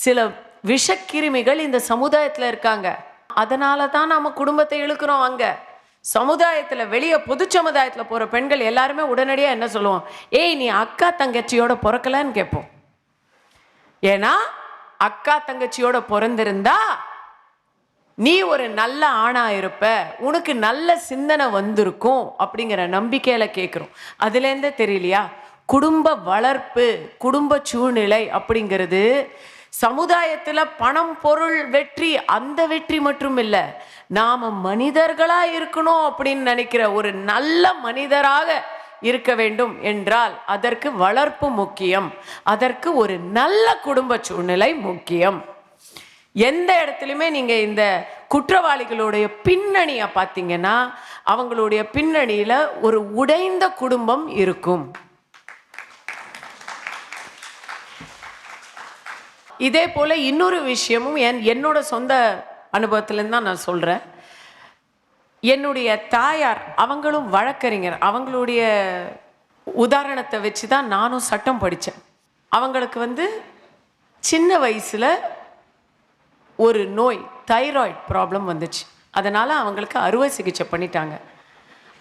சில விஷக்கிருமிகள் இந்த சமுதாயத்துல இருக்காங்க. அதனால தான் நம்ம குடும்பத்தை இழுக்கிறோம். அங்க சமுதாயத்துல, வெளியே பொது சமுதாயத்துல போற பெண்கள் எல்லாருமே உடனடியா என்ன சொல்லுவோம்? ஏய், நீ அக்கா தங்கச்சியோட பிறக்கலன்னு கேட்போம். ஏன்னா அக்கா தங்கச்சியோட பிறந்திருந்தா நீ ஒரு நல்ல ஆணா இருப்ப, உனக்கு நல்ல சிந்தனை வந்திருக்கும் அப்படிங்கிற நம்பிக்கையில கேட்குறோம். அதுலேருந்தே தெரியலையா? குடும்ப வளர்ப்பு, குடும்ப சூழ்நிலை அப்படிங்கிறது சமுதாயத்துல பணம், பொருள், வெற்றி, அந்த வெற்றி மட்டும் இல்லை, நாம மனிதர்களா இருக்கணும் அப்படின்னு நினைக்கிற ஒரு நல்ல மனிதராக இருக்க வேண்டும் என்றால் அதற்கு வளர்ப்பு முக்கியம், அதற்கு ஒரு நல்ல குடும்ப சூழ்நிலை முக்கியம். எந்த இடத்துலையுமே நீங்க இந்த குற்றவாளிகளுடைய பின்னணியை பார்த்தீங்கன்னா அவங்களுடைய பின்னணியில ஒரு உடைந்த குடும்பம் இருக்கும். இதே போல இன்னொரு விஷயமும் என்னோட சொந்த அனுபவத்திலேருந்து தான் நான் சொல்றேன். என்னுடைய தாயார், அவங்களும் வழக்கறிஞர். அவங்களுடைய உதாரணத்தை வச்சு தான் நானும் சட்டம் படித்தேன். அவங்களுக்கு சின்ன வயசுல ஒரு நோய், தைராய்டு ப்ராப்ளம் வந்துச்சு. அதனால அவங்களுக்கு அறுவை சிகிச்சை பண்ணிட்டாங்க.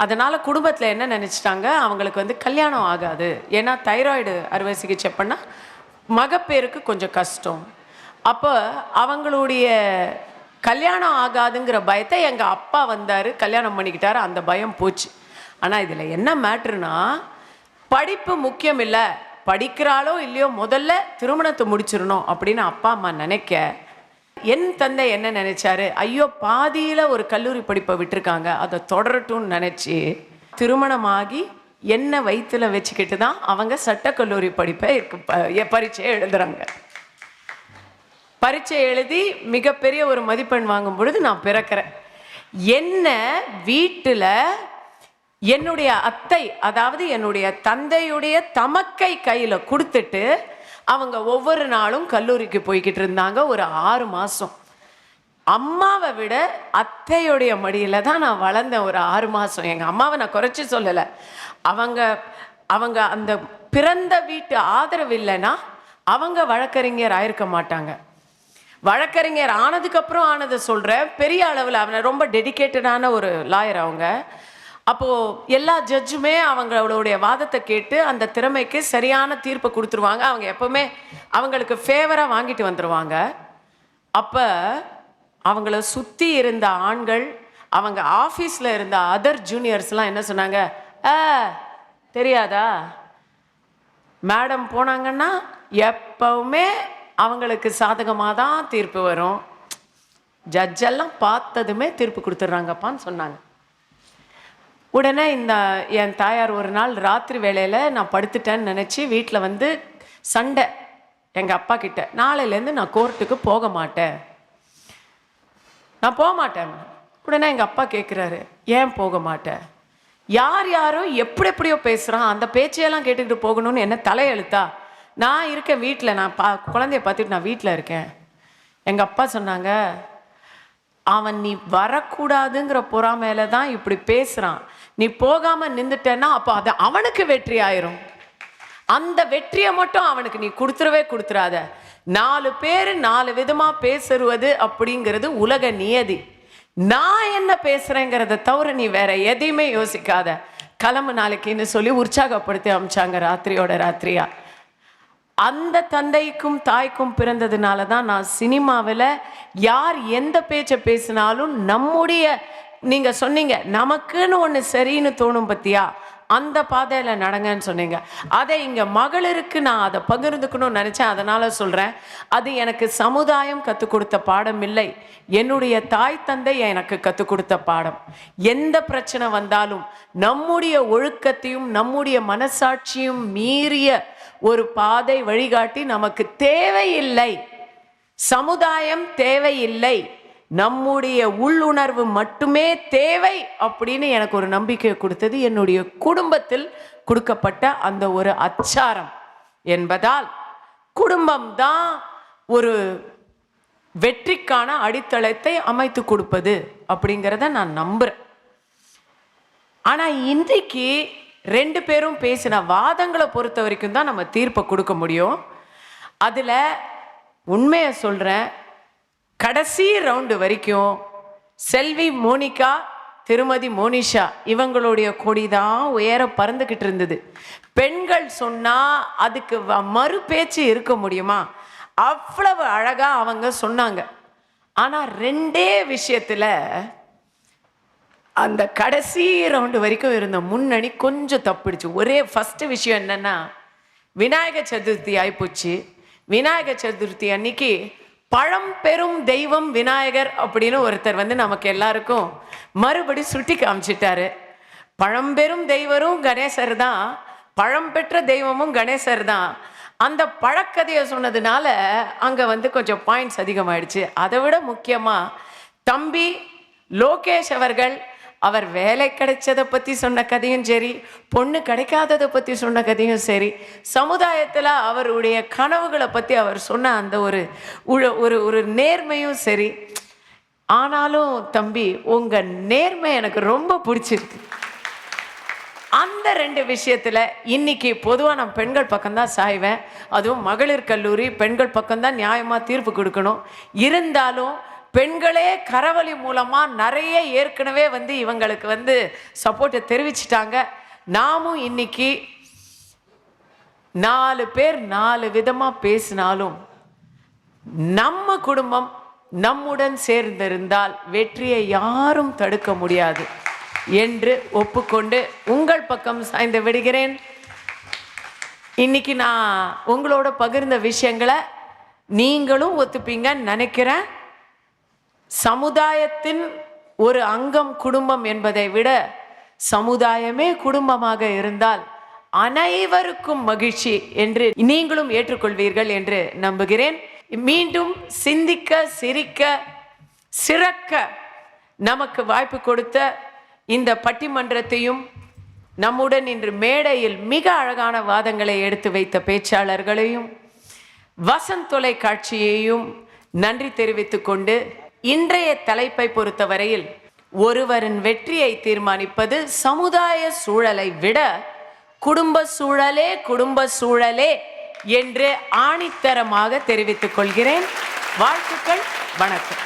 அதனால குடும்பத்தில் என்ன நினச்சிட்டாங்க, அவங்களுக்கு கல்யாணம் ஆகாது. ஏன்னா தைராய்டு அறுவை சிகிச்சை பண்ணால் மகப்பேருக்கு கொஞ்சம் கஷ்டம். அப்போ அவங்களுடைய கல்யாணம் ஆகாதுங்கிற பயத்தை எங்கள் அப்பா வந்தார், கல்யாணம் பண்ணிக்கிட்டாரு, அந்த பயம் போச்சு. ஆனால் இதில் என்ன மேட்ருனா, படிப்பு முக்கியம் இல்லை, படிக்கிறாளோ இல்லையோ முதல்ல திருமணத்தை முடிச்சிடணும் அப்படின்னு அப்பா அம்மா நினைக்க, என் தந்தை என்ன நினைச்சாரு, ஐயோ பாதியில் ஒரு கல்லூரி படிப்பை விட்டுருக்காங்க, அதை தொடரட்டும்னு நினச்சி திருமணமாகி என்ன வயிற்றுல வச்சுக்கிட்டு தான் அவங்க சட்டக்கல்லூரி படிப்பை பரீட்சையை எழுதுறாங்க. பரீட்சை எழுதி மிகப்பெரிய ஒரு மதிப்பெண் வாங்கும் பொழுது நான் பிறக்கிறேன். என்ன வீட்டில் என்னுடைய அத்தை, அதாவது என்னுடைய தந்தையுடைய தமக்கை கையில் கொடுத்துட்டு அவங்க ஒவ்வொரு நாளும் கல்லூரிக்கு போய்கிட்டு இருந்தாங்க. ஒரு 6 மாதம் அம்மாவை விட அத்தையுடைய மடியில் தான் நான் வளர்ந்தேன். ஒரு 6 மாதம் எங்கள் அம்மாவை நான் குறைச்சி சொல்லலை. அவங்க அந்த பிறந்த வீட்டு ஆதரவு இல்லைன்னா அவங்க வழக்கறிஞர் ஆயிருக்க மாட்டாங்க. வழக்கறிஞர் ஆனதுக்கப்புறம் ஆனதை சொல்கிறேன். பெரிய அளவில் அவனை ரொம்ப டெடிக்கேட்டடான ஒரு லாயர் அவங்க. அப்போது எல்லா ஜட்ஜுமே அவங்களுடைய வாதத்தை கேட்டு அந்த திறமைக்கு சரியான தீர்ப்பை கொடுத்துருவாங்க. அவங்க எப்போவுமே அவங்களுக்கு ஃபேவராக வாங்கிட்டு வந்துடுவாங்க. அப்போ அவங்கள சுற்றி இருந்த ஆண்கள், அவங்க ஆஃபீஸில் இருந்த அதர் ஜூனியர்ஸ்லாம் என்ன சொன்னாங்க, தெரியாதா, மேடம் போனாங்கன்னா எப்பவுமே அவங்களுக்கு சாதகமாக தான் தீர்ப்பு வரும், ஜட்ஜெல்லாம் பார்த்ததுமே தீர்ப்பு கொடுத்துட்றாங்கப்பான்னு சொன்னாங்க. உடனே என் தாயார் ஒரு நாள் ராத்திரி வேளையில் நான் படுத்துட்டேன்னு நினச்சி வீட்டில் சண்டை எங்கள் அப்பா கிட்ட, நாளையிலேருந்து நான் கோர்ட்டுக்கு போக மாட்டேன், நான் போக மாட்டேன். உடனே எங்கள் அப்பா கேட்குறாரு, ஏன் போக மாட்டேன்? யாரோ எப்படியோ பேசுகிறான், அந்த பேச்சையெல்லாம் கேட்டுக்கிட்டு போகணும்னு என்ன தலையெழுத்தா? நான் இருக்கேன் வீட்டில், நான் குழந்தைய பார்த்துட்டு நான் வீட்டில் இருக்கேன். எங்கள் அப்பா சொன்னாங்க, அவன் நீ வரக்கூடாதுங்கிற பொறாமையில தான் இப்படி பேசுகிறான், நீ போகாமல் நின்றுட்டேன்னா அப்போ அது அவனுக்கு வெற்றி ஆயிரும், அந்த வெற்றியை மட்டும் அவனுக்கு நீ கொடுத்துடாத. 4 பேர் 4 விதமாக பேசுறது அப்படிங்கிறது உலக நியதி. நான் என்ன பேசுறேங்கிறத தவிர நீ வேற எதையுமே யோசிக்காத, கிளம்பு நாளைக்குன்னு சொல்லி உற்சாகப்படுத்தி அமிச்சாங்க ராத்திரியா. அந்த தந்தைக்கும் தாய்க்கும் பிறந்ததுனால தான் நான் சினிமாவில் யார் எந்த பேச்சை பேசினாலும் நம்முடைய, நீங்கள் சொன்னீங்க நமக்குன்னு ஒன்று சரின்னு தோணும் பத்தியா, அந்த பாதையில் நடங்கன்னு சொன்னீங்க. அதை இங்கே மகளிருக்கு நான் அதை பகிர்ந்துக்கணும்னு நினச்சேன். அதனால் சொல்கிறேன், அது எனக்கு சமுதாயம் கற்றுக் கொடுத்த பாடம் இல்லை, என்னுடைய தாய் தந்தை எனக்கு கற்றுக் கொடுத்த பாடம். எந்த பிரச்சனை வந்தாலும் நம்முடைய ஒழுக்கத்தையும் நம்முடைய மனசாட்சியும் மீறிய ஒரு பாதை வழிகாட்டி நமக்கு தேவையில்லை, சமுதாயம் தேவையில்லை, நம்முடைய உள்ளுணர்வு மட்டுமே தேவை அப்படின்னு எனக்கு ஒரு நம்பிக்கையை கொடுத்தது என்னுடைய குடும்பத்தில் கொடுக்கப்பட்ட அந்த ஒரு அச்சாரம் என்பதால் குடும்பம் தான் ஒரு வெற்றிக்கான அடித்தளத்தை அமைத்து கொடுப்பது அப்படிங்கிறத நான் நம்புறேன். ஆனால் இன்றைக்கு 2 பேரும் பேசின வாதங்களை பொறுத்த வரைக்கும் தான் நம்ம தீர்ப்பை கொடுக்க முடியும். அதில் உண்மையை சொல்கிறேன், கடைசி ரவுண்டு வரைக்கும் செல்வி மோனிகா, திருமதி மோனிஷா இவங்களுடைய கொடி தான் உயர பறந்துக்கிட்டு இருந்தது. பெண்கள் சொன்னால் அதுக்கு மறு பேச்சு இருக்க முடியுமா? அவ்வளவு அழகாக அவங்க சொன்னாங்க. ஆனால் 2 விஷயத்தில் அந்த கடைசி ரவுண்டு வரைக்கும் இருந்த முன்னணி கொஞ்சம் தப்பிடுச்சு. ஒரே ஃபஸ்ட்டு விஷயம் என்னென்னா, விநாயகர் சதுர்த்தி ஆயிப்போச்சு. விநாயகர் சதுர்த்தி அன்னைக்கு பழம்பெரும் தெய்வம் விநாயகர் அப்படின்னு ஒருத்தர் நமக்கு எல்லாருக்கும் மறுபடி சுட்டி காமிச்சிட்டாரு. பழம்பெரும் தெய்வரும் கணேசர் தான், பழம்பெற்ற தெய்வமும் கணேசர் தான். அந்த பழக்கதையை சொன்னதுனால அங்கே கொஞ்சம் பாயிண்ட்ஸ் அதிகமாயிடுச்சு. அதை விட முக்கியமாக தம்பி லோகேஷ் அவர்கள் அவர் வேலை கிடைச்சதை பற்றி சொன்ன கதையும் சரி, பொண்ணு கிடைக்காததை பற்றி சொன்ன கதையும் சரி, சமுதாயத்தில் அவருடைய கனவுகளை பற்றி அவர் சொன்ன அந்த ஒரு நேர்மையும் சரி. ஆனாலும் தம்பி உங்கள் நேர்மை எனக்கு ரொம்ப பிடிச்சிருக்கு. அந்த 2 விஷயத்தில் இன்னைக்கு பொதுவாக நான் பெண்கள் பக்கம்தான் சாய்வேன். அதுவும் மகளிர் கல்லூரி பெண்கள் பக்கம்தான் நியாயமாக தீர்ப்பு கொடுக்கணும். இருந்தாலும் பெண்களே கரவழி மூலமாக நிறைய ஏற்கனவே இவங்களுக்கு சப்போர்ட்டை தெரிவிச்சிட்டாங்க. நாமும் இன்னைக்கு 4 பேர் 4 விதமாக பேசினாலும் நம்ம குடும்பம் நம்முடன் சேர்ந்திருந்தால் வெற்றியை யாரும் தடுக்க முடியாது என்று ஒப்புக்கொண்டு உங்கள் பக்கம் சாய்ந்து விடுகிறேன். இன்னைக்கு நான் உங்களோட பகிர்ந்த விஷயங்களை நீங்களும் ஒத்துப்பீங்கன்னு நினைக்கிறேன். சமுதாயத்தின் ஒரு அங்கம் குடும்பம் என்பதை விட சமுதாயமே குடும்பமாக இருந்தால் அனைவருக்கும் மகிழ்ச்சி என்று நீங்களும் ஏற்றுக்கொள்வீர்கள் என்று நம்புகிறேன். மீண்டும் சிந்திக்க, சிரிக்க, சிறக்க நமக்கு வாய்ப்பு கொடுத்த இந்த பட்டிமன்றத்தையும் நம்முடன் இன்று மேடையில் மிக அழகான வாதங்களை எடுத்து வைத்த பேச்சாளர்களையும் வசந்த் தொலைக்காட்சியையும் நன்றி தெரிவித்துக் கொண்டு, இன்றைய தலைப்பை பொறுத்தவரையில் ஒருவரின் வெற்றியை தீர்மானிப்பது சமுதாய சூழலை விட குடும்ப சூழலே என்று ஆணித்தரமாக தெரிவித்துக் கொள்கிறேன். வாழ்த்துக்கள், வணக்கம்.